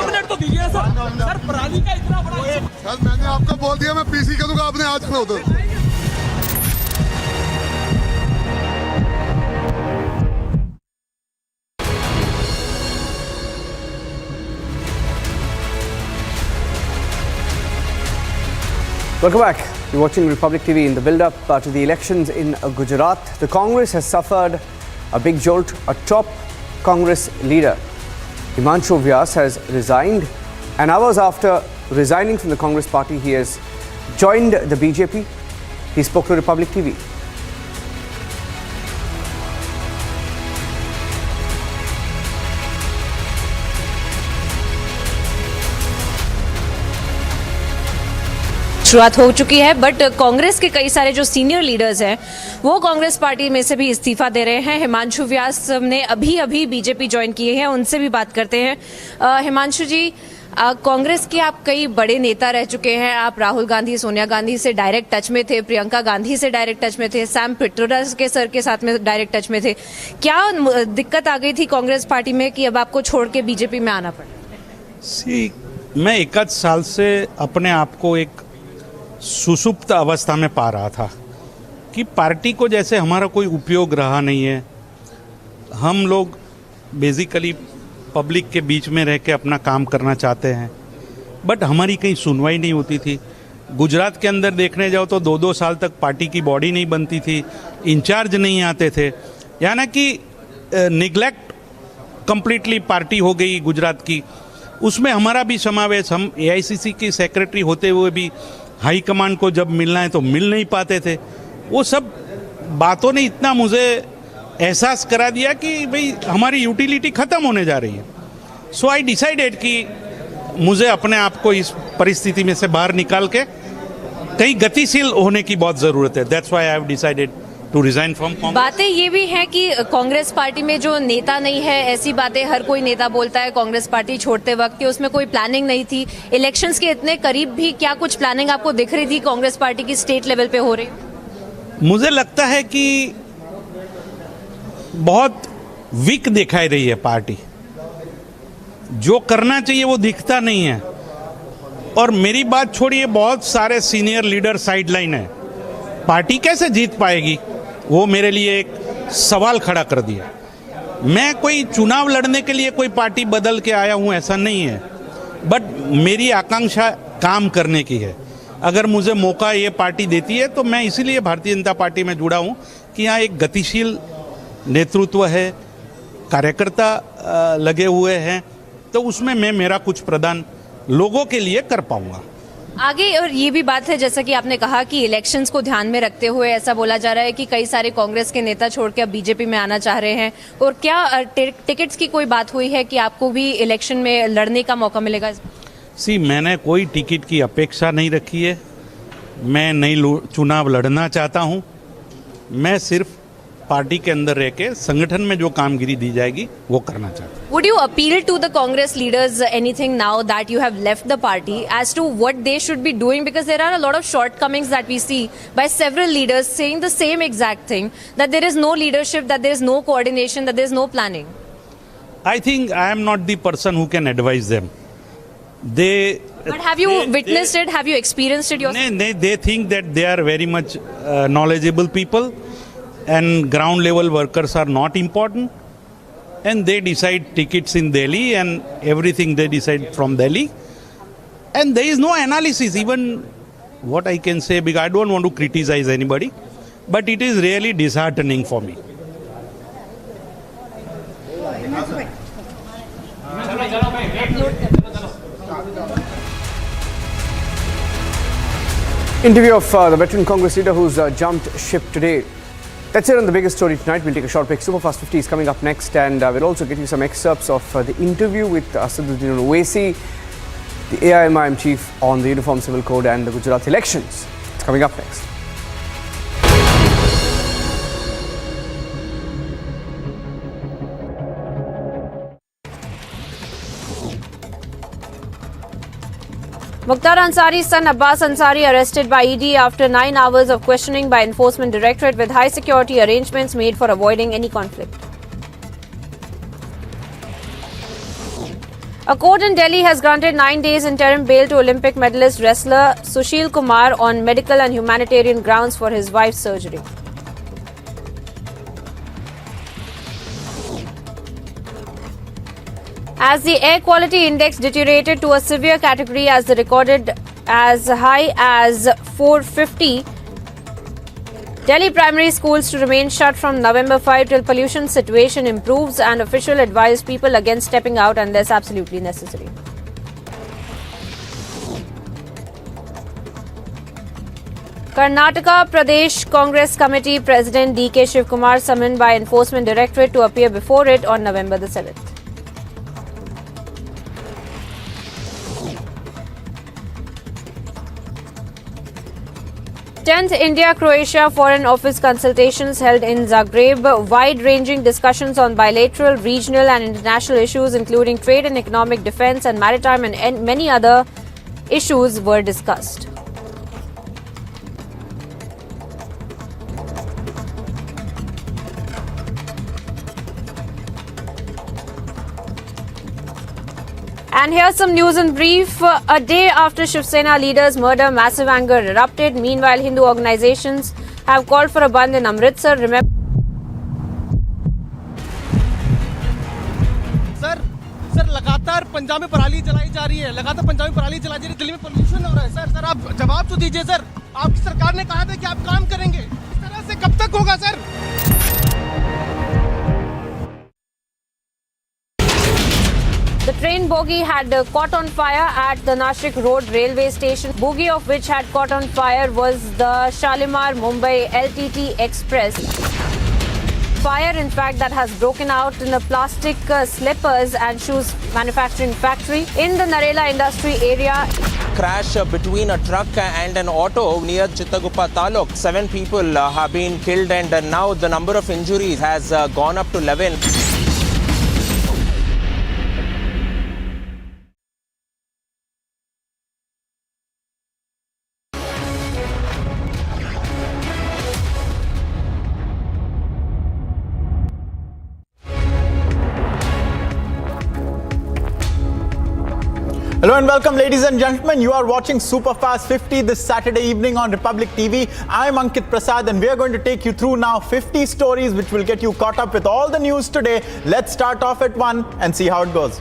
मिनट तो दीजिए सर पराली का इतना बड़ा सर मैंने आपको बोल दिया मैं पीसी करूंगा, आपने आज खड़ा उधर Welcome back. You're watching Republic TV. In the build-up to the elections in Gujarat, the Congress has suffered a big jolt. A top Congress leader, Himanshu Vyas, has resigned. And hours after resigning from the Congress party, he has joined the BJP. He spoke to Republic TV. शुरुआत हो चुकी है, but Congress के कई सारे जो senior leaders हैं वो कांग्रेस पार्टी में से भी इस्तीफा दे रहे हैं। हिमांशु व्यास ने अभी बीजेपी ज्वाइन किए हैं, उनसे भी बात करते हैं। हिमांशु जी, कांग्रेस के आप कई बड़े नेता रह चुके हैं। आप राहुल गांधी, सोनिया गांधी से डायरेक्ट टच में थे, प्रियंका गांधी से डायरेक्ट टच में थे, सैम पित्रोदा के सर के साथ में डायरेक्ट टच में थे। क्या दिक्कत आ गई थी कांग्रेस पार्टी में कि अब आपको छोड़ के बीजेपी में आना पड़ा? मैं 1 साल से अपने आप को एक सुसुप्त अवस्था में पा रहा था कि पार्टी को जैसे हमारा कोई उपयोग रहा नहीं है। हम लोग बेसिकली पब्लिक के बीच में रह के अपना काम करना चाहते हैं, बट हमारी कहीं सुनवाई नहीं होती थी। गुजरात के अंदर देखने जाओ तो 2-2 साल तक पार्टी की बॉडी नहीं बनती थी, इंचार्ज नहीं आते थे, यानी कि निगलेक्ट कंप्लीटली पार्टी हो गई गुजरात की। उसमें हमारा भी समावेश, हम AICC की सेक्रेटरी होते हुए भी हाई कमांड को जब मिलना है तो मिल नहीं पाते थे। वो सब बातों ने इतना मुझे एहसास करा दिया कि भाई हमारी यूटिलिटी ख़त्म होने जा रही है। सो आई डिसाइडेड कि मुझे अपने आप को इस परिस्थिति में से बाहर निकाल के कहीं गतिशील होने की बहुत ज़रूरत है। That's why I have decided to resign from Congress. बातें ये भी हैं कि कांग्रेस पार्टी में जो नेता नहीं है, ऐसी बातें हर कोई नेता बोलता है कांग्रेस पार्टी छोड़ते वक्त कि उसमें कोई प्लानिंग नहीं थी। इलेक्शंस के इतने करीब भी क्या कुछ प्लानिंग आपको दिख रही थी कांग्रेस पार्टी की स्टेट लेवल पे हो रही? मुझे लगता है कि बहुत वीक दिखाई रही है पार्टी, जो करना चाहिए वो दिखता नहीं है। और मेरी बात छोड़िए, बहुत सारे सीनियर लीडर साइडलाइन है, पार्टी कैसे जीत पाएगी वो मेरे लिए एक सवाल खड़ा कर दिया। मैं कोई चुनाव लड़ने के लिए कोई पार्टी बदल के आया हूं ऐसा नहीं है, बट मेरी आकांक्षा काम करने की है। अगर मुझे मौका ये पार्टी देती है तो मैं इसीलिए भारतीय जनता पार्टी में जुड़ा हूं कि यहाँ एक गतिशील नेतृत्व है, कार्यकर्ता लगे हुए हैं, तो उसमें मैं मेरा कुछ प्रदान लोगों के लिए कर पाऊंगा आगे। और ये भी बात है, जैसा कि आपने कहा कि इलेक्शंस को ध्यान में रखते हुए ऐसा बोला जा रहा है कि कई सारे कांग्रेस के नेता छोड़ के अब बीजेपी में आना चाह रहे हैं। और क्या टिकट्स की कोई बात हुई है कि आपको भी इलेक्शन में लड़ने का मौका मिलेगा? मैंने कोई टिकट की अपेक्षा नहीं रखी है। मैं नई चुनाव लड़ना चाहता हूं। मैं सिर्फ पार्टी के अंदर रह के संगठन में जो कामगिरी दी जाएगी वो करना चाहता हूं। Would you appeal to the Congress leaders anything now that you have left the party as to what they should be doing? Because there are a lot of shortcomings that we see by several leaders saying the same exact thing, that there is no leadership, that there is no coordination, that there is no planning. I think I am not the person who can advise them. But have you witnessed it? Have you experienced it yourself? They think that they are very much knowledgeable people and ground level workers are not important, and they decide tickets in Delhi and everything they decide from Delhi, and there is no analysis. Even what I can say, because I don't want to criticize anybody, but it is really disheartening for me. Interview of the veteran Congress leader who's jumped ship today. That's it on the biggest story tonight. We'll take a short break. Superfast 50 is coming up next, and we'll also get you some excerpts of the interview with Asaduddin Owaisi, the AIMIM chief, on the Uniform Civil Code and the Gujarat elections. It's coming up next. Mukhtar Ansari's son Abbas Ansari arrested by ED after 9 hours of questioning by Enforcement Directorate with high security arrangements made for avoiding any conflict. A court in Delhi has granted 9 days interim bail to Olympic medalist wrestler Sushil Kumar on medical and humanitarian grounds for his wife's surgery. As the air quality index deteriorated to a severe category as the recorded as high as 450 Delhi primary schools to remain shut from November 5 till pollution situation improves, and official advised people against stepping out unless absolutely necessary. Karnataka Pradesh Congress Committee President D.K. Shivkumar summoned by Enforcement Directorate to appear before it on November the 7th. Tenth India-Croatia Foreign Office consultations held in Zagreb. Wide-ranging discussions on bilateral, regional and international issues including trade and economic, defence and maritime and many other issues were discussed. And here's some news in brief. A day after Shiv Sena leaders' murder, massive anger erupted. Meanwhile, Hindu organizations have called for a bandh in Amritsar. Remember, sir लगातार पंजाब में पराली जलाई जा रही है, लगातार पंजाब में पराली जलाई जा रही है, दिल्ली में पोल्यूशन हो रहा है। सर आप जवाब तो दीजिए सर। आपकी सरकार ने कहा था कि आप काम करेंगे, इस तरह से कब तक होगा sir? the train bogie had caught on fire at the Nashik Road railway station. Bogie of which had caught on fire was the Shalimar Mumbai LTT Express. Fire, in fact, that has broken out in a plastic slippers and shoes manufacturing factory in the Narela industry area. Crash between a truck and an auto near Chittaguppa Taluk. 7 people have been killed, and now the number of injuries has gone up to 11. Hello and welcome, ladies and gentlemen. You are watching Superfast 50 this Saturday evening on Republic TV. I'm Ankit Prasad and we are going to take you through now 50 stories which will get you caught up with all the news today. Let's start off at one and see how it goes.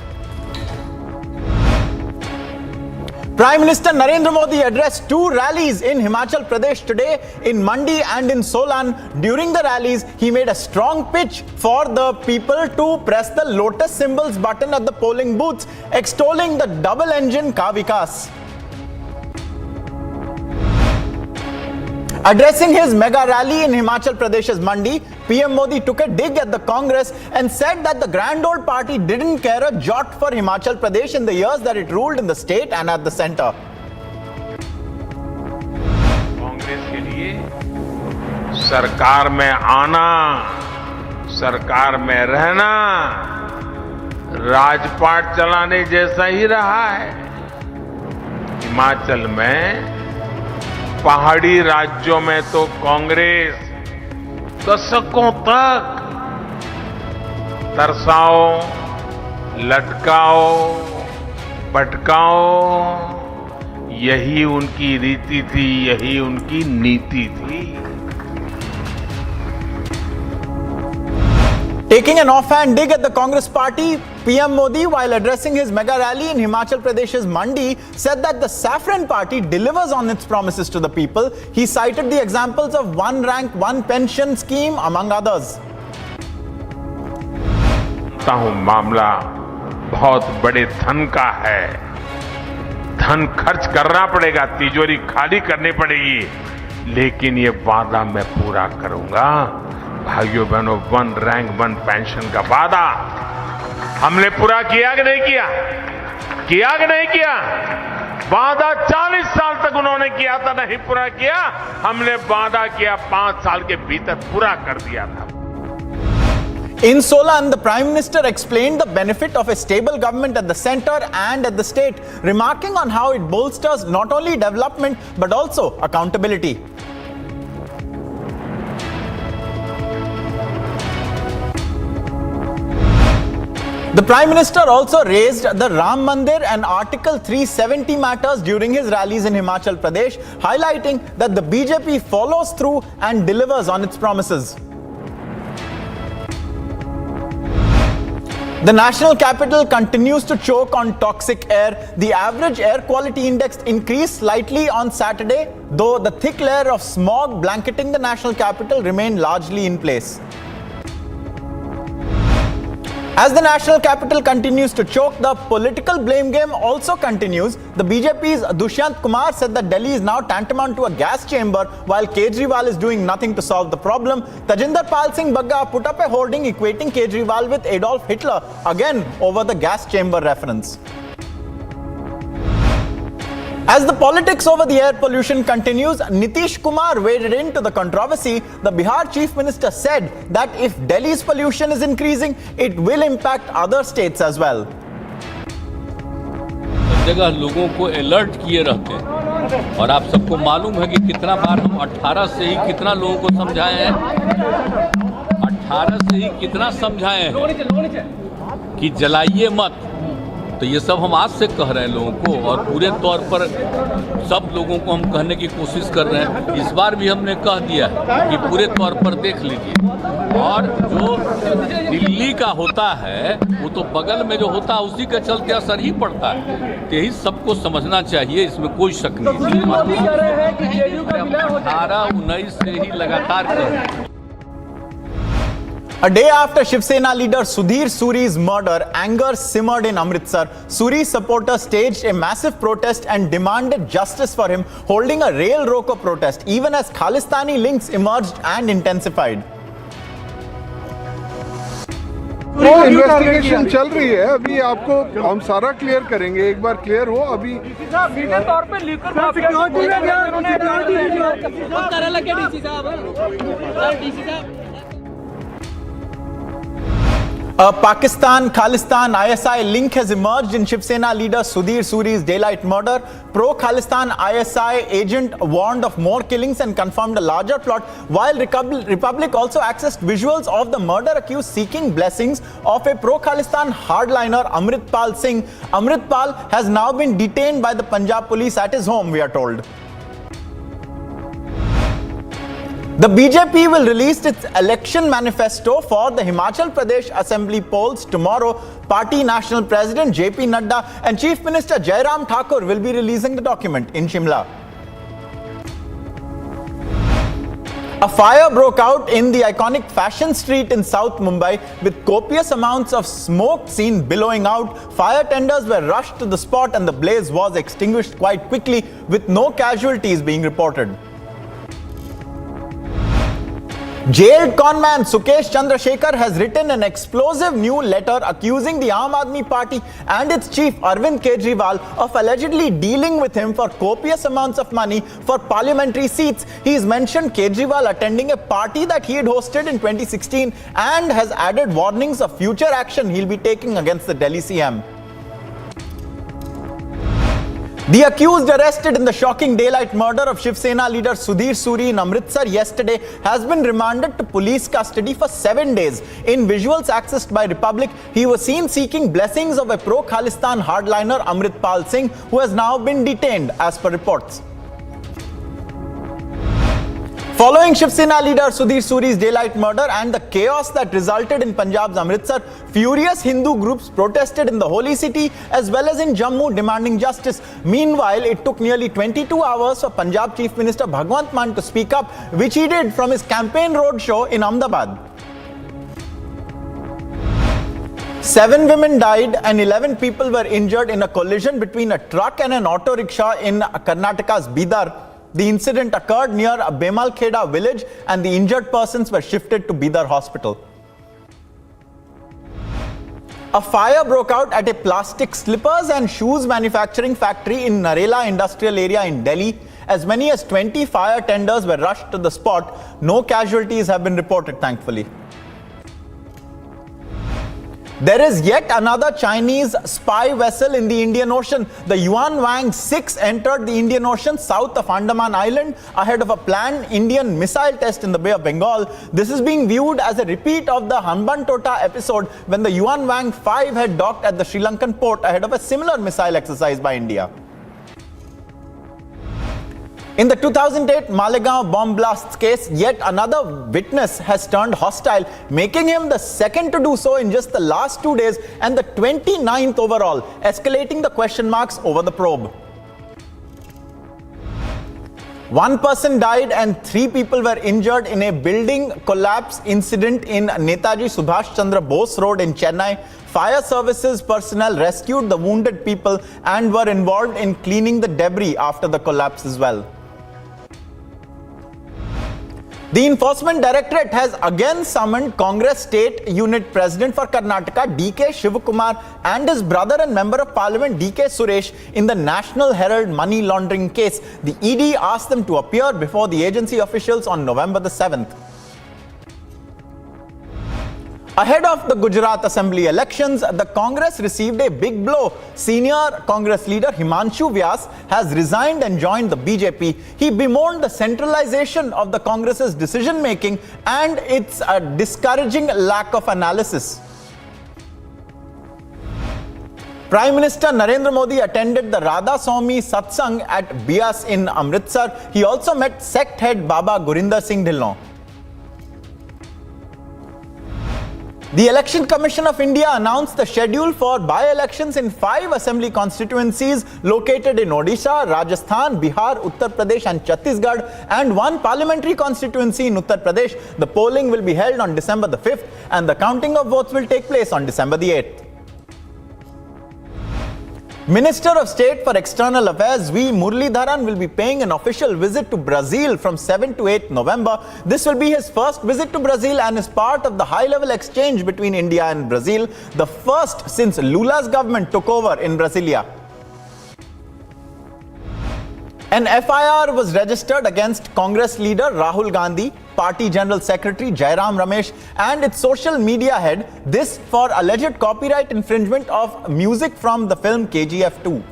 Prime Minister Narendra Modi addressed 2 rallies in Himachal Pradesh today, in Mandi and in Solan. During the rallies, he made a strong pitch for the people to press the lotus symbols button at the polling booths, extolling the double engine ka vikas. Addressing his mega rally in Himachal Pradesh's Mandi, PM Modi took a dig at the Congress and said that the grand old party didn't care a jot for Himachal Pradesh in the years that it ruled in the state and at the centre. Congress के लिए सरकार में आना, सरकार में रहना राजपाट चलाने जैसा ही रहा है। हिमाचल में पहाड़ी राज्यों में तो कांग्रेस दशकों तक तरसाओ, लटकाओ, पटकाओ, यही उनकी रीति थी, यही उनकी नीति थी। Taking an offhand dig at the Congress party, PM Modi, while addressing his mega rally in Himachal Pradesh's Mandi, said that the Saffron party delivers on its promises to the people. He cited the examples of one rank, one pension scheme, among others. मामला बहुत बड़े धन का है, धन खर्च करना पड़ेगा, तिजोरी खाली करनी पड़ेगी, लेकिन ये वादा मैं पूरा करूंगा। भाइयों बहनों, 1 रैंक 1 पेंशन का वादा हमने पूरा किया कि नहीं किया? किया कि नहीं किया? वादा 40 साल तक उन्होंने किया था, नहीं पूरा किया। हमने वादा किया 5 साल के भीतर पूरा कर दिया था। In Solan, the Prime Minister explained the benefit of a stable government at the centre and at the state, remarking on how it bolsters not only development but also accountability. The Prime Minister also raised the Ram Mandir and Article 370 matters during his rallies in Himachal Pradesh, highlighting that the BJP follows through and delivers on its promises. The national capital continues to choke on toxic air. The average air quality index increased slightly on Saturday, though the thick layer of smog blanketing the national capital remained largely in place. As the national capital continues to choke, the political blame game also continues. The BJP's Dushyant Kumar said that Delhi is now tantamount to a gas chamber, while Kejriwal is doing nothing to solve the problem. Tajinder Pal Singh Bagga put up a hoarding equating Kejriwal with Adolf Hitler, again over the gas chamber reference. As the politics over the air pollution continues, Nitish Kumar waded into the controversy. The Bihar Chief Minister said that if Delhi's pollution is increasing, it will impact other states as well. जगह लोगों को alert किए रहते हैं और आप सबको मालूम है कि कितना बार हम 18 से ही कितना लोगों को समझाए हैं, 18 से ही कितना समझाए हैं कि जलाइए मत। तो ये सब हम आज से कह रहे हैं लोगों को और पूरे तौर पर सब लोगों को हम कहने की कोशिश कर रहे हैं। इस बार भी हमने कह दिया कि पूरे तौर पर देख लीजिए। और जो दिल्ली का होता है वो तो बगल में जो होता है उसी के चलते असर ही पड़ता है। तो यही सबको समझना चाहिए, इसमें कोई शक नहीं। 18-19 से ही लगातार कर रहे हैं। A day after Shiv Sena leader Sudhir Suri's murder, anger simmered in Amritsar. Suri's supporters staged a massive protest and demanded justice for him, holding a rail roko protest, even as Khalistani links emerged and intensified. वो investigation चल रही है, अभी आपको हम सारा clear करेंगे। एक बार क्लियर हो अभी सीधे तौर पे लीकर सिक्योरिटी में डीसी साहब A Pakistan-Khalistan ISI link has emerged in Shiv Sena leader Sudhir Suri's daylight murder. Pro-Khalistan ISI agent warned of more killings and confirmed a larger plot, while Republic also accessed visuals of the murder accused seeking blessings of a pro-Khalistan hardliner Amritpal Singh. Amritpal has now been detained by the Punjab police at his home, we are told. The BJP will release its election manifesto for the Himachal Pradesh Assembly polls tomorrow. Party National President JP Nadda and Chief Minister Jairam Thakur will be releasing the document in Shimla. A fire broke out in the iconic Fashion Street in South Mumbai, with copious amounts of smoke seen billowing out. Fire tenders were rushed to the spot and the blaze was extinguished quite quickly, with no casualties being reported. Jailed conman Sukesh Chandrasekhar has written an explosive new letter accusing the Aam Aadmi Party and its chief Arvind Kejriwal of allegedly dealing with him for copious amounts of money for parliamentary seats. He has mentioned Kejriwal attending a party that he had hosted in 2016 and has added warnings of future action he'll be taking against the Delhi CM. The accused arrested in the shocking daylight murder of Shiv Sena leader Sudhir Suri in Amritsar yesterday has been remanded to police custody for 7 days. In visuals accessed by Republic, he was seen seeking blessings of a pro-Khalistan hardliner Amritpal Singh, who has now been detained as per reports. Following Shiv Sena leader Sudhir Suri's daylight murder and the chaos that resulted in Punjab's Amritsar, furious Hindu groups protested in the holy city as well as in Jammu demanding justice. Meanwhile, it took nearly 22 hours for Punjab Chief Minister Bhagwant Mann to speak up, which he did from his campaign roadshow in Ahmedabad. 7 women died and 11 people were injured in a collision between a truck and an auto rickshaw in Karnataka's Bidar. The incident occurred near Bemalkheda village and the injured persons were shifted to Bidar hospital. A fire broke out at a plastic slippers and shoes manufacturing factory in Narela industrial area in Delhi. As many as 20 fire tenders were rushed to the spot. No casualties have been reported, thankfully. There is yet another Chinese spy vessel in the Indian Ocean. The Yuan Wang 6 entered the Indian Ocean south of Andaman Island ahead of a planned Indian missile test in the Bay of Bengal. This is being viewed as a repeat of the Hambantota episode when the Yuan Wang 5 had docked at the Sri Lankan port ahead of a similar missile exercise by India. In the 2008 Malegaon bomb blasts case, yet another witness has turned hostile, making him the second to do so in just the last 2 days and the 29th overall, escalating the question marks over the probe. One person died and 3 people were injured in a building collapse incident in Netaji Subhash Chandra Bose Road in Chennai. Fire services personnel rescued the wounded people and were involved in cleaning the debris after the collapse as well. The Enforcement Directorate has again summoned Congress State Unit President for Karnataka D.K. Shivakumar and his brother and Member of Parliament D.K. Suresh in the National Herald money laundering case. The ED asked them to appear before the agency officials on November the 7th. Ahead of the Gujarat Assembly elections, the Congress received a big blow. Senior Congress leader Himanshu Vyas has resigned and joined the BJP. He bemoaned the centralization of the Congress's decision-making and its discouraging lack of analysis. Prime Minister Narendra Modi attended the Radha Swami Satsang at Bias in Amritsar. He also met sect head Baba Gurinder Singh Dhillon. The Election Commission of India announced the schedule for by-elections in 5 assembly constituencies located in Odisha, Rajasthan, Bihar, Uttar Pradesh and Chhattisgarh, and 1 parliamentary constituency in Uttar Pradesh. The polling will be held on December the 5th and the counting of votes will take place on December the 8th. Minister of State for External Affairs V. Muralidharan will be paying an official visit to Brazil from 7 to 8 November. This will be his first visit to Brazil and is part of the high-level exchange between India and Brazil, the first since Lula's government took over in Brasilia. An FIR was registered against Congress leader Rahul Gandhi, Party General Secretary Jairam Ramesh and its social media head, this for alleged copyright infringement of music from the film KGF 2.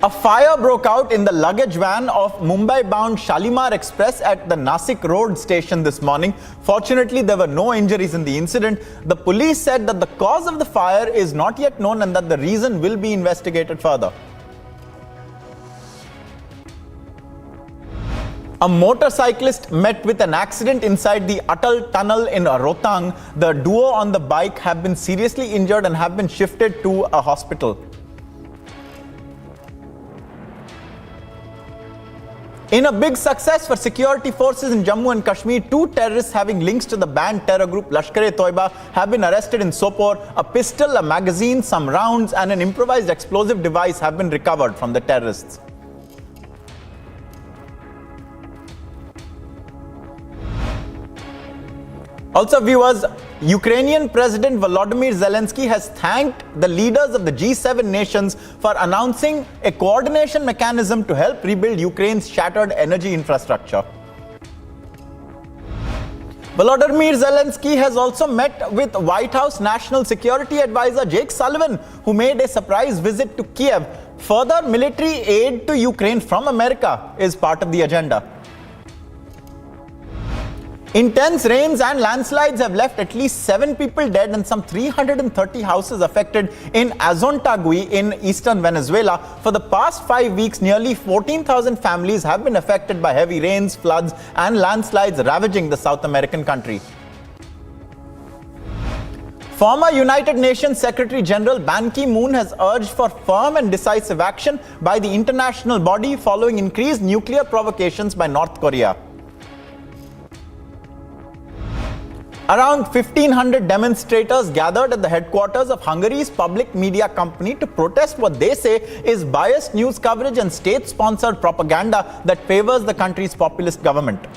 A fire broke out in the luggage van of Mumbai-bound Shalimar Express at the Nasik Road station this morning. Fortunately, there were no injuries in the incident. The police said that the cause of the fire is not yet known and that the reason will be investigated further. A motorcyclist met with an accident inside the Atal tunnel in Rohtang. The duo on the bike have been seriously injured and have been shifted to a hospital. In a big success for security forces in Jammu and Kashmir, 2 terrorists having links to the banned terror group Lashkar-e-Toiba have been arrested in Sopore. A pistol, a magazine, some rounds and an improvised explosive device have been recovered from the terrorists. Also viewers, Ukrainian President Volodymyr Zelensky has thanked the leaders of the G7 nations for announcing a coordination mechanism to help rebuild Ukraine's shattered energy infrastructure. Volodymyr Zelensky has also met with White House National Security Advisor Jake Sullivan, who made a surprise visit to Kiev. Further military aid to Ukraine from America is part of the agenda. Intense rains and landslides have left at least 7 people dead and some 330 houses affected in Azontagui in eastern Venezuela. For the past 5 weeks, nearly 14,000 families have been affected by heavy rains, floods and landslides ravaging the South American country. Former United Nations Secretary General Ban Ki-moon has urged for firm and decisive action by the international body following increased nuclear provocations by North Korea. Around 1,500 demonstrators gathered at the headquarters of Hungary's public media company to protest what they say is biased news coverage and state-sponsored propaganda that favors the country's populist government.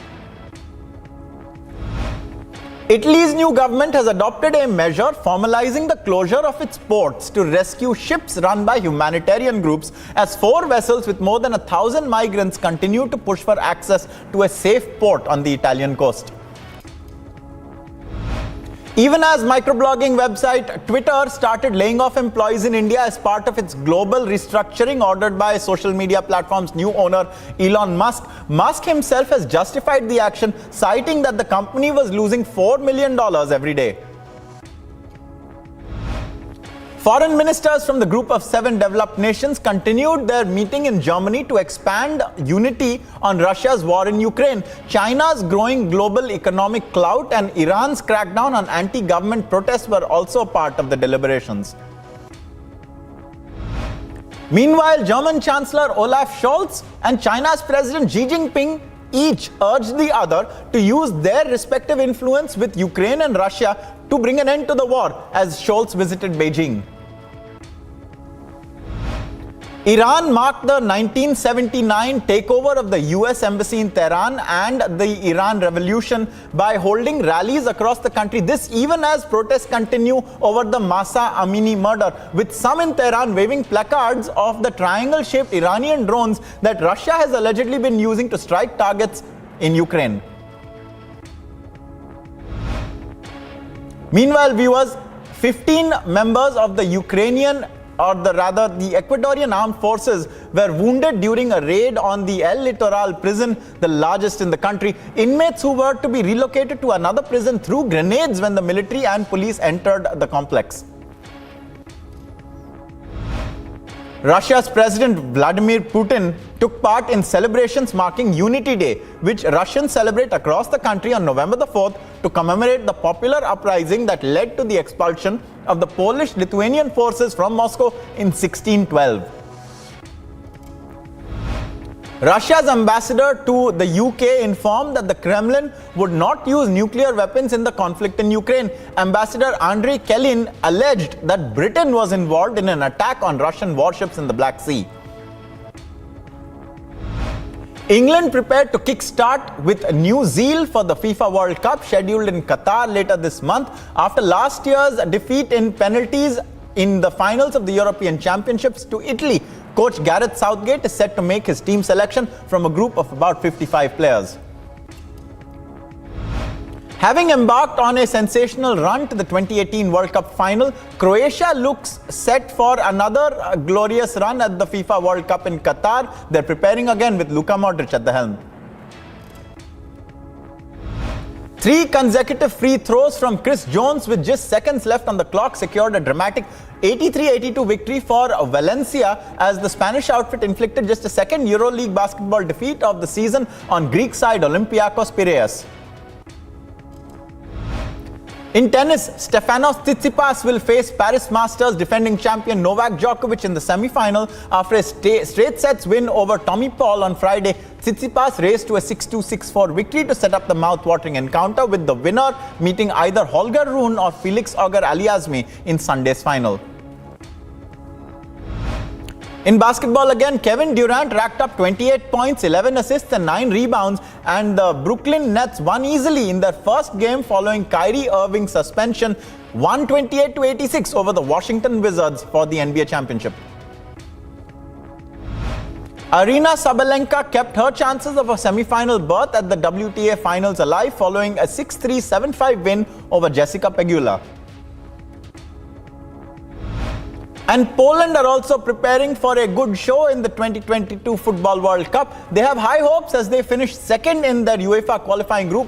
Italy's new government has adopted a measure formalizing the closure of its ports to rescue ships run by humanitarian groups as 4 vessels with more than 1,000 migrants continue to push for access to a safe port on the Italian coast. Even as microblogging website Twitter started laying off employees in India as part of its global restructuring ordered by social media platform's new owner Elon Musk, Musk himself has justified the action, citing that the company was losing $4 million every day. Foreign ministers from the group of 7 developed nations continued their meeting in Germany to expand unity on Russia's war in Ukraine. China's growing global economic clout and Iran's crackdown on anti-government protests were also part of the deliberations. Meanwhile, German Chancellor Olaf Scholz and China's President Xi Jinping each urged the other to use their respective influence with Ukraine and Russia to bring an end to the war as Scholz visited Beijing. Iran marked the 1979 takeover of the US embassy in Tehran and the Iran Revolution by holding rallies across the country. This even as protests continue over the Mahsa Amini murder, with some in Tehran waving placards of the triangle-shaped Iranian drones that Russia has allegedly been using to strike targets in Ukraine. Meanwhile, viewers, 15 members of the the Ecuadorian armed forces were wounded during a raid on the El Litoral prison, the largest in the country. Inmates who were to be relocated to another prison threw grenades when the military and police entered the complex. Russia's President Vladimir Putin took part in celebrations marking Unity Day, which Russians celebrate across the country on November the 4th to commemorate the popular uprising that led to the expulsion of the Polish-Lithuanian forces from Moscow in 1612. Russia's ambassador to the UK informed that the Kremlin would not use nuclear weapons in the conflict in Ukraine. Ambassador Andrei Kelin alleged that Britain was involved in an attack on Russian warships in the Black Sea. England prepared to kickstart with new zeal for the FIFA World Cup scheduled in Qatar later this month after last year's defeat in penalties in the finals of the European Championships to Italy. Coach Gareth Southgate is set to make his team selection from a group of about 55 players. Having embarked on a sensational run to the 2018 World Cup final, Croatia looks set for another glorious run at the FIFA World Cup in Qatar. They're preparing again with Luka Modric at the helm. 3 consecutive free throws from Chris Jones with just seconds left on the clock secured a dramatic 83-82 victory for Valencia as the Spanish outfit inflicted just a second EuroLeague basketball defeat of the season on Greek side Olympiacos Piraeus. In tennis, Stefanos Tsitsipas will face Paris Masters defending champion Novak Djokovic in the semi-final after a straight sets win over Tommy Paul on Friday. Tsitsipas raced to a 6-2, 6-4 victory to set up the mouth-watering encounter, with the winner meeting either Holger Rune or Felix Auger-Aliassime in Sunday's final. In basketball again, Kevin Durant racked up 28 points, 11 assists and 9 rebounds, and the Brooklyn Nets won easily in their first game following Kyrie Irving's suspension, 128-86 over the Washington Wizards for the NBA championship. Arina Sabalenka kept her chances of a semi-final berth at the WTA Finals alive following a 6-3, 7-5 win over Jessica Pegula. And Poland are also preparing for a good show in the 2022 Football World Cup. They have high hopes as they finished second in their UEFA qualifying group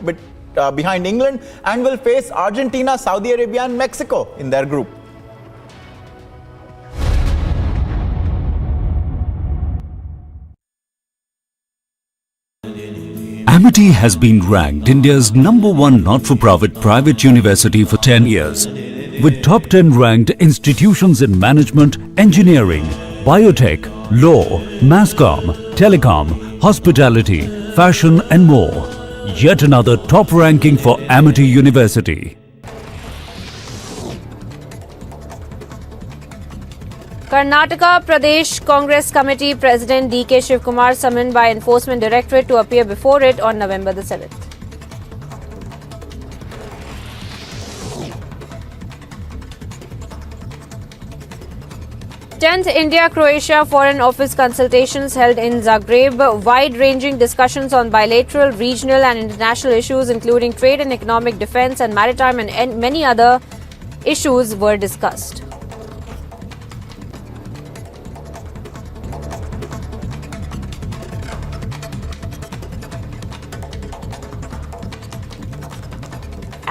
behind England and will face Argentina, Saudi Arabia and Mexico in their group. Amity has been ranked India's #1 not-for-profit private university for 10 years. With top 10 ranked institutions in management, engineering, biotech, law, masscom, telecom, hospitality, fashion and more. Yet another top ranking for Amity University. Karnataka Pradesh Congress Committee President D.K. Shivkumar summoned by Enforcement Directorate to appear before it on November the 7th. Tenth India-Croatia Foreign Office consultations held in Zagreb. Wide-ranging discussions on bilateral, regional and international issues including trade and economic, defence and maritime and many other issues were discussed.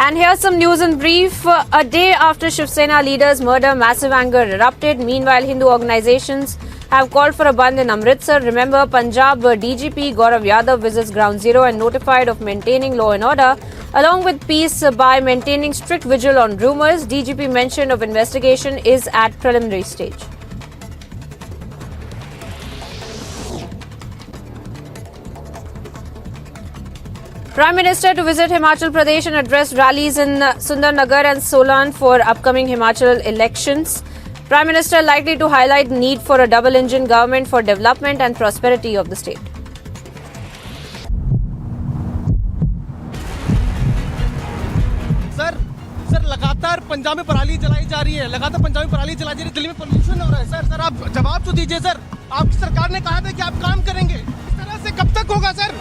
And here's some news in brief. A day after Shiv Sena leaders' murder, massive anger erupted. Meanwhile, Hindu organizations have called for a bandh in Amritsar. Remember, Punjab DGP Gaurav Yadav visits Ground Zero and notified of maintaining law and order, along with peace by maintaining strict vigil on rumours. DGP mentioned of investigation is at preliminary stage. Prime Minister to visit Himachal Pradesh and address rallies in Sundarnagar and Solan for upcoming Himachal elections. Prime Minister likely to highlight need for a double-engine government for development and prosperity of the state. Sir लगातार पंजाब में पराली जलाई जा रही है, लगातार पंजाब में पराली जलाई जा रही है, दिल्ली में पोल्यूशन हो रहा है। सर आप जवाब तो दीजिए सर, आपकी सरकार ने कहा था कि आप काम करेंगे, इस तरह से कब तक होगा sir?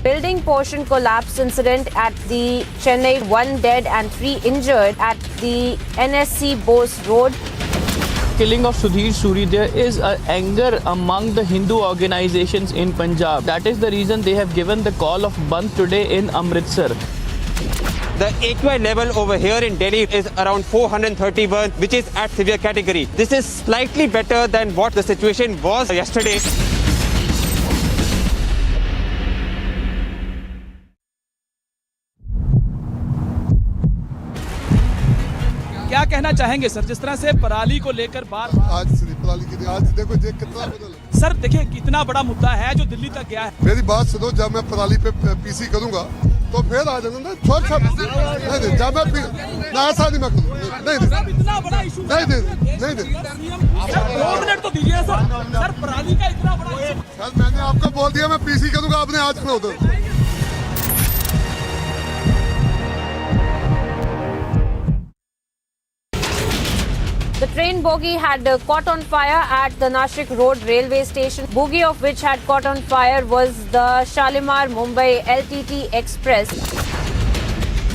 Building portion collapse incident at the Chennai, 1 dead and 3 injured at the NSC Bose Road. Killing of Sudhir Suri, there is anger among the Hindu organizations in Punjab. That is the reason they have given the call of bandh today in Amritsar. The AQI level over here in Delhi is around 431, which is at severe category. This is slightly better than what the situation was yesterday. क्या कहना चाहेंगे sir, जिस तरह से पराली को लेकर बार आज पराली की आज देखो जे कितना बदल। सर देखिए कितना बड़ा मुद्दा है जो दिल्ली तक गया है। मेरी बात सुनो, जब मैं पराली पे पीसी करूंगा तो फिर आ जाना ना छोड़ छाप नहीं, जब मैं ना ऐसा नहीं मैं नहीं इतना बड़ा इशू नहीं दे 2 मिनट तो दीजिए सर पराली का इतना बड़ा इशू। सर मैंने आपको बोल दिया मैं पीसी करूंगा, आपने आ जाना उधर। The train bogie had caught on fire at the Nashik Road railway station. Bogie of which had caught on fire was the Shalimar Mumbai LTT Express.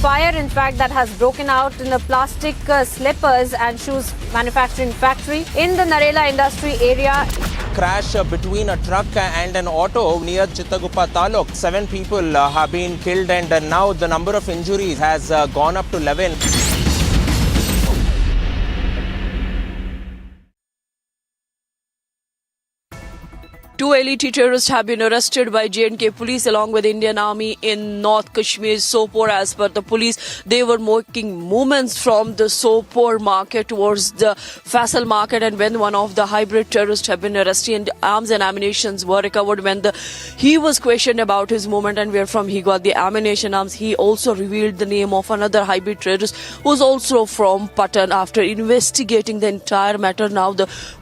Fire, in fact, that has broken out in the plastic slippers and shoes manufacturing factory in the Narela industry area. Crash between a truck and an auto near Chittaguppa Taluk. 7 people have been killed and now the number of injuries has gone up to 11. Two LET terrorists have been arrested by J&K police along with Indian Army in North Kashmir's Sopore. As per the police, they were making movements from the Sopore market towards the Faisal market, and when one of the hybrid terrorists have been arrested and arms and ammunitions were recovered, when he was questioned about his movement and where from he got the ammunition arms, he also revealed the name of another hybrid terrorist who's also from Patan. After investigating the entire matter, now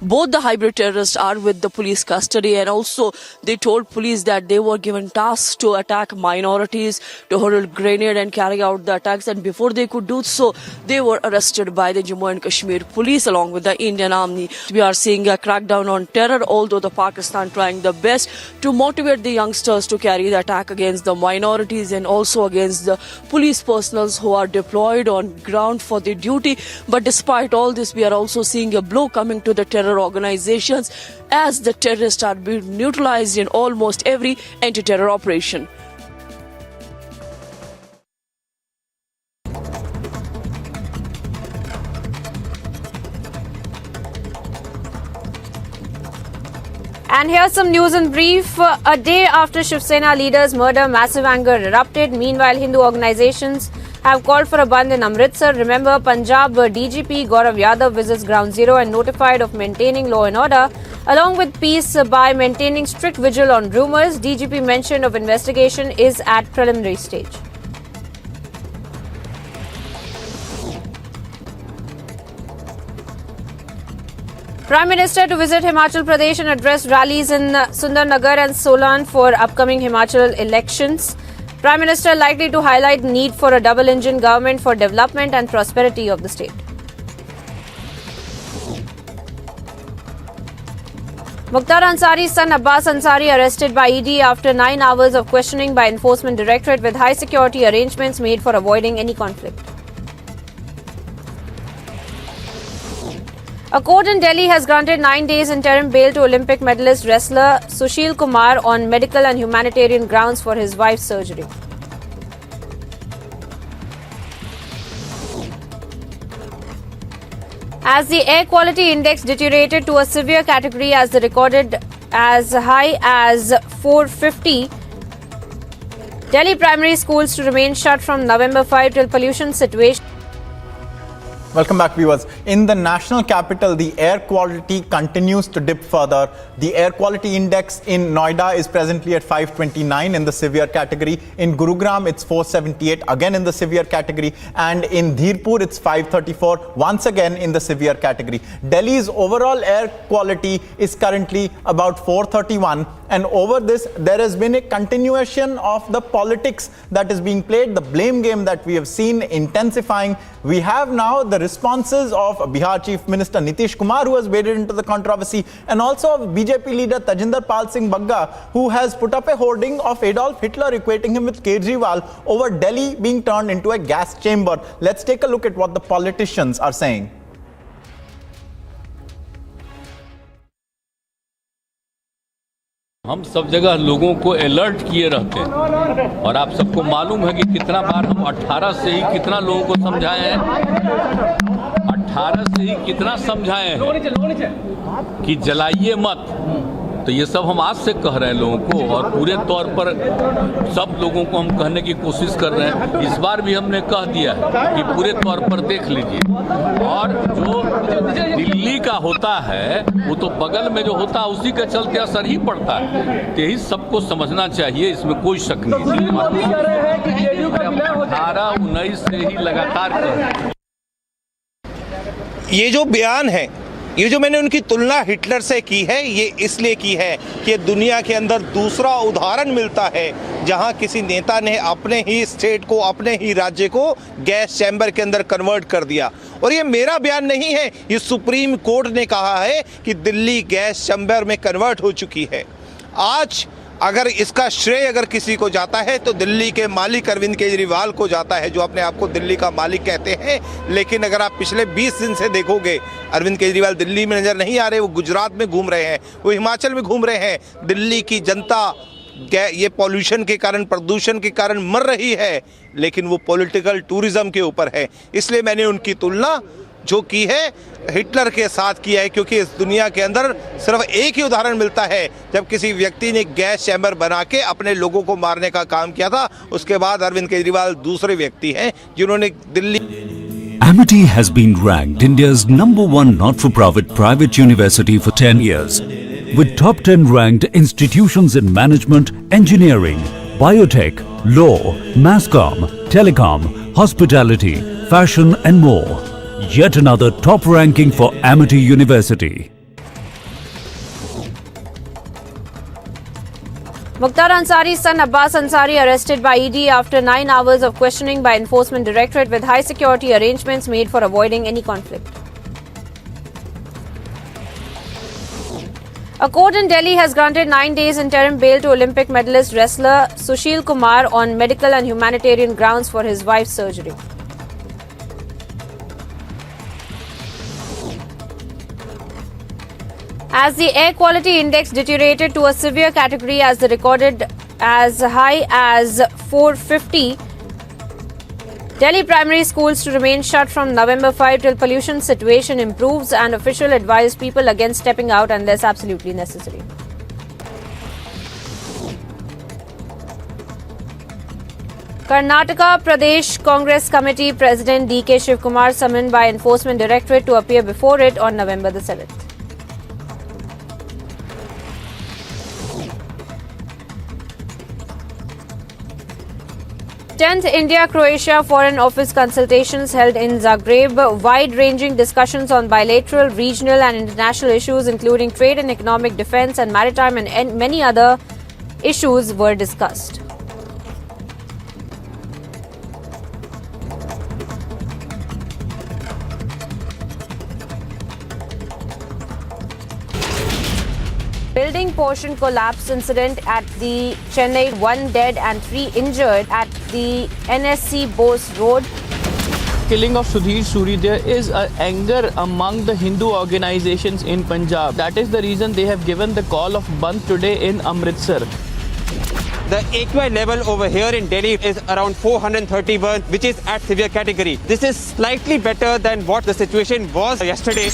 both the hybrid terrorists are with the police custody. And also, they told police that they were given tasks to attack minorities, to hurl grenade and carry out the attacks. And before they could do so, they were arrested by the Jammu and Kashmir police along with the Indian Army. We are seeing a crackdown on terror, although the Pakistan trying the best to motivate the youngsters to carry the attack against the minorities and also against the police personnel who are deployed on ground for their duty. But despite all this, we are also seeing a blow coming to the terror organizations as the terrorists are being neutralized in almost every anti-terror operation. And here's some news in brief. A day after Shiv Sena leaders' murder, massive anger erupted. Meanwhile, Hindu organizations have called for a bandh in Amritsar. Remember, Punjab DGP Gaurav Yadav visits Ground Zero and notified of maintaining law and order, along with peace by maintaining strict vigil on rumours. DGP mentioned of investigation is at preliminary stage. Prime Minister to visit Himachal Pradesh and address rallies in Sundarnagar and Solan for upcoming Himachal elections. Prime Minister likely to highlight need for a double-engine government for development and prosperity of the state. Mukhtar Ansari's son Abbas Ansari arrested by ED after 9 hours of questioning by Enforcement Directorate with high security arrangements made for avoiding any conflict. A court in Delhi has granted 9 days interim bail to Olympic medalist wrestler Sushil Kumar on medical and humanitarian grounds for his wife's surgery. As the air quality index deteriorated to a severe category as recorded as high as 450, Delhi primary schools to remain shut from November 5 till pollution situation. Welcome back, viewers. In the national capital, the air quality continues to dip further. The air quality index in Noida is presently at 529 in the severe category. In Gurugram, it's 478, again in the severe category. And in Dhirpur, it's 534, once again in the severe category. Delhi's overall air quality is currently about 431. And over this, there has been a continuation of the politics that is being played, the blame game that we have seen intensifying. We have now the responses of Bihar Chief Minister Nitish Kumar, who has waded into the controversy, and also of BJP leader Tajinder Pal Singh Bagga, who has put up a hoarding of Adolf Hitler, equating him with Kejriwal, over Delhi being turned into a gas chamber. Let's take a look at what the politicians are saying. हम सब जगह लोगों को alert किए रहते हैं और आप सबको मालूम है कि कितना बार हम 18 से ही कितना लोगों को समझाए हैं, 18 से ही कितना समझाए हैं कि जलाइए मत। तो ये सब हम आज से कह रहे हैं लोगों को और पूरे तौर पर सब लोगों को हम कहने की कोशिश कर रहे हैं। इस बार भी हमने कह दिया कि पूरे तौर पर देख लीजिए। और जो दिल्ली का होता है वो तो बगल में जो होता है उसी के चलते असर ही पड़ता है। तो यही सबको समझना चाहिए, इसमें कोई शक नहीं। 18-19 से ही लगातार कर रहे हैं। ये जो बयान है, ये जो मैंने उनकी तुलना हिटलर से की है, ये इसलिए की है कि दुनिया के अंदर दूसरा उदाहरण मिलता है जहां किसी नेता ने अपने ही स्टेट को, अपने ही राज्य को गैस चैम्बर के अंदर कन्वर्ट कर दिया। और ये मेरा बयान नहीं है, ये सुप्रीम कोर्ट ने कहा है कि दिल्ली गैस चैम्बर में कन्वर्ट हो चुकी है। आज अगर इसका श्रेय अगर किसी को जाता है तो दिल्ली के मालिक अरविंद केजरीवाल को जाता है, जो अपने आप को दिल्ली का मालिक कहते हैं। लेकिन अगर आप पिछले 20 दिन से देखोगे, अरविंद केजरीवाल दिल्ली में नज़र नहीं आ रहे, वो गुजरात में घूम रहे हैं, वो हिमाचल में घूम रहे हैं। दिल्ली की जनता ये पॉल्यूशन के कारण, प्रदूषण के कारण मर रही है, लेकिन वो पॉलिटिकल टूरिज्म के ऊपर है। इसलिए मैंने उनकी तुलना जो की है हिटलर के साथ किया है, क्योंकि इस दुनिया के अंदर सिर्फ एक ही उदाहरण मिलता है जब किसी व्यक्ति ने गैस चैम्बर बना के अपने लोगों को मारने का काम किया था। उसके बाद अरविंद केजरीवाल दूसरे व्यक्ति हैं जिन्होंने Delhi. Amity has been ranked India's #1 not-for-profit private university for 10 years, with top 10 ranked institutions in management, engineering, biotech, law, masscom, telecom, hospitality, fashion and more. Yet another top ranking for Amity University. Mukhtar Ansari's son Abbas Ansari arrested by ED after 9 hours of questioning by Enforcement Directorate with high security arrangements made for avoiding any conflict. A court in Delhi has granted 9 days interim bail to Olympic medalist wrestler Sushil Kumar on medical and humanitarian grounds for his wife's surgery. As the air quality index deteriorated to a severe category as recorded as high as 450, Delhi primary schools to remain shut from November 5 till pollution situation improves, and official advised people against stepping out unless absolutely necessary. Karnataka Pradesh Congress Committee President D.K. Shivkumar summoned by Enforcement Directorate to appear before it on November the 7th. Tenth India-Croatia Foreign Office consultations held in Zagreb. Wide-ranging discussions on bilateral, regional and international issues including trade and economic, defence and maritime and many other issues were discussed. Building portion collapse incident at the Chennai, 1 dead and 3 injured at the NSC Bose Road. Killing of Sudhir Suri, there is anger among the Hindu organizations in Punjab. That is the reason they have given the call of Bandh today in Amritsar. The AQI level over here in Delhi is around 431, which is at severe category. This is slightly better than what the situation was yesterday.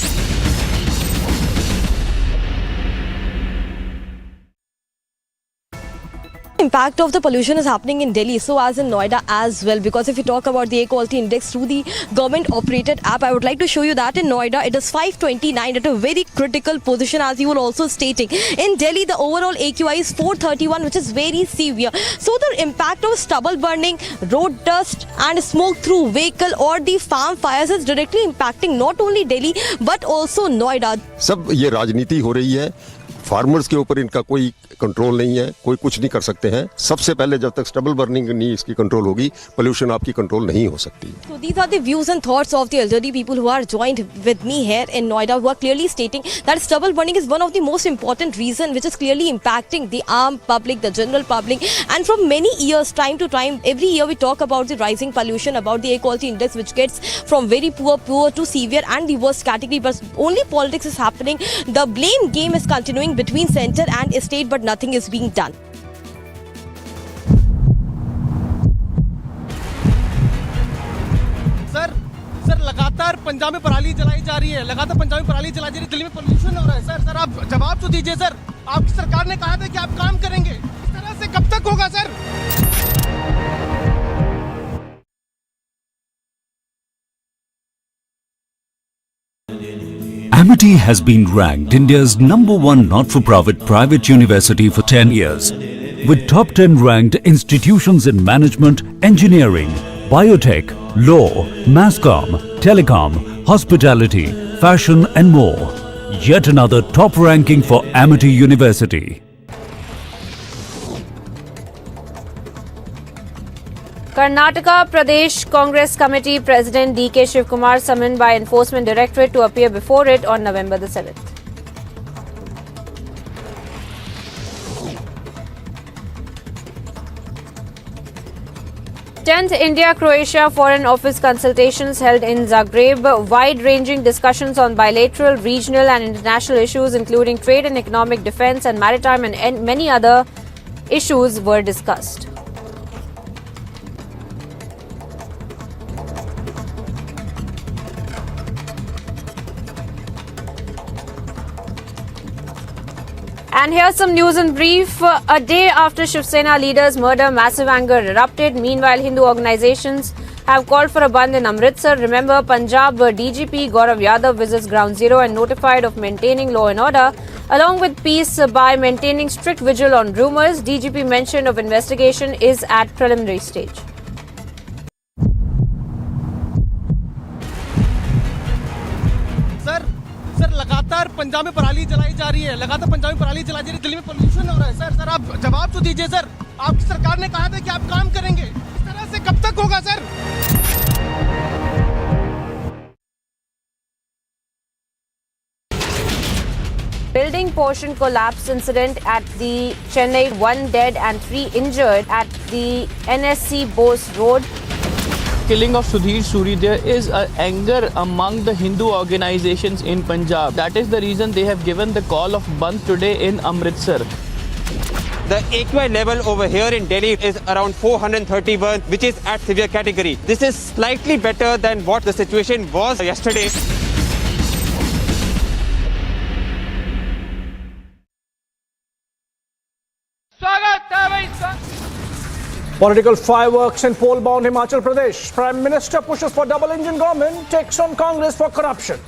Impact of the pollution is happening in Delhi, so as in Noida as well, because if you talk about the air quality index through the government operated app, I would like to show you that in Noida it is 529 at a very critical position, as you were also stating. In Delhi the overall AQI is 431, which is very severe. So the impact of stubble burning, road dust and smoke through vehicle or the farm fires is directly impacting not only Delhi but also Noida. सब ये राजनीति हो रही है, farmers के ऊपर इनका कोई कंट्रोल नहीं है, कोई कुछ नहीं कर सकते हैं. सबसे पहले जब तक स्टबल बर्निंग नहीं इसकी कंट्रोल होगी, पोल्यूशन आपकी कंट्रोल नहीं हो सकती. So these are the views and thoughts of the elderly people who are joined with me here in Noida, who are clearly stating that stubble burning is one of the most important reason which is clearly impacting the armed public, the general public, and from many years, time to time, every year we talk about the rising pollution, about the air quality index which gets from very poor to severe and the worst category, but only politics is happening. The blame game is continuing between centre and state, but nothing is being done. Sir लगातार पंजाब में पराली जलाई जा रही है, लगातार पंजाब में पराली जलाई जा रही है, दिल्ली में पोल्यूशन हो रहा है. सर आप जवाब तो दीजिए सर. आपकी सरकार ने कहा था कि आप काम करेंगे, इस तरह से कब तक होगा sir? Amity has been ranked India's #1 not-for-profit private university for 10 years, with top 10 ranked institutions in management, engineering, biotech, law, masscom, telecom, hospitality, fashion and more. Yet another top ranking for Amity University. Karnataka Pradesh Congress Committee President D.K. Shivkumar summoned by Enforcement Directorate to appear before it on November the 7th. Tenth India-Croatia Foreign Office consultations held in Zagreb. Wide-ranging discussions on bilateral, regional and international issues including trade and economic, defence and maritime and many other issues were discussed. And here's some news in brief. A day after Shiv Sena leaders' murder, massive anger erupted. Meanwhile, Hindu organizations have called for a bandh in Amritsar. Remember, Punjab DGP Gaurav Yadav visits Ground Zero and notified of maintaining law and order, along with peace by maintaining strict vigil on rumours. DGP mention of investigation is at preliminary stage. Sir लगातार पंजाब में पराली जलाई जा रही है, लगातार पंजाब में पराली जलाई जा रही है, दिल्ली में पोल्यूशन हो रहा है. सर आप जवाब तो दीजिए सर. आपकी सरकार ने कहा था कि आप काम करेंगे, इस तरह से कब तक होगा sir? Building portion collapse incident at the Chennai, 1 dead and 3 injured at the NSC Bose Road. Killing of Sudhir Suri, there is anger among the Hindu organizations in Punjab. That is the reason they have given the call of Bandh today in Amritsar. The AQI level over here in Delhi is around 431, which is at severe category. This is slightly better than what the situation was yesterday. Political fireworks in poll-bound Himachal Pradesh. Prime Minister pushes for double-engine government, takes on Congress for corruption.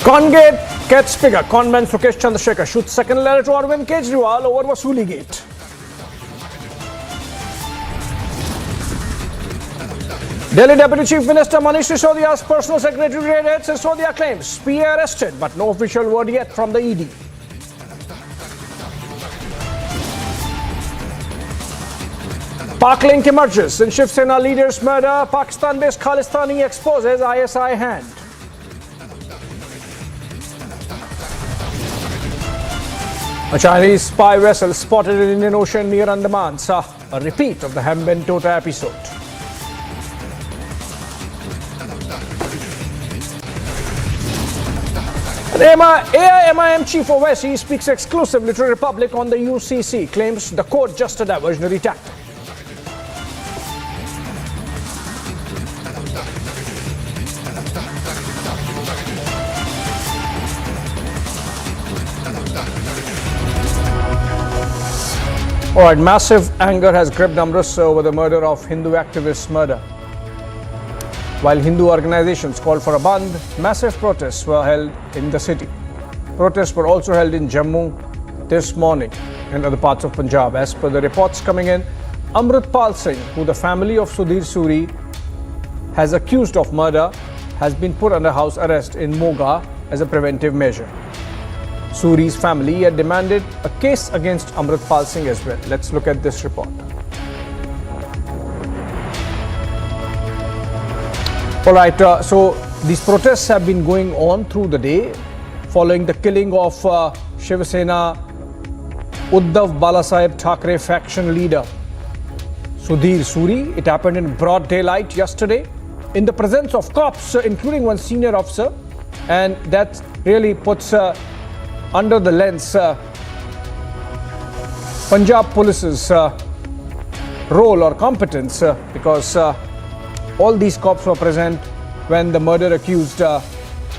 Congate gets bigger. Conman Sukesh Chandrasekhar shoots second letter to Arvind Kejriwal over Vasuli Gate. Delhi Deputy Chief Minister Manish Sisodia's personal secretary raided. Sisodia claims PA arrested, but no official word yet from the ED. Pak link emerges in Shiv Sena leader's murder. Pakistan-based Khalistani exposes ISI hand. A Chinese spy vessel spotted in Indian Ocean near Andaman. A repeat of the Hambentota episode. AIMIM chief Owaisi speaks exclusively to Republic on the UCC, claims the court just a diversionary tactic. Alright, massive anger has gripped Amritsar over the murder of Hindu activists murder. While Hindu organizations called for a Bandh, massive protests were held in the city. Protests were also held in Jammu this morning and other parts of Punjab. As per the reports coming in, Amritpal Singh, who the family of Sudhir Suri has accused of murder, has been put under house arrest in Moga as a preventive measure. Suri's family had demanded a case against Amritpal Singh as well. Let's look at this report. Alright, so these protests have been going on through the day following the killing of Shiv Sena Uddhav Balasaheb Thackeray faction leader Sudhir Suri. It happened in broad daylight yesterday in the presence of cops, including one senior officer, and that really puts under the lens Punjab Police's role or competence because all these cops were present when the murder accused,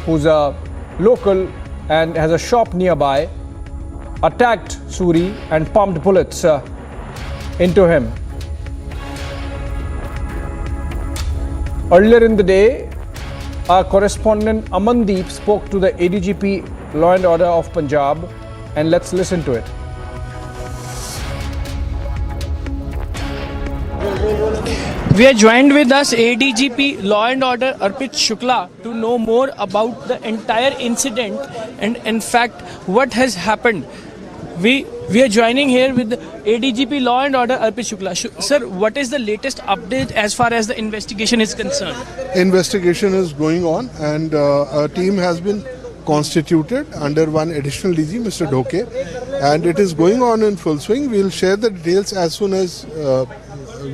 who's a local and has a shop nearby, attacked Suri and pumped bullets into him. Earlier in the day, our correspondent Amandeep spoke to the ADGP Law and Order of Punjab, and let's listen to it. We are joined with us ADGP Law and Order Arpit Shukla to know more about the entire incident and in fact what has happened. We are joining here with ADGP Law and Order Arpit Shukla. Sir, what is the latest update as far as the investigation is concerned? Investigation is going on and a team has been constituted under one additional DG, Mr. Dhoke, and it is going on in full swing. We will share the details as soon as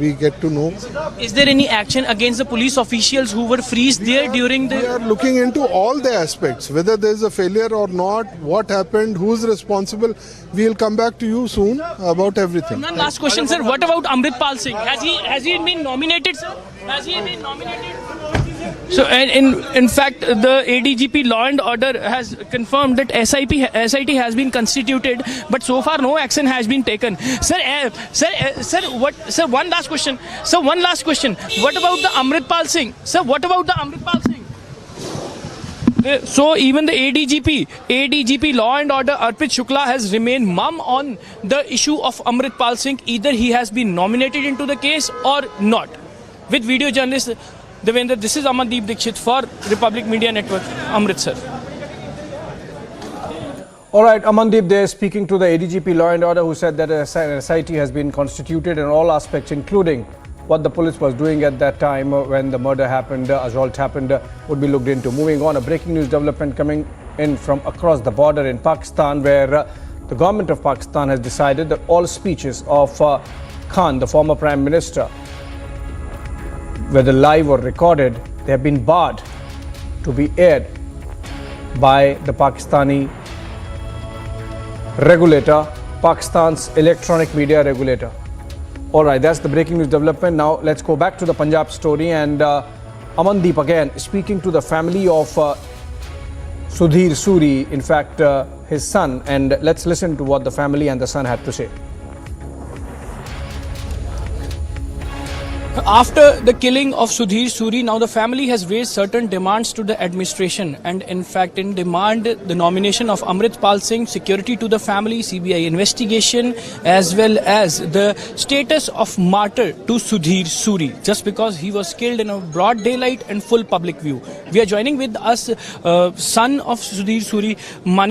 we get to know. Is there any action against the police officials who were freezed there during the... We are looking into all the aspects, whether there is a failure or not, what happened, who is responsible. We will come back to you soon about everything. One last question, sir. What about Amritpal Singh? Has he been nominated, sir? Has he been nominated? So, in fact, the ADGP Law and Order has confirmed that SIT has been constituted, but so far no action has been taken. Sir, one last question. Sir, one last question. What about the Amritpal Singh? Sir, what about the Amritpal Singh? So even the ADGP Law and Order Arpit Shukla has remained mum on the issue of Amritpal Singh. Either he has been nominated into the case or not. With video journalist Devendra, this is Amandeep Dikshit for Republic Media Network, Amritsar. Alright, Amandeep there speaking to the ADGP Law and Order, who said that a SIT has been constituted in all aspects, including what the police was doing at that time when the murder happened, assault happened, would be looked into. Moving on, a breaking news development coming in from across the border in Pakistan, where the government of Pakistan has decided that all speeches of Khan, the former Prime Minister, whether live or recorded, they have been barred to be aired by the Pakistani regulator, Pakistan's electronic media regulator. Alright, that's the breaking news development. Now let's go back to the Punjab story, and Amandeep again speaking to the family of Sudhir Suri, in fact his son, and let's listen to what the family and the son had to say. After the killing of Sudhir Suri, now the family has raised certain demands to the administration, and in fact in demand the nomination of Amritpal Singh, security to the family, CBI investigation, as well as the status of martyr to Sudhir Suri, just because he was killed in a broad daylight and full public view. We are joining with us son of Sudhir Suri, Manik